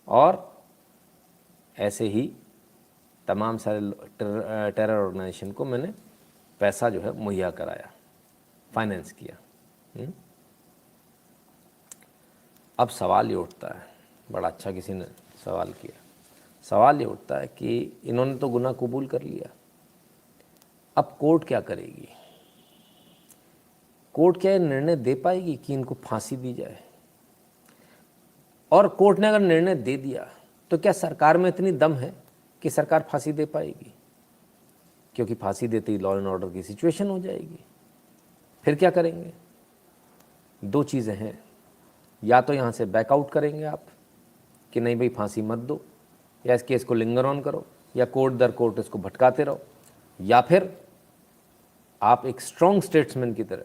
और ऐसे ही तमाम सारे टेरर ऑर्गेनाइजेशन को मैंने पैसा जो है मुहैया कराया, फाइनेंस किया। अब सवाल ये उठता है, बड़ा अच्छा किसी ने सवाल किया, सवाल ये उठता है कि इन्होंने तो गुनाह कबूल कर लिया, अब कोर्ट क्या करेगी? कोर्ट क्या निर्णय दे पाएगी कि इनको फांसी दी जाए? और कोर्ट ने अगर निर्णय दे दिया तो क्या सरकार में इतनी दम है कि सरकार फांसी दे पाएगी? क्योंकि फांसी देते ही लॉ एंड ऑर्डर की सिचुएशन हो जाएगी। फिर क्या करेंगे? दो चीज़ें हैं, या तो यहाँ से बैकआउट करेंगे आप कि नहीं भाई फांसी मत दो, या इस केस को लिंगर ऑन करो, या कोर्ट दर कोर्ट इसको भटकाते रहो, या फिर आप एक स्ट्रॉन्ग स्टेट्समैन की तरह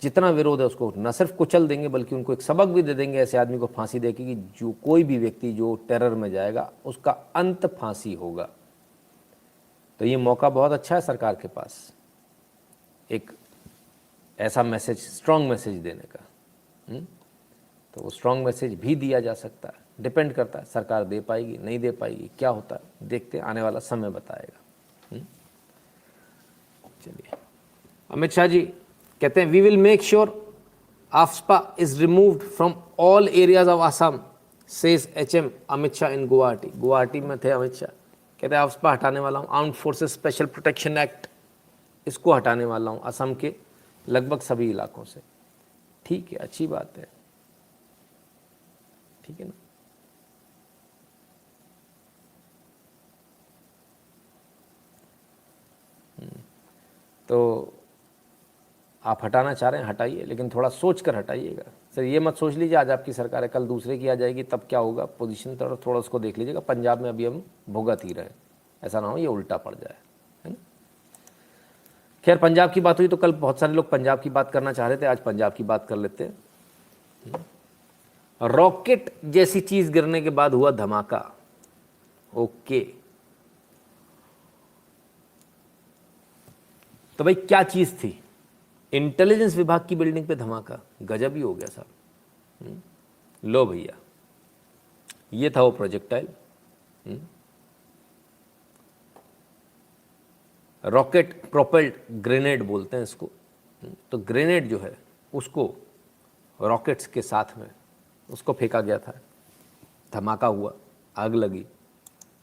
जितना विरोध है उसको न सिर्फ कुचल देंगे बल्कि उनको एक सबक भी दे देंगे, ऐसे आदमी को फांसी देके कि जो कोई भी व्यक्ति जो टेरर में जाएगा उसका अंत फांसी होगा। तो ये मौका बहुत अच्छा है सरकार के पास, एक ऐसा मैसेज, स्ट्रॉन्ग मैसेज देने का। तो वो स्ट्रॉन्ग मैसेज भी दिया जा सकता है, डिपेंड करता है सरकार दे पाएगी नहीं दे पाएगी, क्या होता है देखते हैं, आने वाला समय बताएगा। चलिए, अमित शाह जी कहते हैं we will make sure AFSPA is removed from all areas of Assam, says HM Amit Shah in Guwahati. Guwahati में थे अमित शाह, कहते हैं आफ्सपा हटाने वाला हूँ, armed forces special protection act, इसको हटाने वाला हूँ असम के लगभग सभी इलाकों से। ठीक है, अच्छी बात है, ठीक है ना। तो आप हटाना चाह रहे हैं हटाइए, लेकिन थोड़ा सोच कर हटाइएगा। सर ये मत सोच लीजिए आज आपकी सरकार है कल दूसरे की आ जाएगी तब क्या होगा, पोजीशन थोड़ा उसको देख लीजिएगा। पंजाब में अभी हम भुगत ही रहे, ऐसा ना हो ये उल्टा पड़ जाए, है ना। खैर पंजाब की बात हुई तो कल बहुत सारे लोग पंजाब की बात करना चाह रहे थे, आज पंजाब की बात कर लेते हैं। रॉकेट जैसी चीज गिरने के बाद हुआ धमाका। ओके, तो भाई क्या चीज थी? इंटेलिजेंस विभाग की बिल्डिंग पे धमाका, गजब ही हो गया साहब। लो भैया, ये था वो प्रोजेक्टाइल, रॉकेट प्रोपेल्ड ग्रेनेड बोलते हैं इसको। तो ग्रेनेड जो है उसको रॉकेट्स के साथ में उसको फेंका गया था, धमाका हुआ, आग लगी,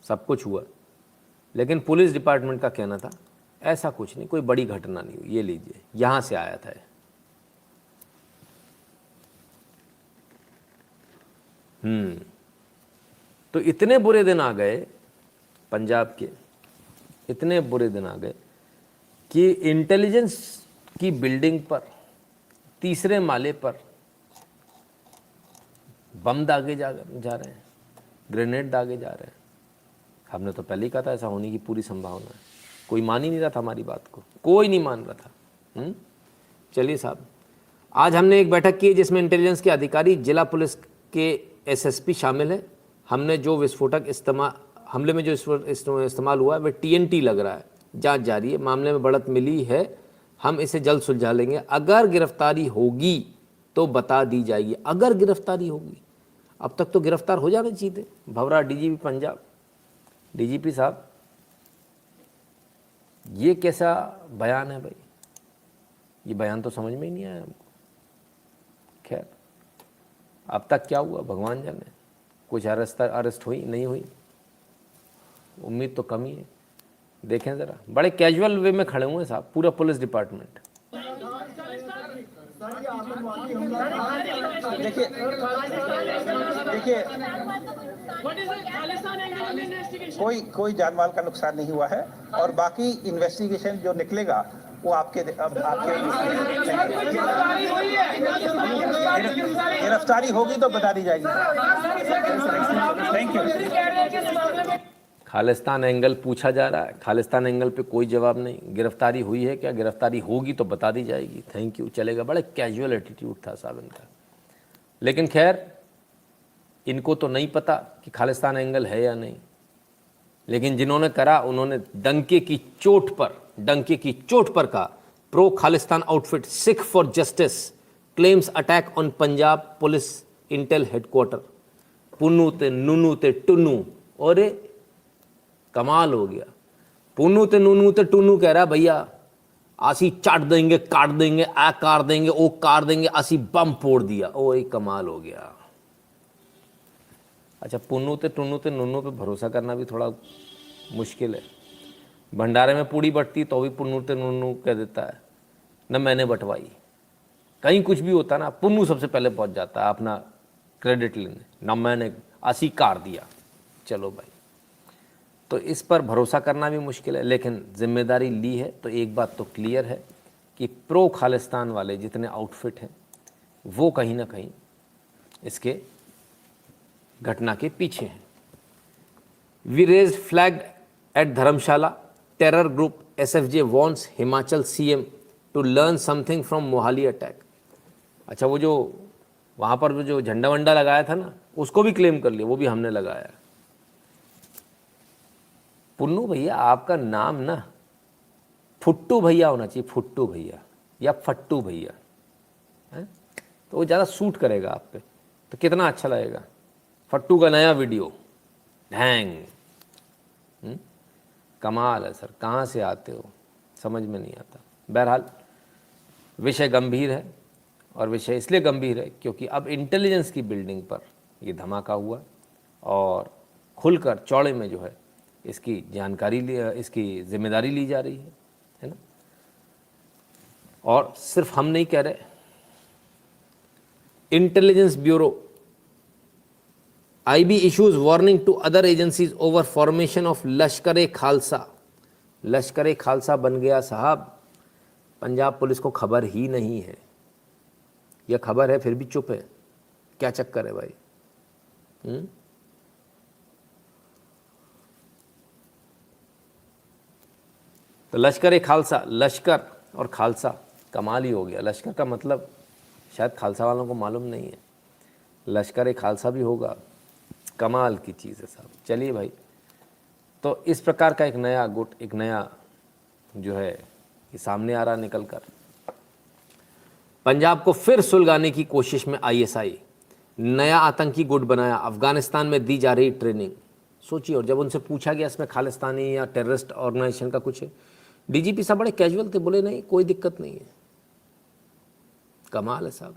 सब कुछ हुआ। लेकिन पुलिस डिपार्टमेंट का कहना था ऐसा कुछ नहीं, कोई बड़ी घटना नहीं हुई, ये लीजिए यहां से आया था। तो इतने बुरे दिन आ गए पंजाब के, इतने बुरे दिन आ गए कि इंटेलिजेंस की बिल्डिंग पर तीसरे माले पर बम दागे जा रहे हैं, ग्रेनेड दागे जा रहे हैं। हमने तो पहले ही कहा था ऐसा होने की पूरी संभावना है। कोई मान ही नहीं रहा था हमारी बात को, कोई नहीं मान रहा था। चलिए साहब, आज हमने एक बैठक की है जिसमें इंटेलिजेंस के अधिकारी, जिला पुलिस के एसएसपी शामिल हैं। हमने जो विस्फोटक हमले में जो इस्तेमाल हुआ है वह TNT लग रहा है। जांच जारी है, मामले में बढ़त मिली है, हम इसे जल्द सुलझा लेंगे। अगर गिरफ्तारी होगी तो बता दी जाएगी। अगर गिरफ्तारी होगी, अब तक तो गिरफ्तार हो जाने चाहिए थे। भवरा DGP पंजाब, DGP साहब, ये कैसा बयान है भाई? ये बयान तो समझ में ही नहीं आया हमको। खैर, अब तक क्या हुआ भगवान जाने। कुछ अरेस्ट हुई नहीं हुई, उम्मीद तो कम ही है। देखें ज़रा, बड़े कैजुअल वे में खड़े हुए साहब पूरा पुलिस डिपार्टमेंट। देखिए कोई जानमाल का नुकसान नहीं हुआ है और बाकी इन्वेस्टिगेशन जो निकलेगा वो आपके गिरफ्तारी होगी तो बता दी जाएगी। Thank you. खालिस्तान एंगल पूछा जा रहा है, खालिस्तान एंगल पे कोई जवाब नहीं। गिरफ्तारी हुई है क्या? गिरफ्तारी होगी तो बता दी जाएगी। थैंक यू, चलेगा। बड़े कैजुअल एटीट्यूड था साहब इनका। लेकिन खैर, इनको तो नहीं पता कि खालिस्तान एंगल है या नहीं, लेकिन जिन्होंने करा उन्होंने डंके की चोट पर कहा, pro Khalistan outfit Sikh for justice claims attack on Punjab police Intel headquarter. Punnu ते नूनू ते टुन्नू, और कमाल हो गया। पुन्नू ते नूनू ते टुन्नू कह रहा भैया आसी चाट देंगे, काट देंगे, आ कार देंगे, ओ कार देंगे, आसी बम फोड़ दिया। ओ एक कमाल हो गया। अच्छा, पुन्नू ते टुन्नू ते नूनू पे भरोसा करना भी थोड़ा मुश्किल है। भंडारे में पूड़ी बटती तो भी पुन्नू ते नूनू कह देता है, न मैंने बटवाई। कहीं कुछ भी होता ना, पुन्नू सबसे पहले पहुंच जाता है अपना क्रेडिट लेने, न मैंने आसी कार दिया। चलो भाई, तो इस पर भरोसा करना भी मुश्किल है, लेकिन जिम्मेदारी ली है तो एक बात तो क्लियर है कि प्रो खालिस्तान वाले जितने आउटफिट हैं वो कहीं ना कहीं इसके घटना के पीछे हैं। We raise flag at Dharamshala, terror group SFJ wants Himachal CM to learn something from Mohali attack. अच्छा, वो जो वहाँ पर जो झंडा वंडा लगाया था ना, उसको भी क्लेम कर लिया, वो भी हमने लगाया। पुन्नू भैया, आपका नाम ना फुट्टू भैया होना चाहिए, फुट्टू भैया या फट्टू भैया है, तो वो ज़्यादा सूट करेगा आप पे, तो कितना अच्छा लगेगा। फट्टू का नया वीडियो, ढैंग। कमाल है सर, कहाँ से आते हो समझ में नहीं आता। बहरहाल, विषय गंभीर है, और विषय इसलिए गंभीर है क्योंकि अब इंटेलिजेंस की बिल्डिंग पर ये धमाका हुआ और खुलकर चौड़े में जो है इसकी इसकी जिम्मेदारी ली जा रही है ना। और सिर्फ हम नहीं कह रहे, intelligence bureau IB issues warning to other agencies over formation of लश्कर-ए-खालसा। लश्कर-ए-खालसा बन गया साहब। पंजाब पुलिस को खबर ही नहीं है, या खबर है फिर भी चुप है। क्या चक्कर है भाई? तो लश्कर-ए-खालसा, लश्कर और खालसा कमाल ही हो गया। लश्कर का मतलब शायद खालसा वालों को मालूम नहीं है, लश्कर-ए-खालसा भी होगा। कमाल की चीज़ है साहब। चलिए भाई, तो इस प्रकार का एक नया गुट, एक नया जो है ये सामने आ रहा निकल कर। पंजाब को फिर सुलगाने की कोशिश में ISI, नया आतंकी गुट बनाया, अफगानिस्तान में दी जा रही ट्रेनिंग। सोचिए, और जब उनसे पूछा गया इसमें खालिस्तानी या टेररिस्ट ऑर्गेनाइजेशन का कुछ है, DGP साहब बड़े कैजुअल थे, बोले नहीं कोई दिक्कत नहीं है। कमाल है साहब।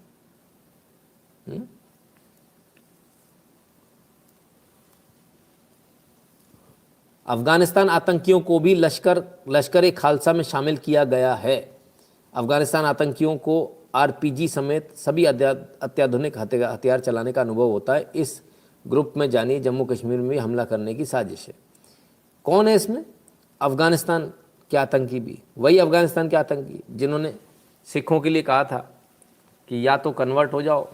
अफगानिस्तान आतंकियों को भी लश्कर-ए-खालसा में शामिल किया गया है। अफगानिस्तान आतंकियों को RPG समेत सभी अत्याधुनिक हथियार चलाने का अनुभव होता है। इस ग्रुप में जानिए जम्मू कश्मीर में हमला करने की साजिश है। कौन है इसमें? अफगानिस्तान के आतंकी भी, वही अफगानिस्तान के आतंकी जिन्होंने सिखों के लिए कहा था कि या तो कन्वर्ट हो जाओ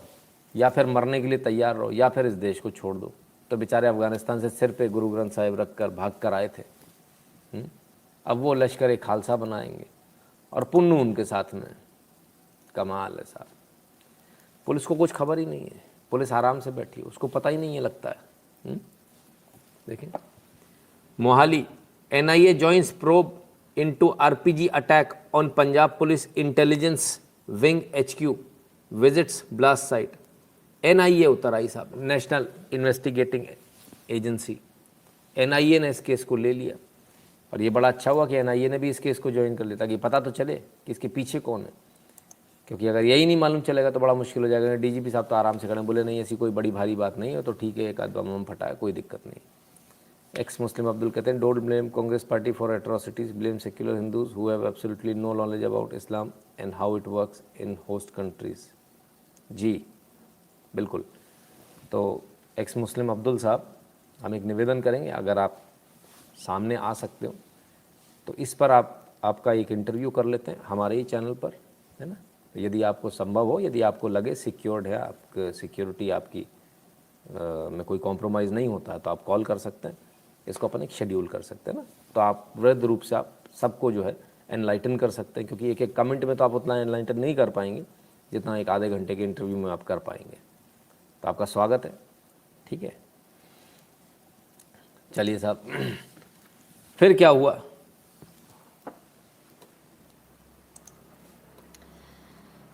या फिर मरने के लिए तैयार रहो या फिर इस देश को छोड़ दो। तो बेचारे अफगानिस्तान से सिर पे गुरु ग्रंथ साहिब रख कर भाग कर आए थे। अब वो लश्कर एक खालसा बनाएंगे और पुन्नू उनके साथ में। कमाल है साहब। पुलिस को कुछ खबर ही नहीं है, पुलिस आराम से बैठी है, उसको पता ही नहीं है लगता है। देखिए Mohali, NIA joins probe into RPG attack on Punjab Police Intelligence Wing HQ, visits blast site। NIA उतर आई साहब, नेशनल इन्वेस्टिगेटिंग एजेंसी। NIA ने इस केस को ले लिया और ये बड़ा अच्छा हुआ कि NIA ने भी इस केस को ज्वाइन कर लिया ताकि पता तो चले कि इसके पीछे कौन है, क्योंकि अगर यही नहीं मालूम चलेगा तो बड़ा मुश्किल हो जाएगा। DGP साहब तो आराम से खड़े, बोले नहीं ऐसी कोई बड़ी भारी बात नहीं है, तो ठीक है एक आध बम फटा है, कोई दिक्कत नहीं। एक्स मुस्लिम अब्दुल कहते हैं don't blame Congress party for atrocities, blame secular Hindus who have absolutely no knowledge about Islam and how it works in host countries. जी बिल्कुल। तो एक्स मुस्लिम अब्दुल साहब, हम एक निवेदन करेंगे, अगर आप सामने आ सकते हो तो इस पर आपका एक इंटरव्यू कर लेते हैं हमारे ही चैनल पर, है ना। यदि आपको संभव हो, यदि आपको लगे सिक्योर्ड है, आप सिक्योरिटी आपकी में कोई कॉम्प्रोमाइज़ नहीं होता है, तो आप कॉल कर सकते हैं, इसको अपन एक शेड्यूल कर सकते हैं ना। तो आप वृद्ध रूप से आप सबको जो है एनलाइटन कर सकते हैं, क्योंकि एक एक कमेंट में तो आप उतना एनलाइटन नहीं कर पाएंगे जितना एक आधे घंटे के इंटरव्यू में आप कर पाएंगे। तो आपका स्वागत है, ठीक है। चलिए साहब, फिर क्या हुआ?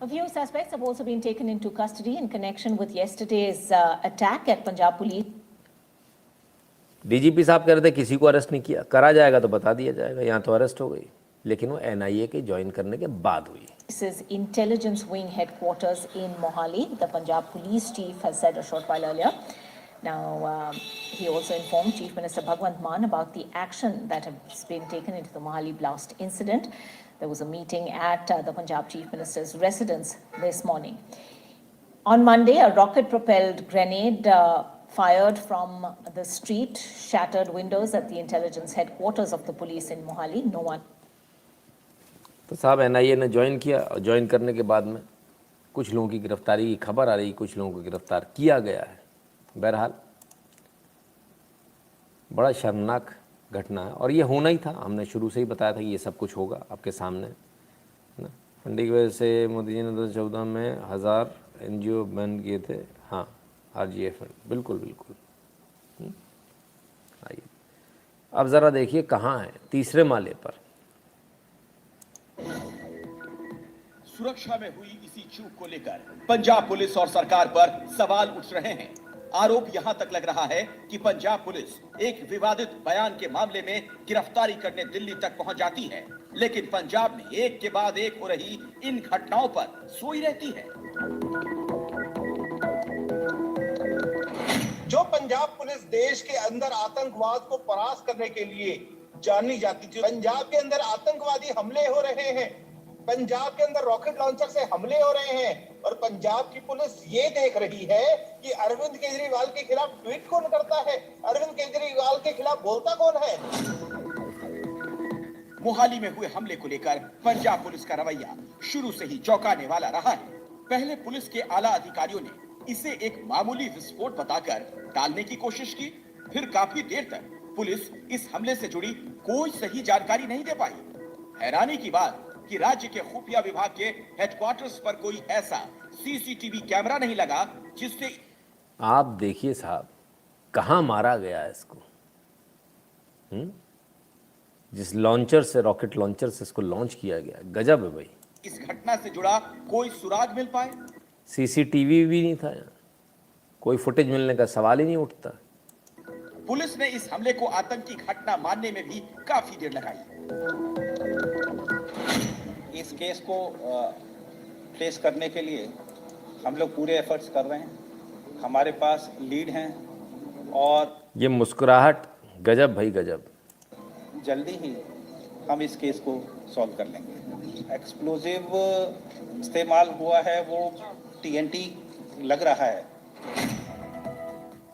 A few suspects have also been taken into custody in connection with yesterday's attack at Punjab Police. DGP साहब कह रहे थे किसी को अरेस्ट नहीं किया, करा जाएगा तो बता दिया जाएगा। यहाँ तो अरेस्ट हो गई, लेकिन वो NIA के ज्वाइन करने के बाद हुई। This is Intelligence Wing headquarters in Mohali. The Punjab Police Chief has said a short while earlier. Now, he also informed Chief Minister Bhagwant Mann about the action that has been taken into the Mohali blast incident. There was a meeting at the Punjab Chief Minister's residence this morning. On Monday, a rocket-propelled grenade fired from the street shattered windows at the intelligence headquarters of the police in Mohali. No one. तो साहब NIA ने join किया और join करने के बाद में कुछ लोगों की गिरफ्तारी की खबर आ रही, कुछ लोगों को गिरफ्तार किया गया है। बहरहाल बड़ा शर्मनाक घटना है और ये होना ही था। हमने शुरू से ही बताया था कि ये सब कुछ होगा आपके सामने, है ना। फंडिंग की वजह से मोदी जी ने 2014 में 1000 NGO बैन किए थे। हाँ, RGF फंड, बिल्कुल बिल्कुल। आइए अब ज़रा देखिए कहाँ है, तीसरे माले पर। सुरक्षा में हुई इसी चूक को लेकर पंजाब पुलिस और सरकार पर सवाल उठ रहे हैं। आरोप यहां तक लग रहा है कि पंजाब पुलिस एक विवादित बयान के मामले में गिरफ्तारी करने दिल्ली तक पहुंच जाती है, लेकिन पंजाब में एक के बाद एक हो रही इन घटनाओं पर सोई रहती है। जो पंजाब पुलिस देश के अंदर आतंकवाद को परास्त करने के लिए जानी जाती थी, पंजाब के अंदर आतंकवादी हमले हो रहे हैं, पंजाब के अंदर रॉकेट लॉन्चर से हमले हो रहे हैं और पंजाब की पुलिस ये देख रही है कि अरविंद केजरीवाल के खिलाफ ट्वीट कौन करता है, अरविंद केजरीवाल के खिलाफ बोलता कौन है। मोहाली में हुए हमले को लेकर पंजाब पुलिस का रवैया शुरू से ही चौंकाने वाला रहा है। पहले पुलिस के आला अधिकारियों ने इसे एक मामूली विस्फोट बताकर टालने की कोशिश की, फिर काफी देर तक पुलिस इस हमले से जुड़ी कोई सही जानकारी नहीं दे पाई। हैरानी की बात कि राज्य के खुफिया विभाग के हेडक्वार्टर्स पर कोई ऐसा CCTV कैमरा नहीं लगा जिससे। आप देखिए साहब कहाँ मारा गया है इसको, जिस लॉन्चर से, रॉकेट लॉन्चर से इसको लॉन्च किया गया, गजब है भाई। इस घटना से जुड़ा कोई सुराग मिल पाए? CCTV भी नहीं था यहाँ, कोई फुटेज मिलने का सवाल ही नहीं उठता। पुलिस ने इस हमले को आतंकी घटना मानने में भी काफी देर लगाई। इस केस को ट्रेस करने के लिए हम लोग पूरे एफर्ट्स कर रहे हैं। हमारे पास लीड हैं और ये मुस्कुराहट गजब भाई गजब। जल्दी ही हम इस केस को सॉल्व कर लेंगे। एक्सप्लोजिव इस्तेमाल हुआ है, वो TNT लग रहा है।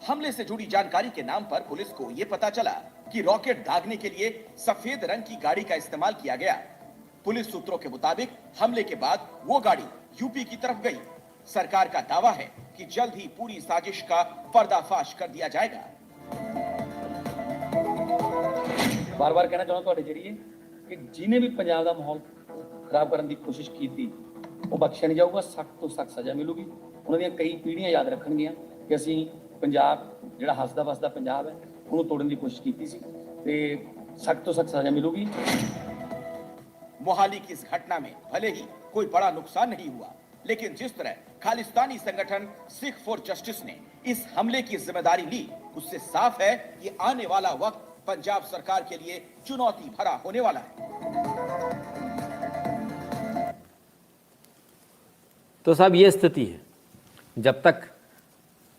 हमले से जुड़ी जानकारी के नाम पर पुलिस को यह पता चला कि रॉकेट दागने के लिए सफेद रंग की गाड़ी का इस्तेमाल किया गया। पुलिस सूत्रों के मुताबिक हमले के बाद वो गाड़ी यूपी की तरफ गई। सरकार का दावा है कि जल्द ही पूरी साजिश का पर्दाफाश कर दिया जाएगा। बार बार कहना चाਹੁੰਦਾ ਤੁਹਾਡੇ ਜਰੀਏ ਕਿ ਜਿਹਨੇ ਵੀ ਪੰਜਾਬ ਦਾ ਮਾਹੌਲ ਖਰਾਬ ਕਰਨ ਦੀ ਕੋਸ਼ਿਸ਼ ਕੀਤੀ ਉਹ ਬਖਸ਼ਿਆ ਨਹੀਂ ਜਾਊਗਾ, ਸਖਤ ਤੋਂ ਸਖਤ ਸਜ਼ਾ ਮਿਲੂਗੀ। ਉਹਨਾਂ ਦੀਆਂ ਕਈ ਪੀੜ੍ਹੀਆਂ ਯਾਦ ਰੱਖਣਗੀਆਂ ਕਿ ਅਸੀਂ ਪੰਜਾਬ ਜਿਹੜਾ ਹੱਸਦਾ ਵਸਦਾ ਪੰਜਾਬ ਹੈ ਉਹਨੂੰ ਤੋੜਨ ਦੀ ਕੋਸ਼ਿਸ਼ ਕੀਤੀ ਸੀ ਤੇ सख्त तो सख्त सजा मिलेगी। मोहाली की इस घटना में भले ही कोई बड़ा नुकसान नहीं हुआ, लेकिन जिस तरह खालिस्तानी संगठन सिख फॉर जस्टिस ने इस हमले की जिम्मेदारी ली, उससे साफ है कि आने वाला वक्त पंजाब सरकार के लिए चुनौती भरा होने वाला है। तो साहब ये स्थिति है, जब तक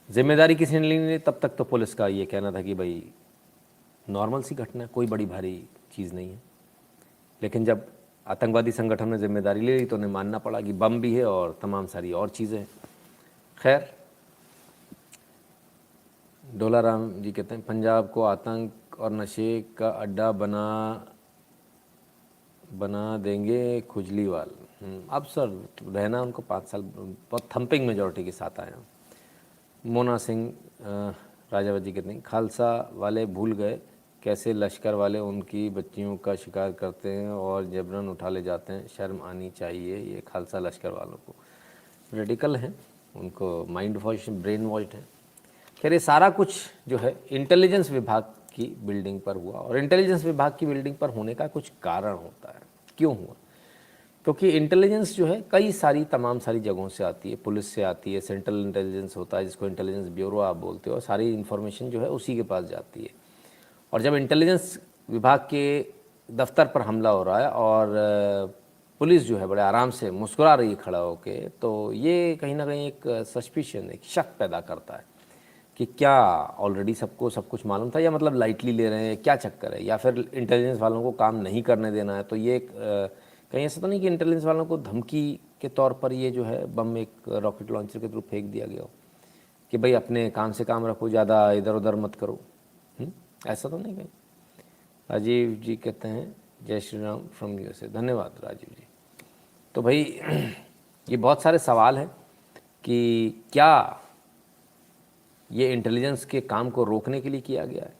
जिम्मेदारी किसी ने ली नहीं तब तक तो पुलिस का ये कहना था कि भाई नॉर्मल सी घटना है, कोई बड़ी भारी चीज़ नहीं है। लेकिन जब आतंकवादी संगठन ने जिम्मेदारी ले ली तो उन्हें मानना पड़ा कि बम भी है और तमाम सारी और चीज़ें हैं। खैर, डोलाराम जी कहते हैं पंजाब को आतंक और नशे का अड्डा बना देंगे खुजलीवाल। अब सर रहना उनको 5 साल बहुत थम्पिंग मेजॉरिटी के साथ आया। मोना सिंह राजावत जी कहते हैं खालसा वाले भूल गए कैसे लश्कर वाले उनकी बच्चियों का शिकार करते हैं और जबरन उठा ले जाते हैं, शर्म आनी चाहिए ये खालसा लश्कर वालों को। रेडिकल हैं, उनको माइंड वॉश ब्रेन वॉश्ड है। खैर, ये सारा कुछ जो है इंटेलिजेंस विभाग की बिल्डिंग पर हुआ और इंटेलिजेंस विभाग की बिल्डिंग पर होने का कुछ कारण होता है। क्यों हुआ? क्योंकि इंटेलिजेंस जो है कई सारी तमाम सारी जगहों से आती है, पुलिस से आती है, सेंट्रल इंटेलिजेंस होता है जिसको इंटेलिजेंस ब्यूरो आप बोलते हो, और सारी इन्फॉर्मेशन जो है उसी के पास जाती है। और जब इंटेलिजेंस विभाग के दफ्तर पर हमला हो रहा है और पुलिस जो है बड़े आराम से मुस्कुरा रही है खड़ा होके, तो ये कहीं ना कहीं एक सस्पिशन, एक शक पैदा करता है कि क्या ऑलरेडी सबको सब कुछ मालूम था या मतलब लाइटली ले रहे हैं, क्या चक्कर है, या फिर इंटेलिजेंस वालों को काम नहीं करने देना है। तो ये कहीं ऐसा तो नहीं कि इंटेलिजेंस वालों को धमकी के तौर पर ये जो है बम एक रॉकेट लॉन्चर के थ्रू फेंक दिया गया हो कि भाई अपने काम से काम रखो, ज़्यादा इधर उधर मत करो। ऐसा तो नहीं कहीं। राजीव जी कहते हैं जय श्री राम फ्रॉम यूएसए। धन्यवाद राजीव जी। तो भाई ये बहुत सारे सवाल हैं कि क्या ये इंटेलिजेंस के काम को रोकने के लिए किया गया है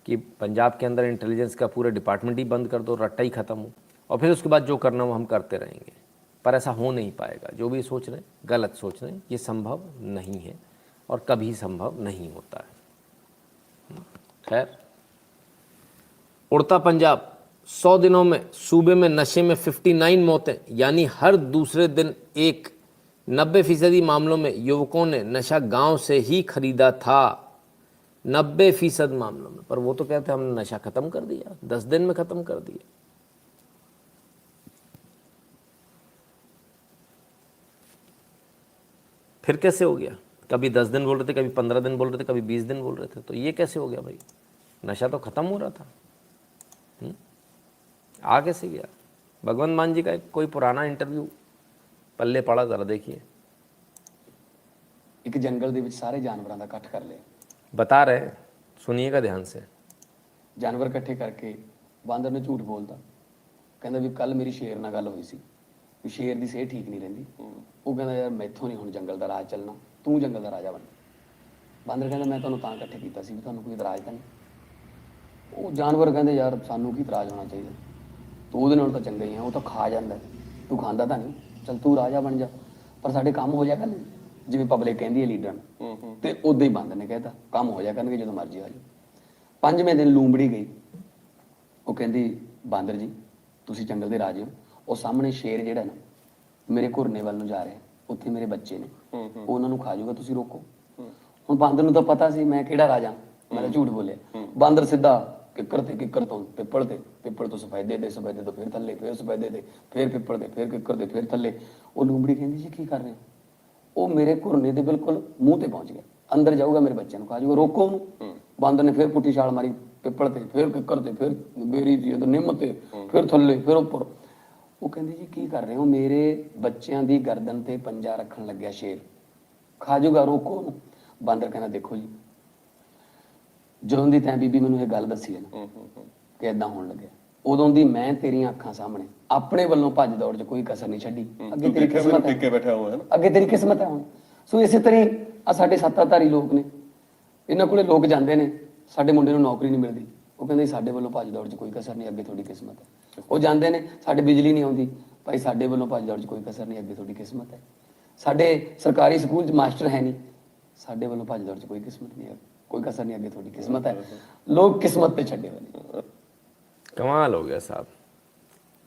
कि पंजाब के अंदर इंटेलिजेंस का पूरा डिपार्टमेंट ही बंद कर दो, रट्टा ही ख़त्म हो, और फिर उसके बाद जो करना वो हम करते रहेंगे। पर ऐसा हो नहीं पाएगा। जो भी सोच रहे हैं गलत सोच रहे हैं, ये संभव नहीं है और कभी संभव नहीं होता है। खैर, उड़ता पंजाब 100 दिनों में सूबे में नशे में 59 मौतें, यानी हर दूसरे दिन एक। 90% मामलों में युवकों ने नशा गांव से ही खरीदा था। 90% मामलों में। पर वो तो कहते हैं हमने नशा खत्म कर दिया, 10 दिन में खत्म कर दिया। फिर कैसे हो गया? कभी 10 दिन बोल रहे थे, कभी 15 दिन बोल रहे थे, कभी 20 दिन बोल रहे थे। तो ये कैसे हो गया भाई? नशा तो खत्म हो रहा था, आ कैसे गया? भगवंत मान जी का एक कोई पुराना इंटरव्यू पल्ले पड़ा, जरा देखिए। एक जंगल ਦੇ ਵਿੱਚ ਸਾਰੇ ਜਾਨਵਰਾਂ ਦਾ ਇਕੱਠ ਕਰ ਲਿਆ। बता रहे, सुनिएगा ध्यान से। ਜਾਨਵਰ ਇਕੱਠੇ ਕਰਕੇ ਬਾਂਦਰ ਨੇ ਝੂਠ ਬੋਲਦਾ, ਕਹਿੰਦਾ ਵੀ ਕੱਲ ਮੇਰੀ ਸ਼ੇਰ ਨਾਲ ਗੱਲ ਹੋਈ ਸੀ ਵੀ ਸ਼ੇਰ ਦੀ ਸਿਹਤ ਠੀਕ ਨਹੀਂ ਰਹਿੰਦੀ। ਉਹ ਕਹਿੰਦਾ ਯਾਰ ਮੈਥੋਂ ਨਹੀਂ ਹੁਣ ਜੰਗਲ ਦਾ ਰਾਜ ਚੱਲਣਾ, ਤੂੰ ਜੰਗਲ ਦਾ ਰਾਜਾ ਬਣ। ਬਾਂਦਰ ਕਹਿੰਦਾ ਮੈਂ ਤੁਹਾਨੂੰ ਤਾਂ ਇਕੱਠੇ ਕੀਤਾ ਸੀ ਵੀ ਤੁਹਾਨੂੰ ਕੋਈ ਇਤਰਾਜ਼ ਤਾਂ ਨਹੀਂ। ਉਹ ਜਾਨਵਰ ਕਹਿੰਦੇ ਯਾਰ ਸਾਨੂੰ ਕੀ ਇਤਰਾਜ਼ ਹੋਣਾ ਚਾਹੀਦਾ, ਤੂੰ ਉਹਦੇ ਨਾਲ ਤਾਂ ਚੰਗਾ ਹੀ ਆ, ਉਹ ਤਾਂ ਖਾ ਜਾਂਦਾ, ਤੂੰ ਖਾਂਦਾ ਤਾਂ ਨਹੀਂ, ਚੱਲ ਤੂੰ ਰਾਜਾ ਬਣ ਜਾ ਪਰ ਸਾਡੇ ਕੰਮ ਹੋ ਜਾ ਕਰਨਗੇ ਜਿਵੇਂ ਪਬਲਿਕ ਕਹਿੰਦੀ ਹੈ ਲੀਡਰ ਨੂੰ। ਤੇ ਉਦਾਂ ਹੀ ਬਾਂਦਰ ਨੇ ਕਹਿਤਾ ਕੰਮ ਹੋ ਜਾ ਕਰਨਗੇ ਜਦੋਂ ਮਰਜ਼ੀ ਆ ਜਾਓ। 5ਵੇਂ ਦਿਨ ਲੂੰਬੜੀ ਗਈ, ਉਹ ਕਹਿੰਦੀ ਬਾਂਦਰ ਜੀ ਤੁਸੀਂ ਜੰਗਲ ਦੇ ਰਾਜੇ ਹੋ, ਉਹ ਸਾਹਮਣੇ ਸ਼ੇਰ ਜਿਹੜਾ ਨਾ ਮੇਰੇ ਘੁਰਨੇ ਵੱਲ ਨੂੰ ਜਾ ਰਿਹਾ, ਉੱਥੇ ਮੇਰੇ ਬੱਚੇ ਨੇ, ਉਹਨਾਂ ਨੂੰ ਖਾ ਜਾਊਗਾ, ਤੁਸੀਂ ਰੋਕੋ। ਹੁਣ ਬਾਂਦਰ ਨੂੰ ਤਾਂ ਪਤਾ ਸੀ ਮੈਂ ਕਿਹੜਾ ਰਾਜਾ, ਮੈਂ ਤਾਂ ਝੂਠ ਬੋਲਿਆ। ਬਾਂਦਰ ਸਿੱਧਾ ਕਿੱਕਰ ਤੇ ਕਿੱਕਰ ਤੋਂ ਪਿੱਪਲ ਤੇ, ਪਿੱਪਲ ਤੋਂ ਸਫੈਦੇ ਤੇ, ਸਫੈਦੇ ਤੋਂ ਫਿਰ ਥੱਲੇ, ਫਿਰ ਸਫੈਦੇ ਤੇ, ਫਿਰ ਪਿੱਪਲ ਤੇ, ਫਿਰ ਕਿੱਕਰ ਤੇ, ਫਿਰ ਥੱਲੇ। ਉਹ ਲੂੰਬੜੀ ਕਹਿੰਦੀ ਜੀ ਕੀ ਕਰ ਰਹੇ ਹੋ? ਉਹ ਮੇਰੇ ਘੁਰਨੇ ਦੇ ਬਿਲਕੁਲ ਮੂੰਹ ਤੇ ਪਹੁੰਚ ਗਿਆ, ਅੰਦਰ ਜਾਊਗਾ ਮੇਰੇ ਬੱਚਿਆਂ ਨੂੰ ਖਾ ਜਾਊਗਾ, ਰੋਕੋ ਉਹਨੂੰ। ਬਾਂਦਰ ਨੇ ਫਿਰ ਪੁੱਠੀ ਛਾਲ ਮਾਰੀ, ਪਿੱਪਲ ਤੇ, ਫਿਰ ਕਿੱਕਰ ਤੇ, ਫਿਰ ਬੇਰੀ ਦੀ ਨਿੰਮ ਤੇ, ਫਿਰ ਥੱਲੇ, ਫਿਰ ਉੱਪਰ। ਉਹ ਕਹਿੰਦੀ ਜੀ ਕੀ ਕਰ ਰਹੇ ਹੋ? ਮੇਰੇ ਬੱਚਿਆਂ ਦੀ ਗਰਦਨ ਤੇ ਪੰਜਾ ਰੱਖਣ ਲੱਗਿਆ ਸ਼ੇਰ, ਖਾ ਜਾਊਗਾ, ਰੋਕੋ ਉਹਨੂੰ। ਬਾਂਦਰ ਕਹਿੰਦਾ ਦੇਖੋ ਜੀ ਜਦੋਂ ਦੀ ਤੈਂ ਬੀਬੀ ਮੈਨੂੰ ਇਹ ਗੱਲ ਦੱਸੀ ਹੈ ਨਾ ਕਿ ਇਦਾਂ ਹੋਣ ਲੱਗਿਆ, ਉਦੋਂ ਦੀ ਮੈਂ ਤੇਰੀਆਂ ਅੱਖਾਂ ਸਾਹਮਣੇ ਆਪਣੇ ਵੱਲੋਂ ਭੱਜ ਦੌੜ 'ਚ ਕੋਈ ਕਸਰ ਨਹੀਂ ਛੱਡੀ। ਅੱਗੇ ਤੇਰੀ ਕਿਸਮਤ ਹੈ, ਬੈਠਾ ਹੋਇਆ ਅੱਗੇ ਤੇਰੀ ਕਿਸਮਤ ਹੈ ਹੁਣ। ਸੋ ਇਸੇ ਤਰ੍ਹਾਂ ਆ ਸਾਡੇ ਸੱਤਾਧਾਰੀ ਲੋਕ ਨੇ, ਇਹਨਾਂ ਕੋਲੇ ਲੋਕ ਜਾਂਦੇ ਨੇ, ਸਾਡੇ ਮੁੰਡੇ ਨੂੰ ਨੌਕਰੀ ਨਹੀਂ ਮਿਲਦੀ, ਉਹ ਕਹਿੰਦੇ ਸਾਡੇ ਵੱਲੋਂ ਭੱਜ ਦੌੜ 'ਚ ਕੋਈ ਕਸਰ ਨਹੀਂ, ਅੱਗੇ ਤੁਹਾਡੀ ਕਿਸਮਤ ਹੈ। ਉਹ ਜਾਂਦੇ ਨੇ, ਸਾਡੇ ਬਿਜਲੀ ਨਹੀਂ ਆਉਂਦੀ, ਭਾਈ ਸਾਡੇ ਵੱਲੋਂ ਭੱਜ ਦੌੜ 'ਚ ਕੋਈ ਕਸਰ ਨਹੀਂ, ਅੱਗੇ ਤੁਹਾਡੀ ਕਿਸਮਤ ਹੈ। ਸਾਡੇ ਸਰਕਾਰੀ ਸਕੂਲ 'ਚ ਮਾਸਟਰ ਹੈ ਨਹੀਂ, ਸਾਡੇ ਵੱਲੋਂ ਭੱਜ ਦੌੜ 'ਚ ਕੋਈ किस्मत नहीं है, कोई कसर नहीं, आगे थोड़ी किस्मत है। लोग किस्मत पे छड़े हुए। कमाल हो गया साहब,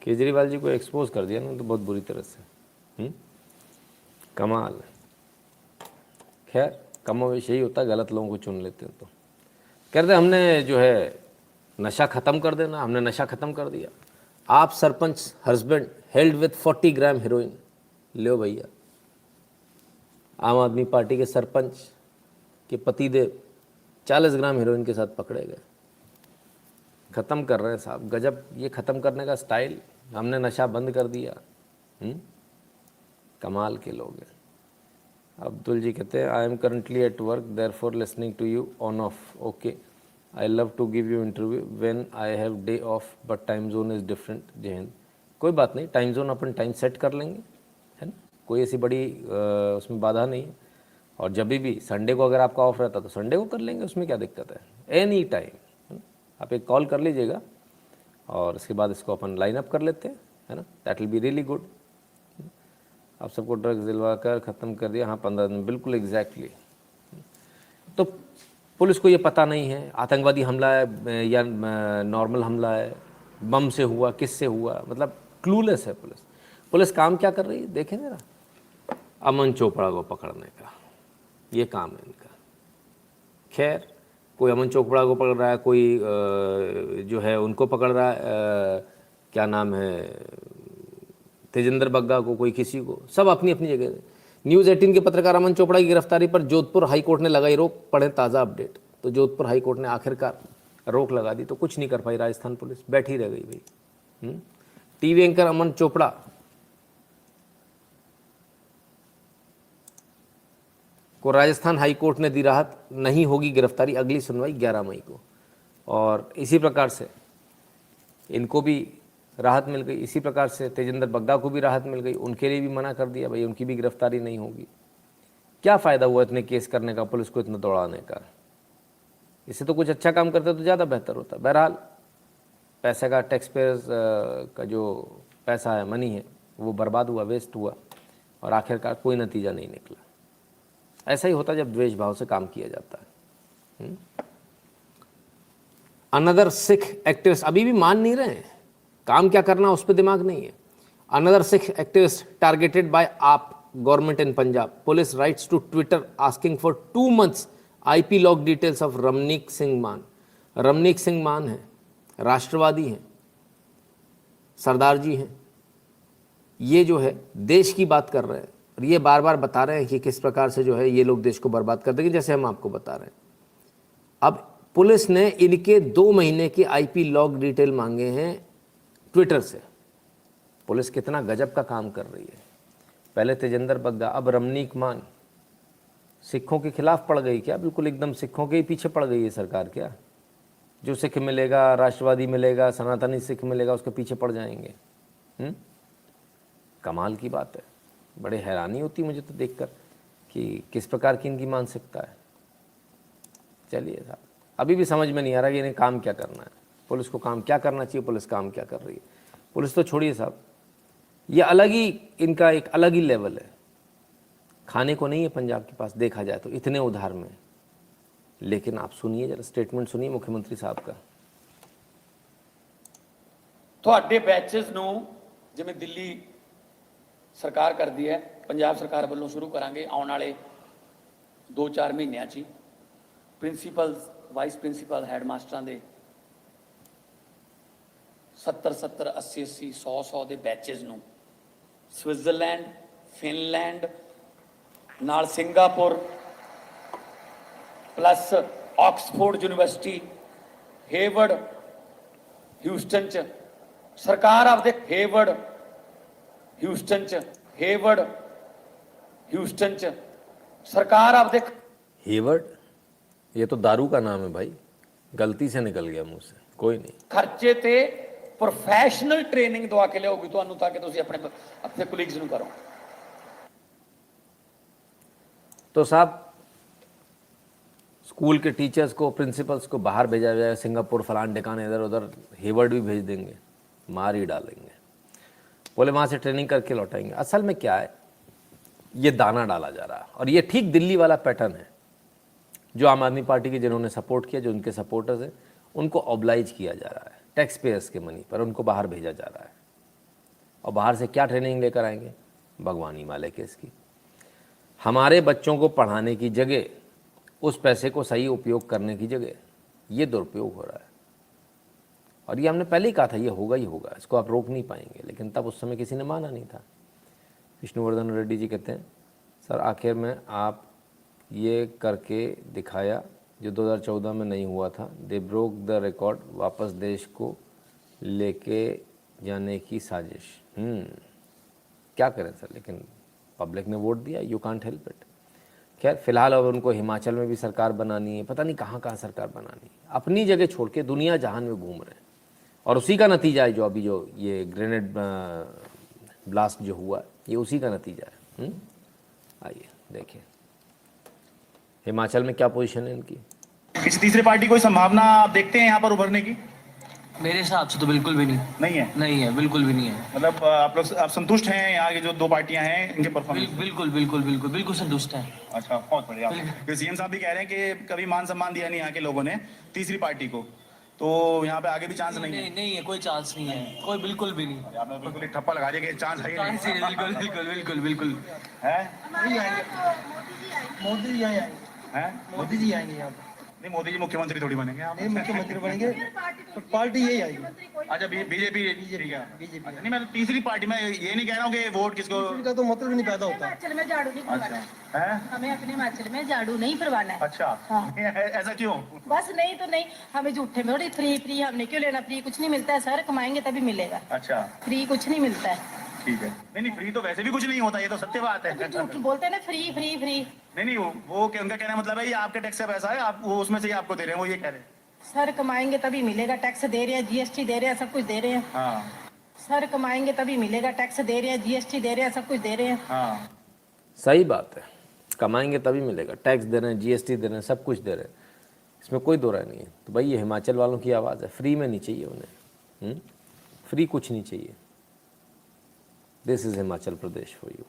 केजरीवाल जी को एक्सपोज कर दिया ना तो बहुत बुरी तरह से। कमाल। खैर कमोवेश यही होता है, गलत लोगों को चुन लेते हैं। तो कहते हमने जो है नशा ख़त्म कर देना, हमने नशा ख़त्म कर दिया। आप sarpanch husband held with 40 gram heroin, लो भैया। आम आदमी पार्टी के सरपंच के पतिदेव 40 ग्राम हेरोइन के साथ पकड़े गए। ख़त्म कर रहे हैं साहब, गजब ये ख़त्म करने का स्टाइल। हमने नशा बंद कर दिया। कमाल के लोग हैं। अब्दुल जी कहते हैं I am currently at work therefore listening to you on off. Okay, I love to give you interview when I have day off but time zone is different. जय हिंद। कोई बात नहीं, टाइम जोन अपन टाइम सेट कर लेंगे, है ना, कोई ऐसी बड़ी उसमें बाधा नहीं है। और जब भी संडे को अगर आपका ऑफ रहता तो संडे को कर लेंगे, उसमें क्या दिक्कत है। एनी टाइम आप एक कॉल कर लीजिएगा और इसके बाद इसको अपन लाइन अप कर लेते हैं, है ना, that will be really good. आप सबको ड्रग्स दिलवा कर ख़त्म कर दिया, हाँ 15 दिन, बिल्कुल एग्जैक्टली। तो पुलिस को ये पता नहीं है आतंकवादी हमला है या नॉर्मल हमला है, बम से हुआ, किससे हुआ, मतलब क्लूलेस है पुलिस। पुलिस काम क्या कर रही है देखें जरा, अमन चोपड़ा को पकड़ने का ये काम है इनका। खैर कोई अमन चोपड़ा को पकड़ रहा है, कोई जो है उनको पकड़ रहा है, क्या नाम है, तेजेंद्र बग्गा को, कोई किसी को, सब अपनी अपनी जगह। न्यूज़ 18 के पत्रकार अमन चोपड़ा की गिरफ्तारी पर जोधपुर हाईकोर्ट ने लगाई रोक। पढ़ें ताज़ा अपडेट। तो जोधपुर हाईकोर्ट ने आखिरकार रोक लगा दी, तो कुछ नहीं कर पाई राजस्थान पुलिस, बैठी रह गई भाई। टीवी एंकर अमन चोपड़ा को राजस्थान हाईकोर्ट ने दी राहत, नहीं होगी गिरफ्तारी, अगली सुनवाई 11 मई को। और इसी प्रकार से इनको भी राहत मिल गई, इसी प्रकार से तेजेंद्र बग्गा को भी राहत मिल गई, उनके लिए भी मना कर दिया भाई, उनकी भी गिरफ्तारी नहीं होगी। क्या फ़ायदा हुआ इतने केस करने का, पुलिस को इतना दौड़ाने का। इससे तो कुछ अच्छा काम करते तो ज़्यादा बेहतर होता। बहरहाल पैसे का, टैक्स पेयर्स का जो पैसा है, मनी है, वो बर्बाद हुआ, वेस्ट हुआ और आखिरकार कोई नतीजा नहीं निकला। ऐसा ही होता जब द्वेष भाव से काम किया जाता है। अनदर सिख एक्टिविस्ट अभी भी मान नहीं रहे हैं, काम क्या करना उस पर दिमाग नहीं है। Another Sikh activist targeted by AAP government in Punjab, police writes to Twitter asking for 2 months IP log details of Ramneek Singh Mann. Ramneek Singh मान है, राष्ट्रवादी हैं, सरदार जी हैं, ये जो है देश की बात कर रहे हैं और ये बार बार बता रहे हैं कि किस प्रकार से जो है ये लोग देश को बर्बाद कर देंगे, जैसे हम आपको बता रहे हैं। अब पुलिस ने इनके 2 महीने के IP लॉग डिटेल मांगे हैं ट्विटर से। पुलिस कितना गजब का काम कर रही है। पहले तेजेंद्र बग्गा, अब रमनीक मान। सिखों के खिलाफ पड़ गई क्या? बिल्कुल एकदम सिखों के ही पीछे पड़ गई है सरकार क्या? जो सिख मिलेगा, राष्ट्रवादी मिलेगा, सनातनी सिख मिलेगा, उसके पीछे पड़ जाएंगे। कमाल की बात है। बड़े हैरानी होती मुझे तो देखकर कि किस प्रकार की इनकी मानसिकता है। चलिए साहब, अभी भी समझ में नहीं आ रहा कि इन्हें काम क्या करना है, पुलिस को काम क्या करना चाहिए, पुलिस काम क्या कर रही है। पुलिस तो छोड़िए साहब, ये अलग ही इनका एक अलग ही लेवल है। खाने को नहीं है पंजाब के पास देखा जाए तो, इतने उधार में। लेकिन आप सुनिए जरा, स्टेटमेंट सुनिए मुख्यमंत्री साहब का। ਤੁਹਾਡੇ ਬੈਚਸ ਨੂੰ ਜਿਵੇਂ ਦਿੱਲੀ ਸਰਕਾਰ ਕਰਦੀ ਹੈ, ਪੰਜਾਬ ਸਰਕਾਰ ਵੱਲੋਂ ਸ਼ੁਰੂ ਕਰਾਂਗੇ ਆਉਣ ਵਾਲੇ 2-4 ਮਹੀਨਿਆਂ 'ਚ। ਪ੍ਰਿੰਸੀਪਲ, ਵਾਈਸ ਪ੍ਰਿੰਸੀਪਲ, ਹੈਡਮਾਸਟਰਾਂ ਦੇ 70-70, 80-80, 100-100 ਦੇ ਬੈਚਸ ਨੂੰ ਸਵਿਟਜ਼ਰਲੈਂਡ, ਫਿਨਲੈਂਡ ਨਾਲ Singapore plus Oxford university, Hayward, Houston 'ਚ सरकार आपदे हेवर्ड ह्यूस्टन च, हेवर्ड ह्यूस्टन च सरकार आपदे। हेवर्ड ये तो दारू का नाम है भाई, गलती से निकल गया मुंह से, कोई नहीं। ਖਰਚੇ ਤੇ ਪ੍ਰੋਫੈਸ਼ਨਲ ਟ੍ਰੇਨਿੰਗ ਦਵਾ ਕੇ ਲਿਆਓਗੀ ਤੁਹਾਨੂੰ ਤਾਂ ਕਿ ਤੁਸੀਂ ਆਪਣੇ ਕੋਲੀਗਸ ਨੂੰ ਕਰੋ। तो साहब स्कूल के टीचर्स को, प्रिंसिपल्स को बाहर भेजा जाए, सिंगापुर फलान ठिकाने इधर उधर, हेवर्ड भी भेज देंगे, मार ही डालेंगे, बोले वहाँ से ट्रेनिंग करके लौटाएंगे। असल में क्या है, ये दाना डाला जा रहा है और ये ठीक दिल्ली वाला पैटर्न है जो आम आदमी पार्टी के जिन्होंने सपोर्ट किया, जो उनके सपोर्टर्स हैं, उनको ऑब्लाइज किया जा रहा है टैक्स पेयर्स के मनी पर, उनको बाहर भेजा जा रहा है। और बाहर से क्या ट्रेनिंग लेकर आएंगे, भगवान ही मालिक है इसकी। हमारे बच्चों को पढ़ाने की जगह, उस पैसे को सही उपयोग करने की जगह ये दुरुपयोग हो रहा है। और ये हमने पहले ही कहा था, ये होगा ही होगा, इसको आप रोक नहीं पाएंगे, लेकिन तब उस समय किसी ने माना नहीं था। विष्णुवर्धन रेड्डी जी कहते हैं, सर आखिर में आप ये करके दिखाया जो 2014 में नहीं हुआ था, दे ब्रोक द रिकॉर्ड, वापस देश को लेके जाने की साजिश। क्या करें सर, लेकिन पब्लिक ने वोट दिया, यू कांट हेल्प इट। खैर फिलहाल अब उनको हिमाचल में भी सरकार बनानी है, पता नहीं कहाँ कहाँ सरकार बनानी है, अपनी जगह छोड़ के दुनिया जहान में घूम रहे हैं। और उसी का नतीजा है जो अभी जो ये ग्रेनेड ब्लास्ट जो हुआ, ये उसी का नतीजा है। आइए देखिए हिमाचल में क्या पोजीशन है इनकी। किसी तीसरी पार्टी कोई संभावना आप देखते हैं यहाँ पर उभरने की? मेरे हिसाब से तो बिल्कुल भी नहीं। नहीं है, बिल्कुल भी नहीं है। मतलब आप संतुष्ट हैं यहाँ की जो दो पार्टियां हैं इनके परफॉर्मेंस? बिल्कुल संतुष्ट है। अच्छा, बहुत बढ़िया। सीएम साहब भी कह रहे हैं कि कभी मान सम्मान दिया नहीं यहाँ के लोगों ने तीसरी पार्टी को, तो यहाँ पे आगे भी चांस नहीं है? नहीं है, कोई चांस नहीं है, कोई बिल्कुल भी नहीं। आपने बिल्कुल एक ठप्पा लगा दिया कि चांस है ही नहीं। बिल्कुल है। मोदी जी आएंगे। हैं? मोदी जी आएंगे यहाँ पे। नहीं, मोदी जी मुख्यमंत्री थोड़ी बनेंगे। आप मुख्यमंत्री बनेंगे तो पार्टी यही आएगी। अच्छा, बीजेपी ठीक है। अच्छा, नहीं मैं तीसरी पार्टी में ये नहीं कह रहा हूँ कि वोट किसको का तो मतलब ही नहीं पैदा होता। हिमाचल में झाड़ू नहीं फरवाना है। हमें अपने हिमाचल में झाड़ू नहीं फरवाना है। अच्छा, ऐसा क्यों? बस नहीं तो नहीं, हमें झूठे में थोड़ी फ्री हमने क्यों लेना, फ्री कुछ नहीं मिलता है सर, कमाएंगे तभी मिलेगा। अच्छा, फ्री कुछ नहीं मिलता है। ठीक है। नहीं फ्री तो वैसे भी कुछ नहीं होता, ये तो सत्य बात है। झूठ बोलते हैं ना, फ्री। नहीं वो उनका कहना मतलब है ये आपके टैक्स से पैसा है, आप वो उसमें से ही आपको दे रहे हैं, वो ये कह रहे हैं। सर कमाएंगे तभी मिलेगा, टैक्स दे रहे हैं, जीएसटी दे रहे हैं, सब कुछ दे रहे हैं। हाँ। सर कमाएंगे तभी मिलेगा, टैक्स दे रहे हैं, जीएसटी दे रहे हैं, सब कुछ दे रहे हैं। हाँ। सही बात है, कमाएंगे तभी मिलेगा, टैक्स दे रहे हैं, जीएसटी दे रहे हैं, सब कुछ दे रहे हैं, इसमें कोई दो राय नहीं है। तो भाई ये हिमाचल वालों की आवाज़ है, फ्री में नहीं चाहिए उन्हें, फ्री कुछ नहीं चाहिए। This is Himachal Pradesh for you.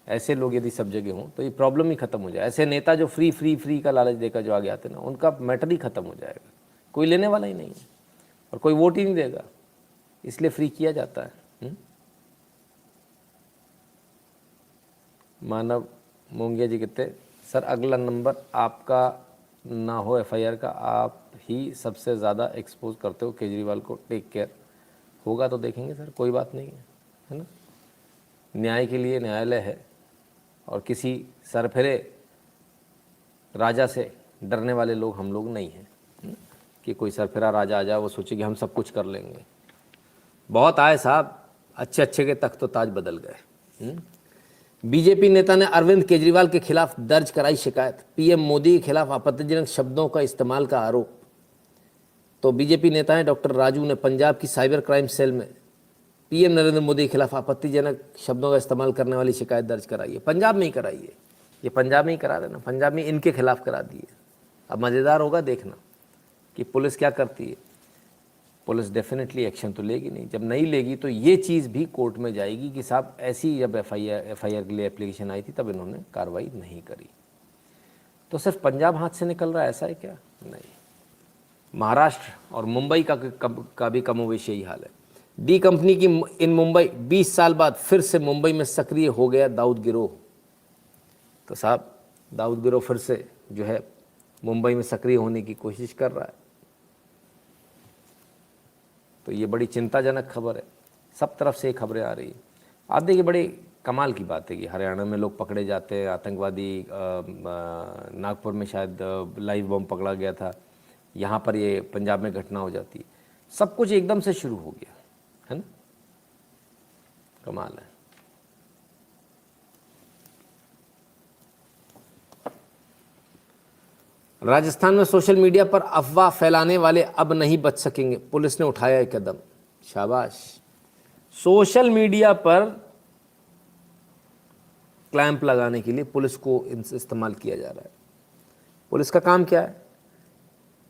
ऐसे लोग यदि सब जगह हों तो ये प्रॉब्लम ही खत्म हो जाए। ऐसे नेता जो फ्री का लालच देकर जो आगे आते ना, उनका मैटर ही खत्म हो जाएगा, कोई लेने वाला ही नहीं है और कोई वोट ही नहीं देगा, इसलिए फ्री किया जाता है। मानव मोंगिया जी कहते, सर अगला नंबर आपका ना हो एफआईआर का, आप ही सबसे ज़्यादा एक्सपोज करते हो केजरीवाल को, टेक केयर। होगा तो देखेंगे सर, कोई बात नहीं है ना। न्याय के लिए न्यायालय है और किसी सरफिरे राजा से डरने वाले लोग हम लोग नहीं हैं कि कोई सरफिरा राजा आ जाए वो सोचे कि हम सब कुछ कर लेंगे। बहुत आए साहब, अच्छे के तख्त तो ताज बदल गए। बीजेपी नेता ने अरविंद केजरीवाल के खिलाफ दर्ज कराई शिकायत, पीएम मोदी के खिलाफ आपत्तिजनक शब्दों का इस्तेमाल का आरोप। तो बीजेपी नेता हैं डॉक्टर राजू ने पंजाब की साइबर क्राइम सेल में पीएम नरेंद्र मोदी के खिलाफ आपत्तिजनक शब्दों का इस्तेमाल करने वाली शिकायत दर्ज कराई है। पंजाब में ही कराई है, ये पंजाब में ही करा देना, पंजाब में इनके खिलाफ करा दी है। अब मज़ेदार होगा देखना कि पुलिस क्या करती है। पुलिस डेफिनेटली एक्शन तो लेगी नहीं, जब नहीं लेगी तो ये चीज़ भी कोर्ट में जाएगी कि साहब ऐसी जब एफआईआर के लिए एप्लीकेशन आई थी तब इन्होंने कार्रवाई नहीं करी। तो सिर्फ पंजाब हाथ से निकल रहा है ऐसा है क्या? नहीं, महाराष्ट्र और मुंबई का भी कमोवेश यही हाल है। डी कंपनी की इन मुंबई 20 साल बाद फिर से मुंबई में सक्रिय हो गया दाऊद गिरोह। तो साहब दाऊद गिरोह फिर से जो है मुंबई में सक्रिय होने की कोशिश कर रहा है। तो ये बड़ी चिंताजनक खबर है, सब तरफ से खबरें आ रही है। आप देखिए बड़ी कमाल की बात है कि हरियाणा में लोग पकड़े जाते हैं, आतंकवादी नागपुर में शायद लाइव बम पकड़ा गया था, यहाँ पर ये पंजाब में घटना हो जाती है। सब कुछ एकदम से शुरू हो गया है ना, कमाल है। राजस्थान में सोशल मीडिया पर अफवाह फैलाने वाले अब नहीं बच सकेंगे, पुलिस ने उठाया एक कदम। शाबाश। सोशल मीडिया पर क्लैंप लगाने के लिए पुलिस को इस्तेमाल किया जा रहा है। पुलिस का काम क्या है?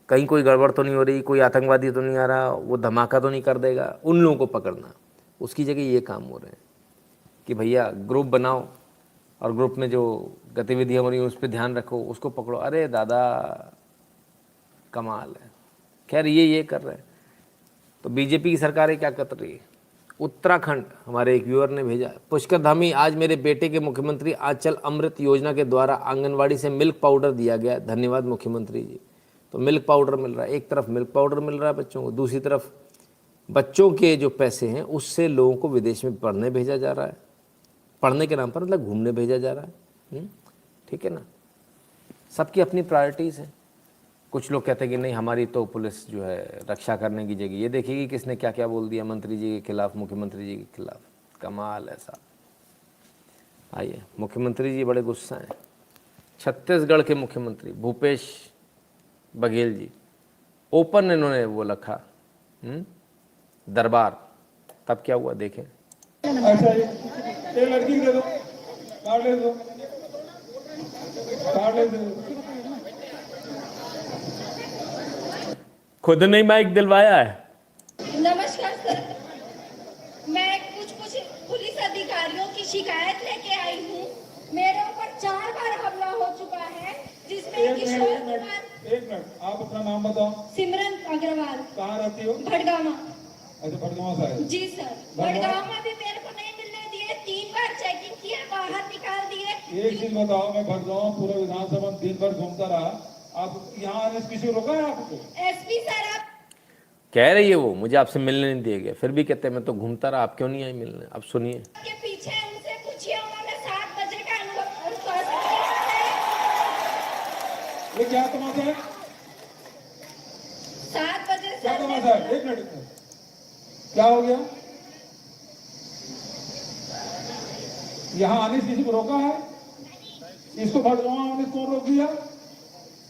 कहीं कोई गड़बड़ तो नहीं हो रही, कोई आतंकवादी तो नहीं आ रहा, वो धमाका तो नहीं कर देगा, उन लोगों को पकड़ना। उसकी जगह ये काम हो रहे हैं कि भैया ग्रुप बनाओ और ग्रुप में जो गतिविधियाँ हो रही हैं उस पर ध्यान रखो, उसको पकड़ो। अरे दादा कमाल है। खैर ये कर रहे हैं। तो बीजेपी की सरकारें क्या कर रही है? उत्तराखंड, हमारे एक व्यूअर ने भेजा, पुष्कर धामी, आज मेरे बेटे के मुख्यमंत्री आंचल अमृत योजना के द्वारा आंगनवाड़ी से मिल्क पाउडर दिया गया, धन्यवाद मुख्यमंत्री जी। तो मिल्क पाउडर मिल रहा है, एक तरफ मिल्क पाउडर मिल रहा है बच्चों को, दूसरी तरफ बच्चों के जो पैसे हैं उससे लोगों को विदेश में पढ़ने भेजा जा रहा है। पढ़ने के नाम पर मतलब घूमने भेजा जा रहा है। ठीक है ना, सबकी अपनी प्रायोरिटीज़ हैं। कुछ लोग कहते हैं कि नहीं हमारी तो पुलिस जो है रक्षा करने की जगह ये देखेगी किसने क्या क्या बोल दिया मंत्री जी के खिलाफ, मुख्यमंत्री जी के खिलाफ। कमाल है साहब। आइए, मुख्यमंत्री जी बड़े गुस्सा हैं। छत्तीसगढ़ के मुख्यमंत्री भूपेश बघेल जी, ओपन इन्होंने वो रखा दरबार। तब क्या हुआ देखें। अच्छा ये लड़की दे दो, कार्ड ले दो, कार्ड ले दो। खुद नहीं माइक दिलवाया है। नमस्कार सर, मैं कुछ पुलिस अधिकारियों की शिकायत लेके आई हूँ। मेरे ऊपर 4 बार हमला हो चुका है, जिसमें किशोर कुमार। एक मिनट, आप अपना नाम बताओ। सिमरन अग्रवाल। कहाँ रहती हो? भड़गामा। अच्छा, भड़गामा से आए? जी सर। भड़गामा भी मेरे को नहीं मिलने दिए, 3 बार चेकिंग किया, बाहर निकाल दिए। एक चीज बताओ, मैं भड़गामा पूरा विधानसभा 3 बार घूमता रहा, आप यहाँ आने से किसी रोका है आपको? एसपी सर आप कह रही है वो मुझे आपसे मिलने नहीं दिया गया, फिर भी कहते हैं मैं तो घूमता रहा, आप क्यों नहीं आई मिलने? अब सुनिए। के पीछे उनसे पूछिए, उन्होंने 7 बजे का ये क्या तमाशा है? 7 बजे क्या तमाशा है? एक मिनट, क्या हो गया? यहाँ आने से किसी को रोका है? इसको भड़गामा आने कौन रोक दिया?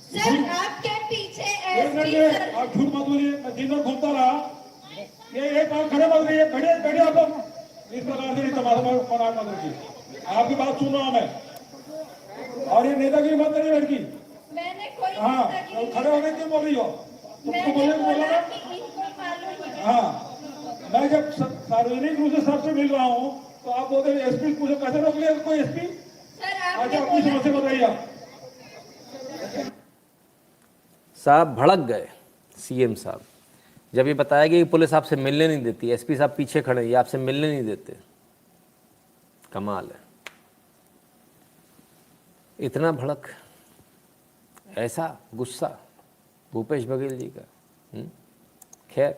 सर आपके पीछे आप झूठ मत बोलिए, मैं दिन भर घूमता रहा। ये एक बार खड़े मत रहिए, बैठे आप लोग। इस प्रकार से तमाशा मना मत रखिए। आपकी बात सुन रहा हूँ मैं। और ये नेतागिरी मत करिए लड़की। मैंने कोई हाँ, खड़े होने क्यों बोल रही हो? उसको बोले बोला ना। हाँ, मैं जब सार्वजनिक रूप से सबसे मिल रहा हूँ तो आप बोलते हैं एसपी पूछो कैसे रोक लिया कोई एसपी? अच्छा, अपनी समस्या बताइए आप। साहब भड़क गए सीएम साहब जब ये बताया कि पुलिस आपसे मिलने नहीं देती, एसपी साहब पीछे खड़े, ये आपसे मिलने नहीं देते। कमाल है, इतना भड़क, ऐसा गुस्सा भूपेश बघेल जी का। खैर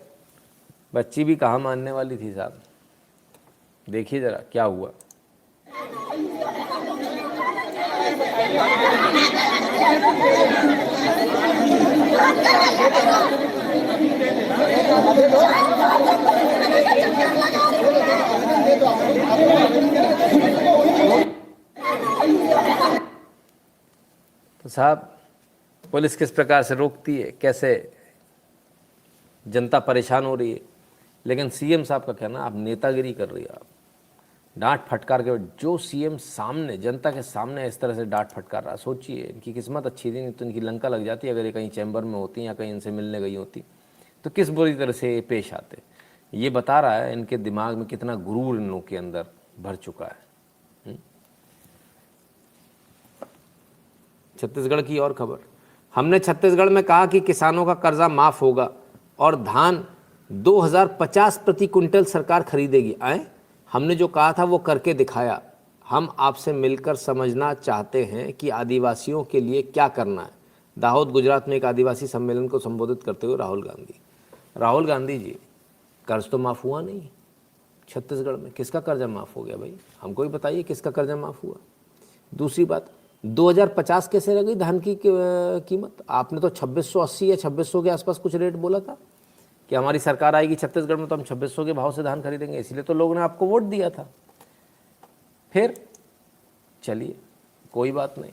बच्ची भी कहाँ मानने वाली थी साहब। देखिए जरा क्या हुआ। तो साहब पुलिस किस प्रकार से रोकती है, कैसे जनता परेशान हो रही है। लेकिन सीएम साहब का कहना आप नेतागिरी कर रही है, आप डांट फटकार के। जो सीएम सामने जनता के सामने इस तरह से डांट फटकार रहा, सोचिए इनकी किस्मत अच्छी थी, नहीं तो इनकी लंका लग जाती अगर ये कहीं चैम्बर में होती या कहीं इनसे मिलने गई होती तो किस बुरी तरह से पेश आते। ये बता रहा है इनके दिमाग में कितना गुरूर इन लोगों के अंदर भर चुका है। छत्तीसगढ़ की और खबर, हमने छत्तीसगढ़ में कहा कि किसानों का कर्जा माफ होगा और धान 2050 प्रति क्विंटल सरकार खरीदेगी। आए, हमने जो कहा था वो करके दिखाया। हम आपसे मिलकर समझना चाहते हैं कि आदिवासियों के लिए क्या करना है। दाहोद गुजरात में एक आदिवासी सम्मेलन को संबोधित करते हुए राहुल गांधी जी, कर्ज तो माफ़ हुआ नहीं छत्तीसगढ़ में। किसका कर्जा माफ़ हो गया भाई, हमको ही बताइए किसका कर्जा माफ़ हुआ। दूसरी बात, 2050 कैसे रह गई धान की कीमत? आपने तो 2680 या 2600 के आसपास कुछ रेट बोला था कि हमारी सरकार आएगी छत्तीसगढ़ में तो हम 2600 के भाव से धान खरीदेंगे, इसीलिए तो लोगों ने आपको वोट दिया था। फिर चलिए कोई बात नहीं,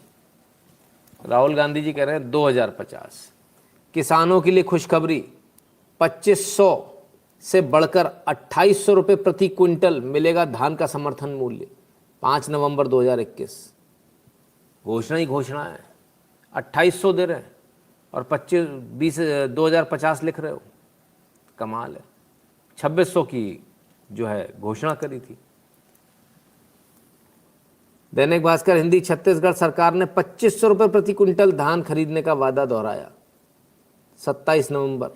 राहुल गांधी जी कह रहे हैं 2050। किसानों के लिए खुशखबरी, 2500 से बढ़कर 2800 रुपये प्रति क्विंटल मिलेगा धान का समर्थन मूल्य 5 नवंबर 2021। घोषणा ही घोषणा है। 2800 दे रहे हैं और 2050 लिख रहे हो, कमाल है। 2600 की जो है घोषणा करी थी। दैनिक भास्कर हिंदी, छत्तीसगढ़ सरकार ने 2500 रुपये प्रति क्विंटल धान खरीदने का वादा दोहराया 27 नवंबर।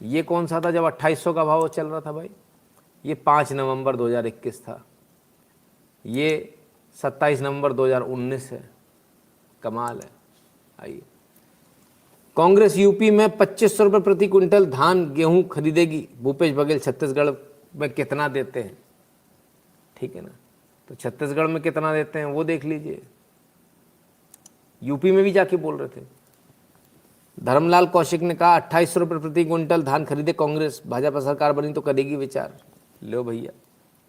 ये कौन सा था जब 2800 का भाव चल रहा था भाई? ये 5 नवंबर 2021 था। ये 27 नवंबर 2019 है। कमाल है। आइए, कांग्रेस यूपी में 2500 रुपये प्रति क्विंटल धान गेहूं खरीदेगी। भूपेश बघेल छत्तीसगढ़ में कितना देते हैं, ठीक है ना? तो छत्तीसगढ़ में कितना देते हैं वो देख लीजिए। यूपी में भी जाके बोल रहे थे। धर्मलाल कौशिक ने कहा 2800 रुपये प्रति क्विंटल धान खरीदे कांग्रेस, भाजपा सरकार बनी तो करेगी विचार। लो भैया,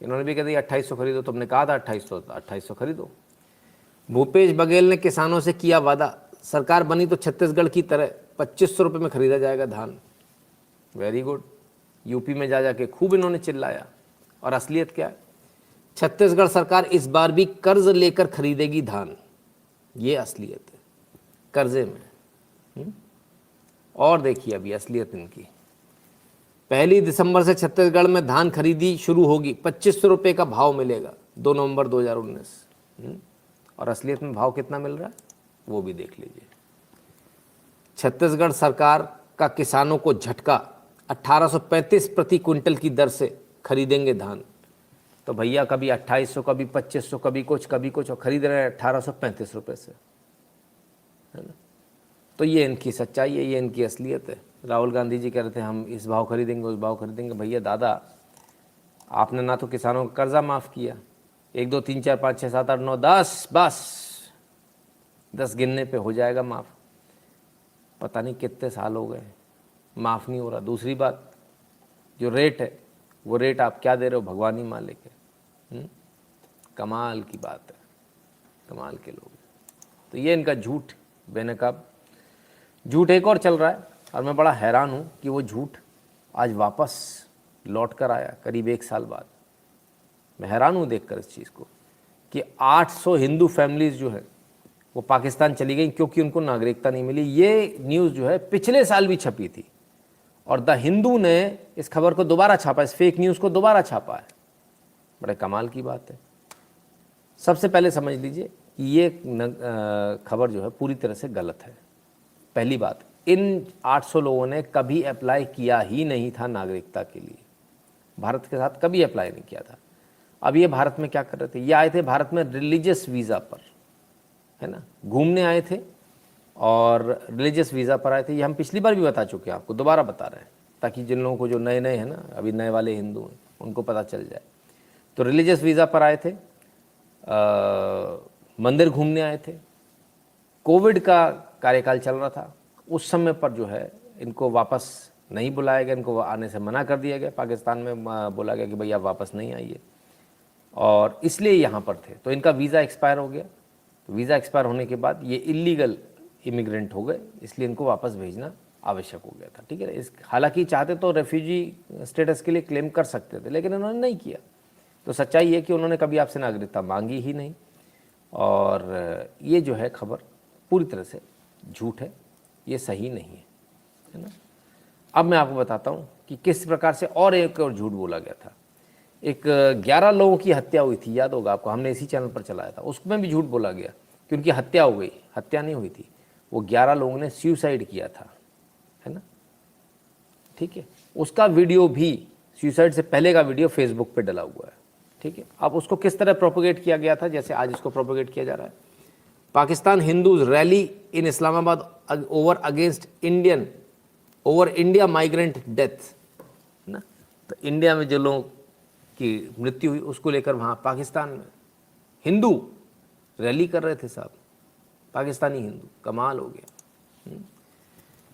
इन्होंने भी कह दिया 2800 खरीदो। तुमने कहा था 2800 खरीदो। भूपेश बघेल ने किसानों से किया वादा, सरकार बनी तो छत्तीसगढ़ की तरह 2500 रुपये में खरीदा जाएगा धान। Very good. यूपी में जा जाके खूब इन्होंने चिल्लाया। और असलियत क्या है? छत्तीसगढ़ सरकार इस बार भी कर्ज लेकर खरीदेगी धान। ये असलियत है, कर्जे में। और देखिए अभी असलियत इनकी। 1 दिसंबर से छत्तीसगढ़ में धान खरीदी शुरू होगी। 2500 रुपये का भाव मिलेगा 2 नवंबर 2019। और असलियत में भाव कितना मिल रहा है वो भी देख लीजिए। छत्तीसगढ़ सरकार का किसानों को झटका, 1835 प्रति क्विंटल की दर से खरीदेंगे धान। तो भैया कभी 2800, कभी 2500, कभी कुछ, और खरीद रहे हैं 1835 रुपये से, है ना? तो ये इनकी सच्चाई है, ये इनकी असलियत है। राहुल गांधी जी कह रहे थे हम इस भाव खरीदेंगे, उस भाव खरीदेंगे। भैया दादा, आपने ना तो किसानों का कर्जा माफ़ किया, 1 2 3 4 5 6 7 8 9 10, बस 10 गिनने पे हो जाएगा माफ़। पता नहीं कितने साल हो गए माफ़ नहीं हो रहा। दूसरी बात, जो रेट है वो रेट आप क्या दे रहे हो, भगवान ही मालिक है। कमाल की बात है, कमाल के लोग। तो ये इनका झूठ, बेनकाब झूठ एक और चल रहा है। और मैं बड़ा हैरान हूँ कि वो झूठ आज वापस लौट कर आया करीब 1 साल बाद। मैं हैरान हूँ देखकर इस चीज़ को कि 800 हिंदू फैमिलीज़ जो है वो पाकिस्तान चली गई क्योंकि उनको नागरिकता नहीं मिली। ये न्यूज़ जो है पिछले साल भी छपी थी और द हिंदू ने इस खबर को दोबारा छापा, इस फेक न्यूज़ को दोबारा छापा है। बड़े कमाल की बात है। सबसे पहले समझ लीजिए कि ये खबर जो है पूरी तरह से गलत है। पहली बात, इन 800 लोगों ने कभी अप्लाई किया ही नहीं था नागरिकता के लिए, भारत के साथ कभी अप्लाई नहीं किया था। अब ये भारत में क्या कर रहे थे? ये आए थे भारत में रिलीजियस वीज़ा पर, है ना, घूमने आए थे और रिलीजियस वीज़ा पर आए थे। ये हम पिछली बार भी बता चुके हैं, आपको दोबारा बता रहे हैं ताकि जिन लोगों को जो नए नए हैं ना, अभी नए वाले हिंदू हैं, उनको पता चल जाए। तो रिलीजियस वीज़ा पर आए थे, मंदिर घूमने आए थे। कोविड का कार्यकाल चल रहा था, उस समय पर जो है इनको वापस नहीं बुलाया गया, इनको आने से मना कर दिया गया। पाकिस्तान में बोला गया कि भाई आप वापस नहीं आइए, और इसलिए यहाँ पर थे। तो इनका वीज़ा एक्सपायर हो गया। तो वीज़ा एक्सपायर होने के बाद ये इलीगल इमिग्रेंट हो गए, इसलिए इनको वापस भेजना आवश्यक हो गया था, ठीक है। इस हालांकि चाहते तो रेफ्यूजी स्टेटस के लिए क्लेम कर सकते थे, लेकिन उन्होंने नहीं किया। तो सच्चाई है कि उन्होंने कभी आपसे नागरिकता मांगी ही नहीं। और ये जो है खबर पूरी तरह से झूठ है, ये सही नहीं है ना। अब मैं आपको बताता हूँ कि किस प्रकार से और एक और झूठ बोला गया था। एक 11 लोगों की हत्या हुई थी, याद होगा आपको, हमने इसी चैनल पर चलाया था। उसमें भी झूठ बोला गया कि उनकी हत्या हो गई। हत्या नहीं हुई थी, वो 11 लोगों ने सुसाइड किया था, है ना, ठीक है। उसका वीडियो भी, सुसाइड से पहले का वीडियो फेसबुक पे डला हुआ है, ठीक है। अब उसको किस तरह प्रोपोगेट किया गया था, जैसे आज इसको प्रोपोगेट किया जा रहा है। पाकिस्तान हिंदूज रैली इन Islamabad over India migrant death, ना। तो इंडिया में जो लोगों की मृत्यु हुई उसको लेकर वहाँ पाकिस्तान में हिंदू रैली कर रहे थे साहब, पाकिस्तानी हिंदू। कमाल हो गया।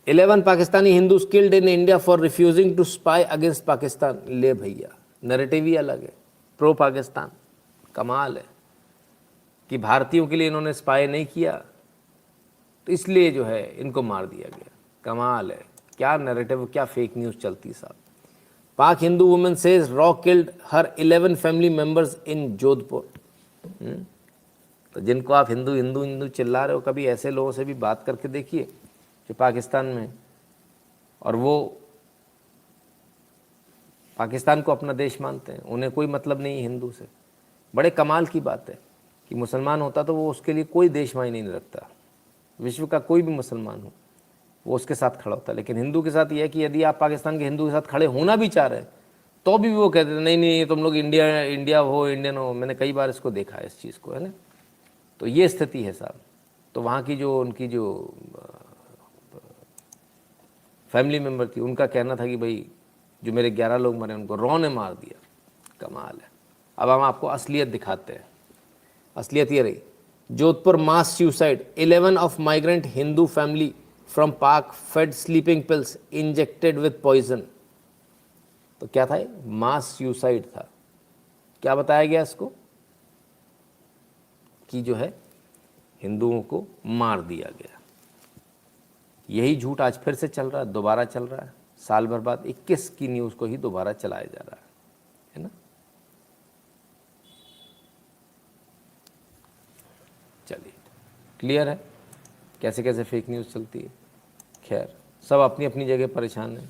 11 Pakistani Hindus killed in India for refusing to spy against Pakistan. ले भैया, नैरेटिव ही अलग है, प्रो पाकिस्तान। कमाल है कि भारतीयों के लिए इन्होंने स्पाई नहीं किया, तो इसलिए जो है इनको मार दिया गया। कमाल है, क्या नैरेटिव, क्या फेक न्यूज़ चलती है साहब। पाक Hindu women says raw killed her 11 family members in Jodhpur. तो जिनको आप हिंदू हिंदू हिंदू चिल्ला रहे हो, कभी ऐसे लोगों से भी बात करके देखिए जो पाकिस्तान में, और वो पाकिस्तान को अपना देश मानते हैं, उन्हें कोई मतलब नहीं है हिंदू से। बड़े कमाल की बात है कि मुसलमान होता तो वो उसके लिए कोई देश मायने नहीं रखता, विश्व का कोई भी मुसलमान हो वो उसके साथ खड़ा होता है। लेकिन हिंदू के साथ यह है कि यदि आप पाकिस्तान के हिंदू के साथ खड़े होना भी चाह रहे हैं तो भी वो कहते हैं नहीं नहीं तुम लोग इंडिया हो, इंडियन हो। मैंने कई बार इसको देखा है, इस चीज़ को, है ना। तो ये स्थिति है साहब। तो वहाँ की जो उनकी जो फैमिली मेम्बर थी, उनका कहना था कि भाई जो मेरे 11 लोग मरे उनको रॉ ने मार दिया। कमाल है। अब हम आपको असलियत दिखाते हैं। असलियत ये रही, Jodhpur mass suicide, 11 of migrant Hindu family from Pak fed sleeping pills injected with poison. तो क्या था ये? मास सुसाइड था। क्या बताया गया इसको? कि जो है हिंदुओं को मार दिया गया। यही झूठ आज फिर से चल रहा है, दोबारा चल रहा है। साल भर बाद 21 की न्यूज़ को ही दोबारा चलाया जा रहा है ना। चलिए, क्लियर है कैसे कैसे फेक न्यूज़ चलती है। खैर, सब अपनी अपनी जगह परेशान हैं,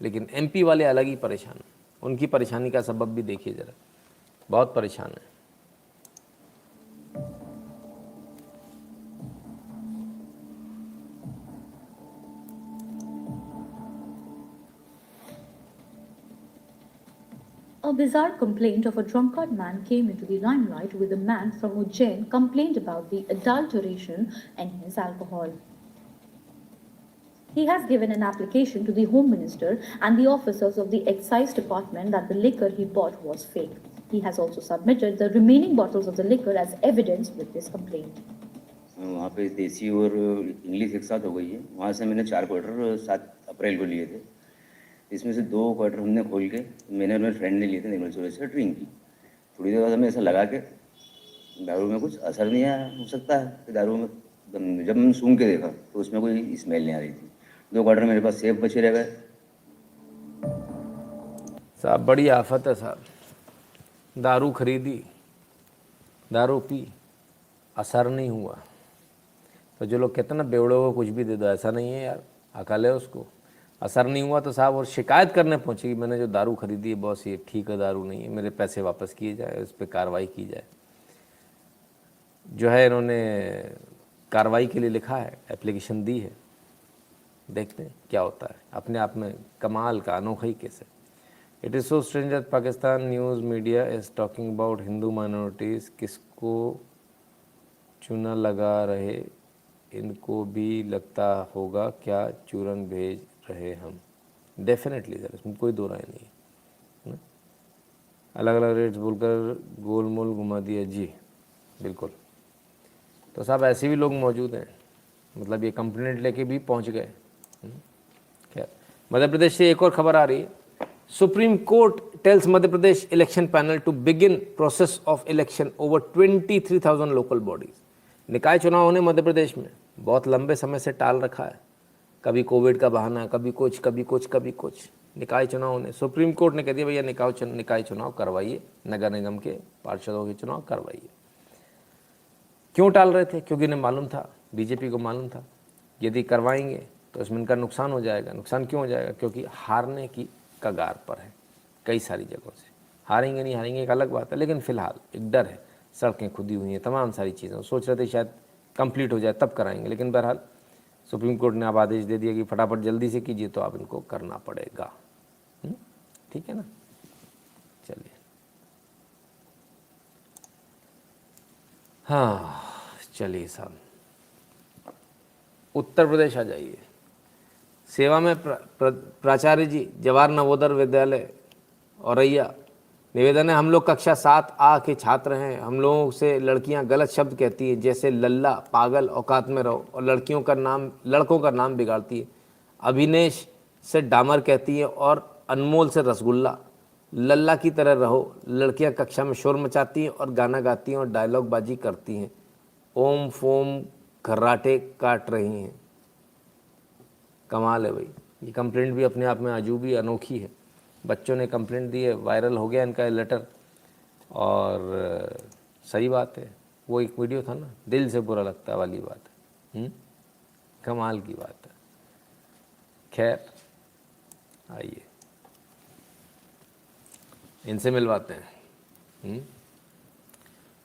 लेकिन एमपी वाले अलग ही परेशान हैं। उनकी परेशानी का सबब भी देखिए ज़रा, बहुत परेशान है। A bizarre complaint of a drunkard man came into the limelight with a man from Ujjain complained about the adulteration in his alcohol. He has given an application to the Home Minister and the officers of the Excise Department that the liquor he bought was fake. He has also submitted the remaining bottles of the liquor as evidence with this complaint. वहाँ पे देसी और English एक साथ हो गई है। वहाँ से मैंने 4 क्वार्टर 7 अप्रैल को लिए थे। इसमें से 2 क्वार्टर हमने खोल के, मैंने और मेरे फ्रेंड ने लिए थे निर्मल चौरे से ड्रिंक की। थोड़ी देर बाद हमें ऐसा लगा कि दारू में कुछ असर नहीं आया, हो सकता है कि दारू में, जब मैंने सूंघ के देखा तो उसमें कोई स्मेल नहीं आ रही थी। 2 क्वार्टर मेरे पास सेफ बचे रह गए। साहब बड़ी आफत है साहब। दारू खरीदी, दारू पी, असर नहीं हुआ। तो जो लोग कहते हैं ना बेवड़ों को कुछ भी दे दो, ऐसा नहीं है यार, अकल है उसको। असर नहीं हुआ तो साहब और शिकायत करने पहुंची कि मैंने जो दारू खरीदी है बॉस ये ठीक है दारू नहीं है, मेरे पैसे वापस किए जाए, उस पर कार्रवाई की जाए। जो है इन्होंने कार्रवाई के लिए लिखा है, एप्लीकेशन दी है, देखते हैं क्या होता है। अपने आप में कमाल का अनोखा ही केस है। It is so strange that Pakistan news media is talking about Hindu minorities. किसको चूना लगा रहे, इनको भी लगता होगा क्या चूरन भेज रहे हम। डेफिनेटली सर, इसमें कोई दो राय नहीं है। अलग अलग रेट्स बोलकर गोलमोल घुमा दिया जी, बिल्कुल। तो साहब ऐसे भी लोग मौजूद हैं, मतलब ये कंप्लेंट लेके भी पहुंच गए। खैर, मध्य प्रदेश से एक और खबर आ रही है। Supreme Court tells Madhya Pradesh election panel to begin process of election over 23,000 local bodies. निकाय चुनाव होने मध्य प्रदेश में बहुत लंबे समय से टाल रखा है। कभी कोविड का बहाना, कभी कुछ कभी कुछ कभी कुछ। निकाय चुनाव होने सुप्रीम कोर्ट ने कह दिया भैया निकाय चुनाव करवाइए, नगर निगम के पार्षदों के चुनाव करवाइए। क्यों टाल रहे थे? क्योंकि इन्हें मालूम था, बीजेपी को मालूम था यदि करवाएंगे तो इसमें इनका नुकसान हो जाएगा। नुकसान क्यों हो जाएगा? क्योंकि हारने की कगार पर है कई सारी जगहों से। हारेंगे नहीं हारेंगे एक अलग बात है, लेकिन फिलहाल एक डर है। सड़कें खुदी हुई हैं, तमाम सारी चीज़ें। सोच रहे थे शायद कंप्लीट हो जाए तब कराएंगे, लेकिन बहरहाल सुप्रीम कोर्ट ने अब आदेश दे दिया कि फटाफट जल्दी से कीजिए, तो आप इनको करना पड़ेगा। ठीक है ना। चलिए, हाँ चलिए साहब, उत्तर प्रदेश आ जाइए। सेवा में प्राचार्य जी, जवाहर नवोदय विद्यालय औरैया। निवेदन है, हम लोग कक्षा 7A के छात्र हैं। हम लोगों से लड़कियां गलत शब्द कहती हैं, जैसे लल्ला, पागल, औकात में रहो, और लड़कों का नाम बिगाड़ती है। अभिनेश से डामर कहती है और अनमोल से रसगुल्ला। लल्ला की तरह रहो। लड़कियां कक्षा में शोर मचाती हैं और गाना गाती हैं और डायलॉग बाजी करती हैं। ओम फोम खर्राटे काट रही हैं। कमाल है भाई, ये कंप्लेंट भी अपने आप में अजूबी अनोखी है। बच्चों ने कंप्लेंट दी है, वायरल हो गया इनका लेटर, और सही बात है, वो एक वीडियो था ना, दिल से बुरा लगता है वाली बात है। कमाल की बात है। खैर आइए इनसे मिलवाते हैं।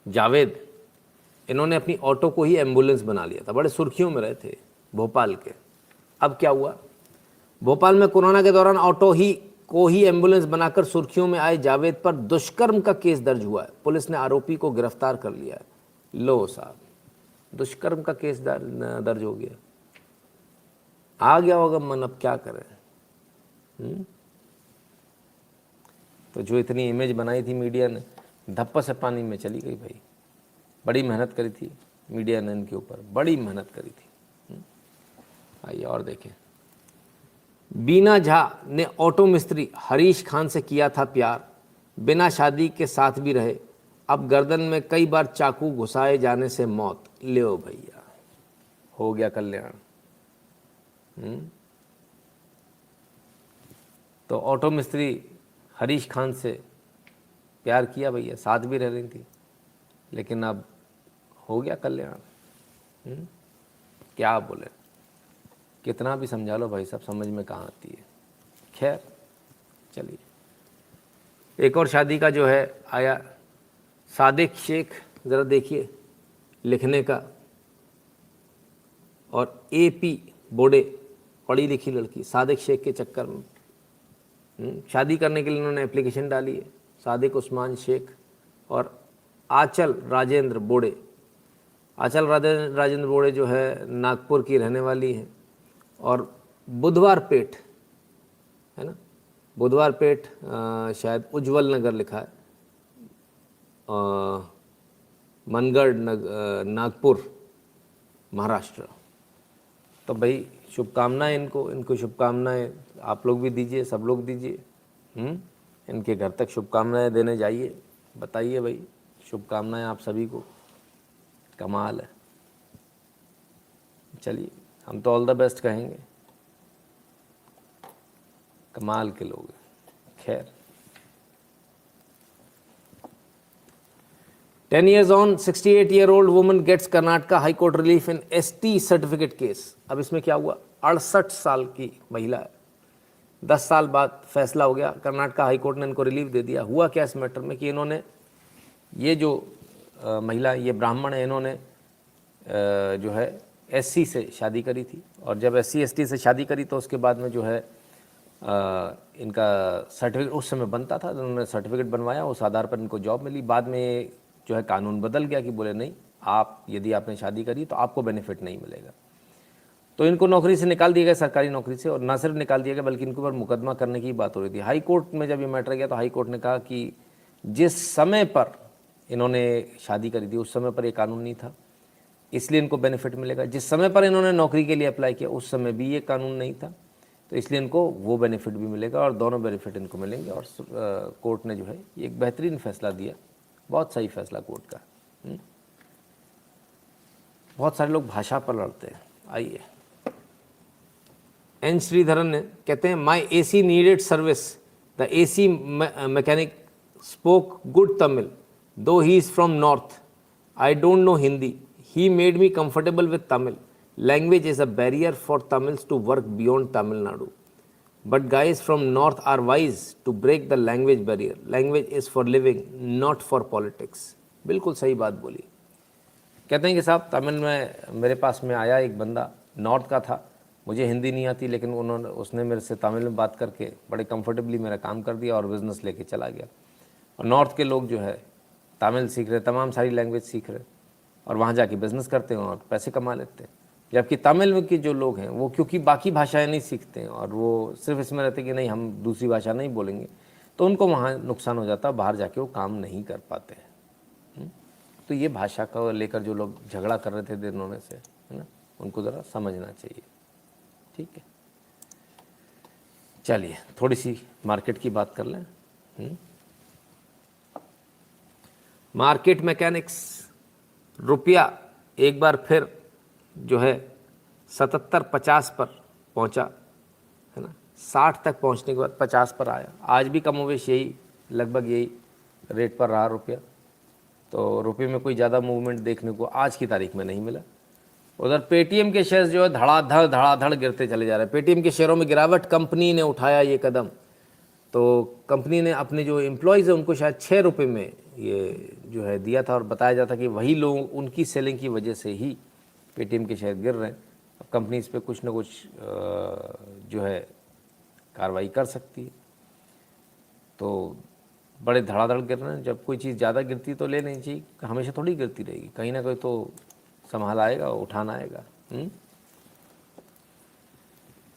जावेद, इन्होंने अपनी ऑटो को ही एम्बुलेंस बना लिया था, बड़े सुर्खियों में रहे थे भोपाल के। अब क्या हुआ, भोपाल में कोरोना के दौरान ऑटो को ही एम्बुलेंस बनाकर सुर्खियों में आए जावेद पर दुष्कर्म का केस दर्ज हुआ है। पुलिस ने आरोपी को गिरफ्तार कर लिया है। लो साहब, दुष्कर्म का केस दर्ज हो गया, आ गया होगा मन, अब क्या करें। तो जो इतनी इमेज बनाई थी मीडिया ने, धप्पा से पानी में चली गई भाई। बड़ी मेहनत करी थी मीडिया ने इनके ऊपर, बड़ी मेहनत करी थी। आइए और देखें। बीना झा ने ऑटो मिस्त्री हरीश खान से किया था प्यार, बिना शादी के साथ भी रहे, अब गर्दन में कई बार चाकू घुसाए जाने से मौत। लो भैया, हो गया कल्याण। तो ऑटो मिस्त्री हरीश खान से प्यार किया भैया, साथ भी रह रही थी, लेकिन अब हो गया कल्याण। क्या बोले, कितना भी समझा लो भाई, सब समझ में कहाँ आती है। खैर चलिए, एक और शादी का जो है आया, सादिक शेख, ज़रा देखिए लिखने का, और AP बोडे, पढ़ी लिखी लड़की, सादिक शेख के चक्कर में शादी करने के लिए उन्होंने एप्लीकेशन डाली है। सादिक उस्मान शेख और आंचल राजेंद्र बोडे। आंचल राजेंद्र बोडे जो है नागपुर की रहने वाली है, और बुधवार पेट है ना, बुधवार पेट शायद उज्जवल नगर लिखा है, मनगढ़ नागपुर महाराष्ट्र। तो भाई शुभकामनाएं इनको शुभकामनाएं आप लोग भी दीजिए, सब लोग दीजिए। इनके घर तक शुभकामनाएं देने जाइए, बताइए भाई, शुभकामनाएं आप सभी को। कमाल है। चलिए, हम तो ऑल द बेस्ट कहेंगे, कमाल के लोग हैं। खैर, 10 years on, 68-year-old woman gets Karnataka High Court relief in ST certificate case। अब इसमें क्या हुआ, 68 साल की महिला है, 10 साल बाद फैसला हो गया, कर्नाटका हाई कोर्ट ने इनको रिलीफ दे दिया। हुआ क्या इस मैटर में कि इन्होंने, ये जो महिला, ये ब्राह्मण है, इन्होंने जो है SC से शादी करी थी, और जब SC ST से शादी करी तो उसके बाद में जो है इनका सर्टिफिकेट उस समय बनता था, उन्होंने सर्टिफिकेट बनवाया, उस आधार पर इनको जॉब मिली। बाद में जो है कानून बदल गया कि बोले नहीं, आप यदि आपने शादी करी तो आपको बेनिफिट नहीं मिलेगा। तो इनको नौकरी से निकाल दिया गया, सरकारी नौकरी से, और ना सिर्फ निकाल दिया गया बल्कि इनके ऊपर मुकदमा करने की बात हो रही थी। हाई कोर्ट में जब ये मैटर गया तो हाई कोर्ट ने कहा कि जिस समय पर इन्होंने शादी करी थी उस समय पर ये कानून नहीं था, इसलिए इनको बेनिफिट मिलेगा। जिस समय पर इन्होंने नौकरी के लिए अप्लाई किया उस समय भी ये कानून नहीं था, तो इसलिए इनको वो बेनिफिट भी मिलेगा, और दोनों बेनिफिट इनको मिलेंगे। और कोर्ट ने जो है एक बेहतरीन फैसला दिया, बहुत सही फैसला कोर्ट का। बहुत सारे लोग भाषा पर लड़ते हैं। आइए, एन श्रीधरन ने कहते हैं, my AC needed service, the AC mechanic spoke good Tamil, though he is from north, I don't know Hindi, he made me comfortable with Tamil. Language is a barrier for Tamils to work beyond Tamil Nadu. But guys from north are wise to break the language barrier. Language is for living, not for politics. बिल्कुल सही बात बोली। कहते हैं कि साहब, तमिल में मेरे पास में आया एक बंदा, नॉर्थ का था, मुझे हिंदी नहीं आती, लेकिन उसने मेरे से तमिल में बात करके बड़े कंफर्टेबली मेरा काम कर दिया और बिज़नेस लेके चला गया। और नॉर्थ के लोग जो है तमिल सीख रहे, तमाम सारी लैंग्वेज सीख रहे, और वहाँ जाके बिज़नेस करते हैं और पैसे कमा लेते हैं। जबकि तमिल के जो लोग हैं वो क्योंकि बाकी भाषाएं नहीं सीखते हैं और वो सिर्फ इसमें रहते हैं कि नहीं हम दूसरी भाषा नहीं बोलेंगे, तो उनको वहाँ नुकसान हो जाता है, बाहर जाके वो काम नहीं कर पाते हैं। तो ये भाषा को लेकर जो लोग झगड़ा कर रहे थे दिनों में से, है ना, उनको ज़रा समझना चाहिए। ठीक है, चलिए थोड़ी सी मार्केट की बात कर लें। मार्केट मैकेनिक्स, रुपया एक बार फिर जो है 77-50 पर पहुंचा, है ना, 60 तक पहुंचने के बाद 50 पर आया। आज भी कमोवेश यही लगभग यही रेट पर रहा रुपया, तो रुपये में कोई ज़्यादा मूवमेंट देखने को आज की तारीख में नहीं मिला। उधर पेटीएम के शेयर्स जो है धड़ाधड़ गिरते चले जा रहे हैं। पेटीएम के शेयरों में गिरावट, कंपनी ने उठाया ये कदम, तो कंपनी ने अपने जो एम्प्लॉयज़ है उनको शायद 6 रुपये में ये जो है दिया था, और बताया जाता कि वही लोग उनकी सेलिंग की वजह से ही पेटीएम के शेयर गिर रहे हैं। अब कंपनी इस पर कुछ ना कुछ जो है कार्रवाई कर सकती है। तो बड़े धड़ाधड़ गिर रहे हैं। जब कोई चीज़ ज़्यादा गिरती है तो ले नहीं चाहिए, हमेशा थोड़ी गिरती रहेगी, कहीं ना कहीं तो संभाल आएगा, उठाना आएगा।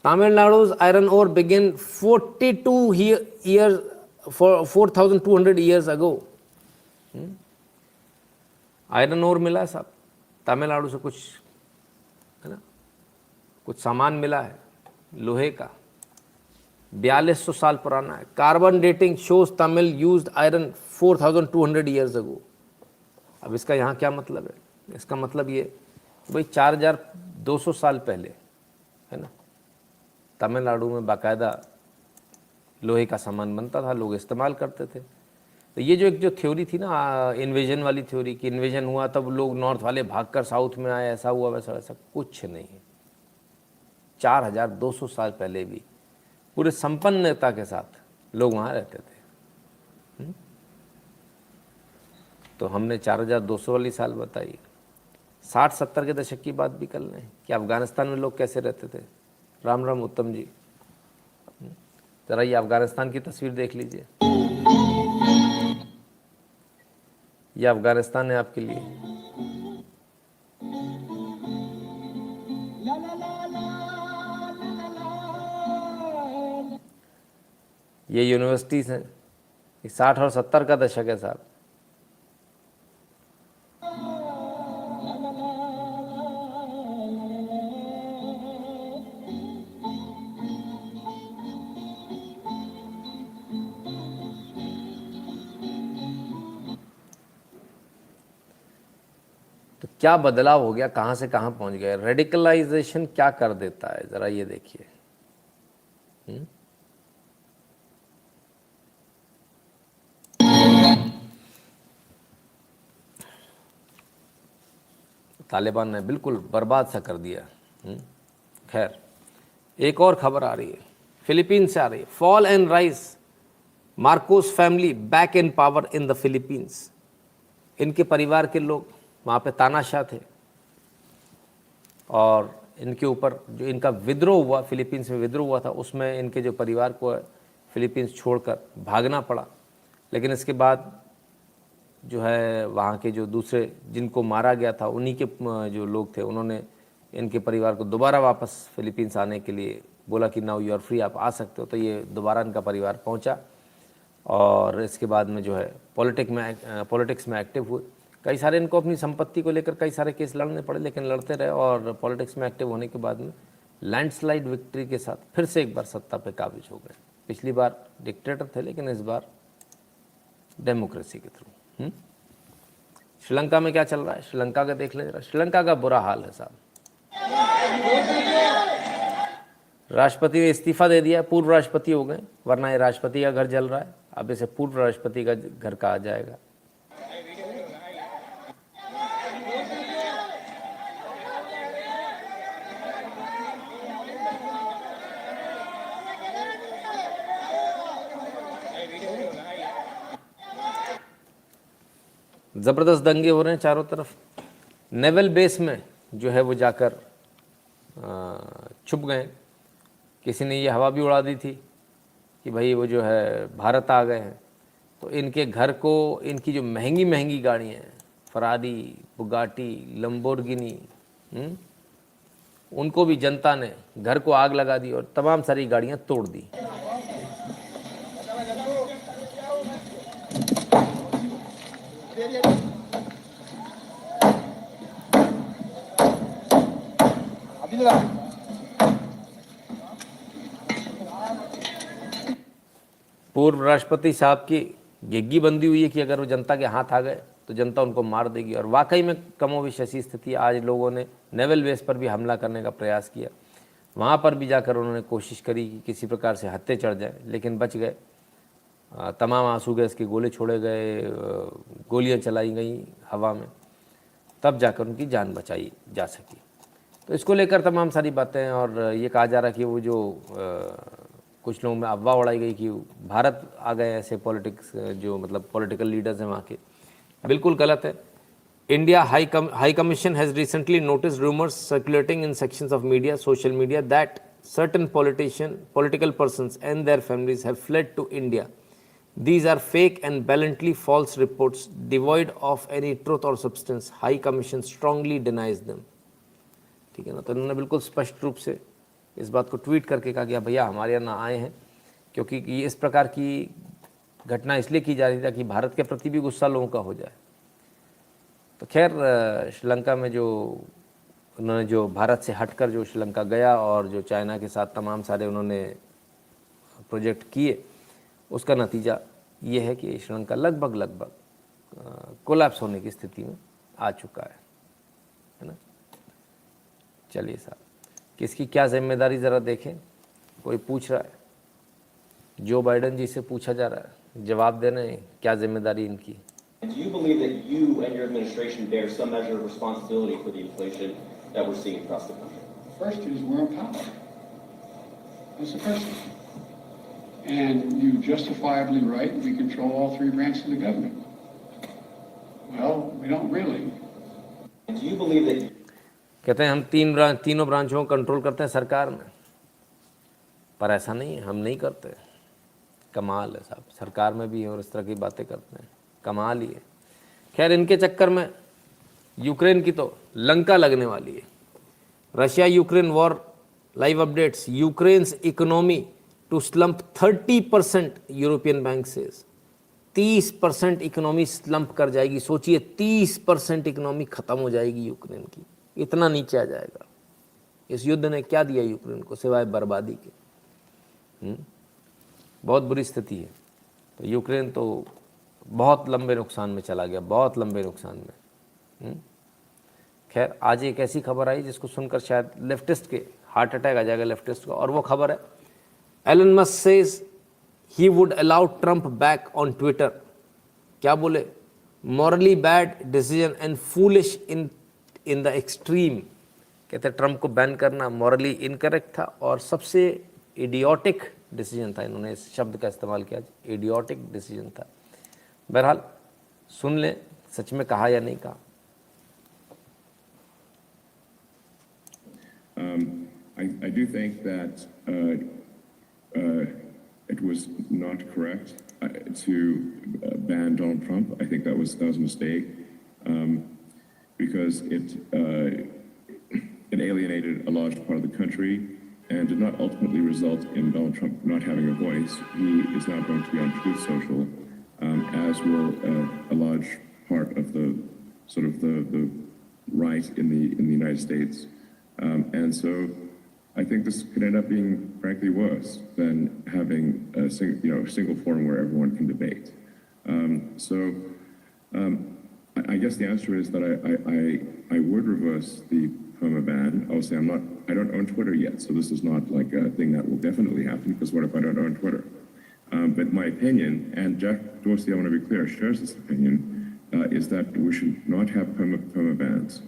Tamil Nadu's iron ore began 4,200 years ago। Iron ore मिला है साहब, तमिलनाडु से कुछ, है ना, कुछ सामान मिला है लोहे का, 4200 साल पुराना है। Carbon dating shows Tamil used iron 4200 years ago. अब इसका यहाँ क्या मतलब है? इसका मतलब ये भाई 4200 साल पहले, है ना, तमिलनाडु में बाकायदा लोहे का सामान बनता था, लोग इस्तेमाल करते थे। तो ये जो थ्योरी थी ना, इन्वेजन वाली थ्योरी, कि इन्वेजन हुआ तब लोग नॉर्थ वाले भागकर साउथ में आए, ऐसा हुआ वैसा, ऐसा कुछ नहीं है। 4200 साल पहले भी पूरे संपन्नता के साथ लोग वहाँ रहते थे। तो हमने 4200 वाली साल बताई। 60-70 के दशक की बात भी कर लें कि अफ़गानिस्तान में लोग कैसे रहते थे। राम राम उत्तम जी, ज़रा ये अफ़गानिस्तान की तस्वीर देख लीजिए। ये अफ़गानिस्तान है आपके लिए। ये यूनिवर्सिटीज़ हैं। ये 60 और 70 का दशक है साहब। तो क्या बदलाव हो गया, कहाँ से कहाँ पहुँच गए? रेडिकलाइजेशन क्या कर देता है, ज़रा ये देखिए। तालिबान ने बिल्कुल बर्बाद सा कर दिया। खैर, एक और खबर आ रही है, फिलीपींस से आ रही है। Fall and rise, Marcos family back in power in the Philippines. इनके परिवार के लोग वहाँ पे तानाशाह थे, और इनके ऊपर जो इनका विद्रोह हुआ, फिलीपींस में विद्रोह हुआ था, उसमें इनके जो परिवार को फिलीपींस छोड़कर भागना पड़ा। लेकिन इसके बाद जो है वहाँ के जो दूसरे जिनको मारा गया था, उन्हीं के जो लोग थे, उन्होंने इनके परिवार को दोबारा वापस फिलीपींस आने के लिए बोला कि नाउ यू आर फ्री, आप आ सकते हो। तो ये दोबारा इनका परिवार पहुँचा, और इसके बाद में जो है पॉलिटिक्स में एक्टिव हुए। कई सारे इनको अपनी संपत्ति को लेकर कई सारे केस लड़ने पड़े, लेकिन लड़ते रहे, और पॉलिटिक्स में एक्टिव होने के बाद में लैंडस्लाइड विक्ट्री के साथ फिर से एक बार सत्ता पे काबिज हो गए। पिछली बार डिक्टेटर थे, लेकिन इस बार डेमोक्रेसी के थ्रू। श्रीलंका में क्या चल रहा है, श्रीलंका का देख लें जरा। श्रीलंका का बुरा हाल है साहब। राष्ट्रपति ने इस्तीफा दे दिया, पूर्व राष्ट्रपति हो गए, वरना ये राष्ट्रपति का घर जल रहा है, अब इसे पूर्व राष्ट्रपति का घर कहा जाएगा। ज़बरदस्त दंगे हो रहे हैं चारों तरफ। नेवल बेस में जो है वो जाकर छुप गए। किसी ने ये हवा भी उड़ा दी थी कि भाई वो जो है भारत आ गए हैं। तो इनके घर को, इनकी जो महंगी महंगी गाड़ियाँ हैं, फरारी, बुगाटी, लंबोर्गिनी, उनको भी जनता ने घर को आग लगा दी और तमाम सारी गाड़ियाँ तोड़ दी। पूर्व राष्ट्रपति साहब की गिग्गी बंदी हुई है कि अगर वो जनता के हाथ आ गए तो जनता उनको मार देगी। और वाकई में कमोबेश ऐसी स्थिति, आज लोगों ने नेवल बेस पर भी हमला करने का प्रयास किया, वहाँ पर भी जाकर उन्होंने कोशिश करी कि किसी प्रकार से हत्थे चढ़ जाए, लेकिन बच गए। तमाम आंसू गैस के गोले छोड़े गए, गोलियां चलाई गई हवा में, तब जाकर उनकी जान बचाई जा सकी। तो इसको लेकर तमाम सारी बातें, और ये कहा जा रहा है कि वो जो कुछ लोगों में अफवाह उड़ाई गई कि भारत आ गए ऐसे पॉलिटिक्स, जो मतलब पॉलिटिकल लीडर्स हैं वहाँ के, बिल्कुल गलत है। India High Commission has recently noticed rumors circulating in sections of media, social media, that certain political persons and their families have fled to India. These are fake and blatantly false reports, devoid of any truth or substance. High Commission strongly denies them. ठीक है ना, तो उन्होंने बिल्कुल स्पष्ट रूप से इस बात को ट्वीट करके कहा कि भैया हमारे यहाँ ना आए हैं, क्योंकि ये इस प्रकार की घटना इसलिए की जा रही थी कि भारत के प्रति भी गुस्सा लोगों का हो जाए। तो खैर श्रीलंका में जो उन्होंने जो भारत से हटकर जो श्रीलंका गया और जो चाइना के साथ तमाम सारे उन्होंने प्रोजेक्ट किए, उसका नतीजा ये है कि श्रीलंका लगभग कोलैप्स होने की स्थिति में आ चुका है ना। चलिए साहब, किसकी क्या जिम्मेदारी ज़रा देखें। कोई पूछ रहा है, जो बाइडेन जी से पूछा जा रहा है, जवाब देना है क्या जिम्मेदारी इनकी। Do you believe that you and your administration bear some measure of responsibility for the inflation that we're seeing across the country? First is we're in power. That's the first thing. And you justifiably right, we control all three branches of the government. Well, we don't really. And do you believe that? कहते हैं हम तीनों ब्रांचों को control करते हैं सरकार में, पर ऐसा नहीं है, हम नहीं करते। कमाल है साहब, सरकार में भी और इस तरह की बातें करते हैं, कमाल ही है। खैर इनके चक्कर में यूक्रेन की तो लंका लगने वाली है। Russia Ukraine war live updates, Ukraine's economy to slump 30%, European bank says 30% economy slump कर जाएगी। सोचिए 30% इकोनॉमी खत्म हो जाएगी यूक्रेन की, इतना नीचे आ जाएगा। इस युद्ध ने क्या दिया यूक्रेन को सिवाय बर्बादी के। बहुत बुरी स्थिति है। तो यूक्रेन तो बहुत लंबे नुकसान में चला गया, बहुत लंबे नुकसान में। खैर आज एक ऐसी खबर आई जिसको सुनकर शायद लेफ्टिस्ट के हार्ट अटैक आ जाएगा लेफ्टिस्ट को, और वो खबर है Elon Musk says he would allow Trump back on Twitter. क्या बोले? Morally bad decision and foolish in the extreme. कहते ट्रम्प को बैन करना मॉरली इनकरेक्ट था और सबसे इडियोटिक डिसीजन था। इन्होंने इस शब्द का इस्तेमाल किया, इडियोटिक डिसीजन था। बहरहाल सुन लें सच में कहा या नहीं कहा। I do think that it was not correct to ban Donald Trump. I think that was a mistake because it alienated a large part of the country and did not ultimately result in Donald Trump not having a voice. He is now going to be on Truth Social, as will a large part of the sort of the right in the United States. And so I think this could end up being, frankly, worse than having a single forum where everyone can debate. I guess the answer is that I would reverse the perma ban. Obviously, I don't own Twitter yet, so this is not like a thing that will definitely happen, because what if I don't own Twitter? But my opinion, and Jack Dorsey, I want to be clear, shares this opinion, is that we should not have perma bans.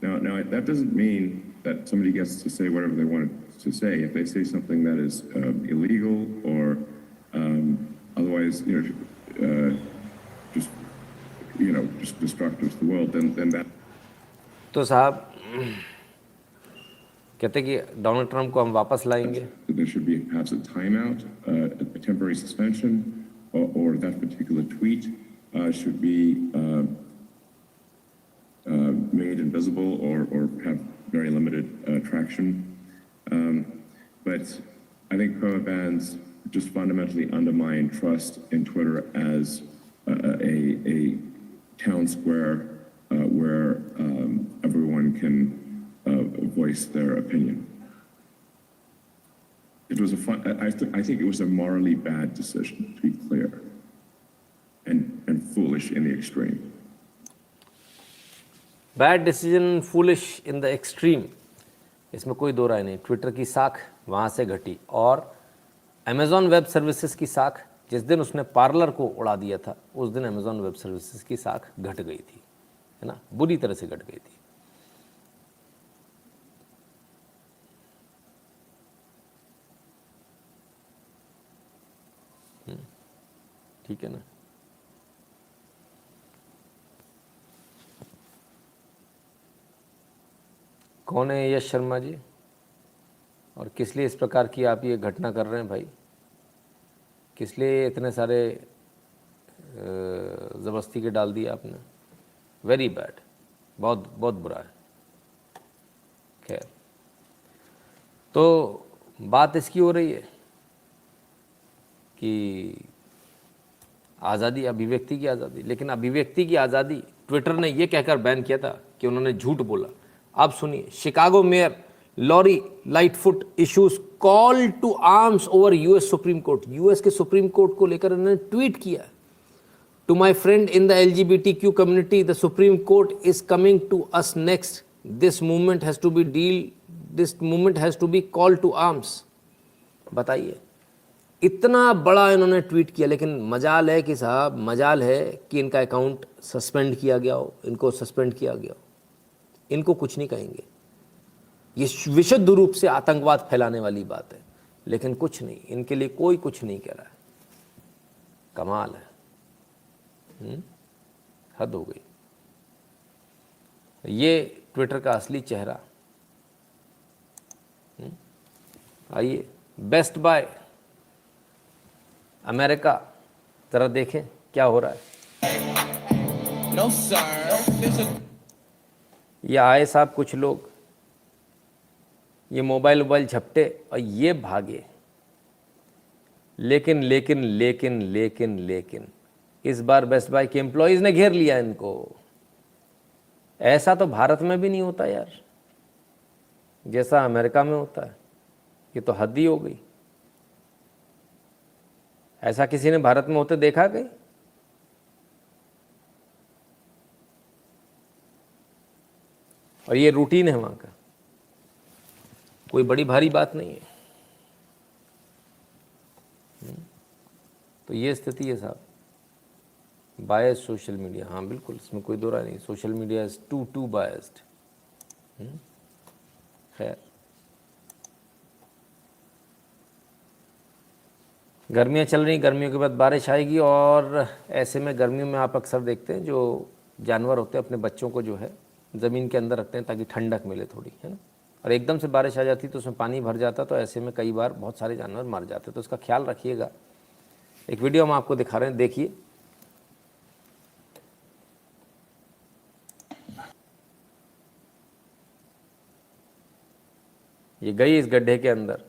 Now that doesn't mean that somebody gets to say whatever they want to say. If they say something that is illegal or otherwise, just destructive to the world, then that. तो साहब कहते कि Donald Trump को हम वापस लाएंगे। There should be perhaps a timeout, a temporary suspension, or that particular tweet should be made invisible or have very limited traction. But I think perma bans just fundamentally undermine trust in Twitter as a town square where everyone can voice their opinion. It was I think it was a morally bad decision, to be clear, and foolish in the extreme. Bad decision, foolish in the extreme, इसमें कोई दो राय नहीं। Twitter की साख वहाँ से घटी, और अमेज़ॉन वेब सर्विसेज की साख, जिस दिन उसने पार्लर को उड़ा दिया था उस दिन अमेज़ॉन वेब सर्विसेज की साख घट गई थी, है ना, बुरी तरह से घट गई थी। ठीक है ना। कौन है यश शर्मा जी, और किस लिए इस प्रकार की आप ये घटना कर रहे हैं भाई? किस लिए इतने सारे ज़बरदस्ती के डाल दिए आपने? वेरी बैड, बहुत बहुत बुरा है। खैर, तो बात इसकी हो रही है कि आज़ादी, अभिव्यक्ति की आज़ादी, लेकिन अभिव्यक्ति की आज़ादी ट्विटर ने ये कहकर बैन किया था कि उन्होंने झूठ बोला। अब सुनिए, Chicago mayor Lori Lightfoot issues call to arms over US Supreme Court. US के सुप्रीम कोर्ट को लेकर उन्होंने ट्वीट किया, to my friend in the LGBTQ community, the Supreme Court is coming to us next, this movement has to be call to arms. बताइए, इतना बड़ा इन्होंने tweet किया, लेकिन मजाल है कि साहब, मजाल है कि इनका अकाउंट सस्पेंड किया गया हो, इनको सस्पेंड किया गया हो। इनको कुछ नहीं कहेंगे, ये विशुद्ध रूप से आतंकवाद फैलाने वाली बात है, लेकिन कुछ नहीं, इनके लिए कोई कुछ नहीं कह रहा है। कमाल है, हद हो गई। ये ट्विटर का असली चेहरा। आइए, बेस्ट बाय अमेरिका, जरा देखें क्या हो रहा है। No, sir. ये आए साहब कुछ लोग, ये मोबाइल झपटे और ये भागे, लेकिन लेकिन लेकिन लेकिन लेकिन इस बार बेस्ट बाय के एम्प्लॉयज़ ने घेर लिया इनको। ऐसा तो भारत में भी नहीं होता यार, जैसा अमेरिका में होता है। ये तो हद ही हो गई। ऐसा किसी ने भारत में होते देखा कहीं? और ये रूटीन है वहाँ का, कोई बड़ी भारी बात नहीं है। तो ये स्थिति है साहब। बायस सोशल मीडिया, हाँ बिल्कुल, इसमें कोई दो राय नहीं। Social media is too biased. खैर, गर्मियाँ चल रही, गर्मियों के बाद बारिश आएगी, और ऐसे में गर्मियों में आप अक्सर देखते हैं जो जानवर होते हैं अपने बच्चों को जो है ज़मीन के अंदर रखते हैं ताकि ठंडक मिले थोड़ी, है ना। और एकदम से बारिश आ जाती तो उसमें पानी भर जाता, तो ऐसे में कई बार बहुत सारे जानवर मर जाते। तो उसका ख्याल रखिएगा। एक वीडियो हम आपको दिखा रहे हैं, देखिए। ये गई इस गड्ढे के अंदर,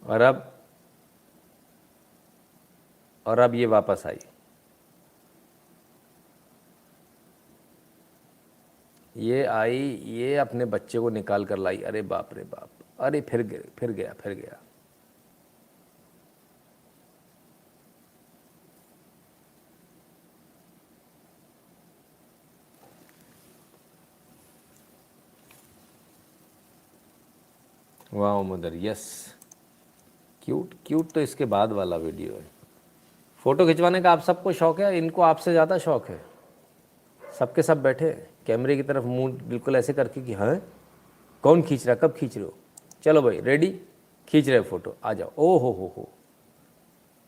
और अब ये वापस आई। ये आई, ये अपने बच्चे को निकाल कर लाई। अरे बाप रे बाप, अरे फिर गया। वाह मदर, यस, क्यूट तो इसके बाद वाला वीडियो है। फ़ोटो खिंचवाने का आप सबको शौक है, इनको आपसे ज़्यादा शौक है। सबके सब बैठे कैमरे की तरफ मुंह बिल्कुल ऐसे करके कि हाँ कौन खींच रहा, कब खींच रहे हो, चलो भाई रेडी, खींच रहे फ़ोटो, आ जाओ। ओ हो,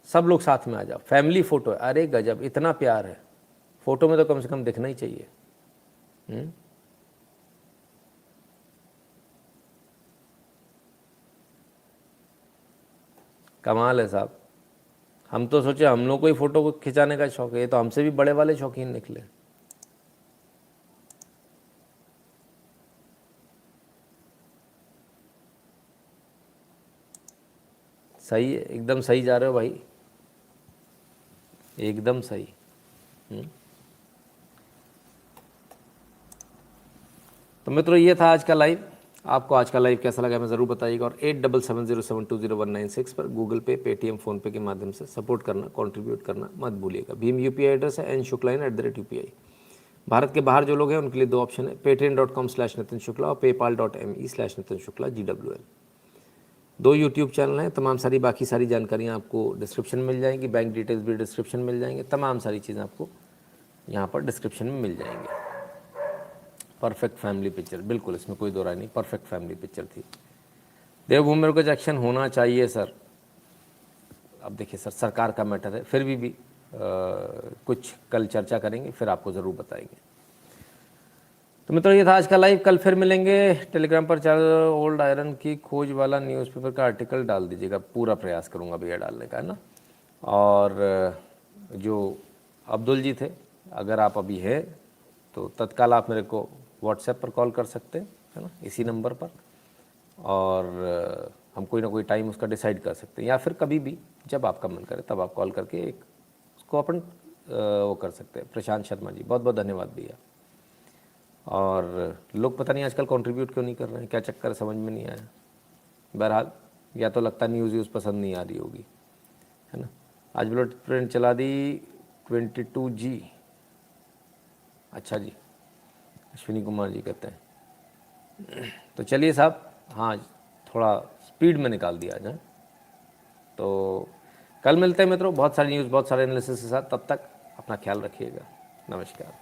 सब लोग साथ में आ जाओ, फैमिली फ़ोटो है। अरे गजब, इतना प्यार है फ़ोटो में तो कम से कम दिखना ही चाहिए। कमाल है साहब। हम तो सोचे हम लोग को ही फ़ोटो को खिंचाने का शौक है, ये तो हमसे भी बड़े वाले शौकीन निकले। सही है, एकदम सही जा रहे हो भाई, एकदम सही। तो मित्रों, ये था आज का लाइव। आपको आज का लाइव कैसा लगा हमें ज़रूर बताइएगा, और 8770720196 पर गूगल पे, पेटीएम, फ़ोनपे के माध्यम से सपोर्ट करना, कंट्रीब्यूट करना मत भूलिएगा। भीम यूपीआई एड्रेस है n.shukla@UPI। भारत के बाहर जो लोग हैं उनके लिए दो ऑप्शन है, patreon.com/नितिन शुक्ला और paypal.me/नितिन शुक्ला GWL। 2 यूट्यूब चैनल हैं, तमाम सारी बाकी सारी जानकारियाँ आपको डिस्क्रिप्शन में मिल जाएंगी, बैंक डिटेल्स भी डिस्क्रिप्शन में मिल जाएंगे, तमाम सारी चीज़ें आपको यहाँ पर डिस्क्रिप्शन में मिल जाएंगी। परफेक्ट फैमिली पिक्चर, बिल्कुल इसमें कोई दो राय नहीं, परफेक्ट फैमिली पिक्चर थी। देवभूमि में कुछ एक्शन होना चाहिए सर। अब देखिए सर, सरकार का मैटर है, फिर भी कुछ कल चर्चा करेंगे, फिर आपको ज़रूर बताएंगे। तो मित्रों ये था आज का लाइव, कल फिर मिलेंगे। टेलीग्राम पर चल ओल्ड आयरन की खोज वाला न्यूज़पेपर का आर्टिकल डाल दीजिएगा, पूरा प्रयास करूँगा भैया डालने का, है ना। और जो अब्दुल जी थे, अगर आप अभी हैं तो तत्काल आप मेरे को व्हाट्सएप पर कॉल कर सकते हैं, है ना, इसी नंबर पर, और हम कोई ना कोई टाइम उसका डिसाइड कर सकते हैं, या फिर कभी भी जब आपका मन करे तब आप कॉल करके एक उसको अपन वो कर सकते हैं। प्रशांत शर्मा जी, बहुत बहुत धन्यवाद भैया। और लोग पता नहीं आजकल कंट्रीब्यूट क्यों नहीं कर रहे हैं, क्या चक्कर समझ में नहीं आया। बहरहाल या तो लगता न्यूज़ पसंद नहीं आ रही होगी, है ना। आज ब्लड प्रिंट चला दी 22G, अच्छा जी, अश्विनी कुमार जी कहते हैं। तो चलिए साहब, हाँ थोड़ा स्पीड में निकाल दिया जाए। तो कल मिलते हैं मित्रों, बहुत सारी न्यूज़, बहुत सारे एनालिसिस के साथ। तब तक अपना ख्याल रखिएगा, नमस्कार।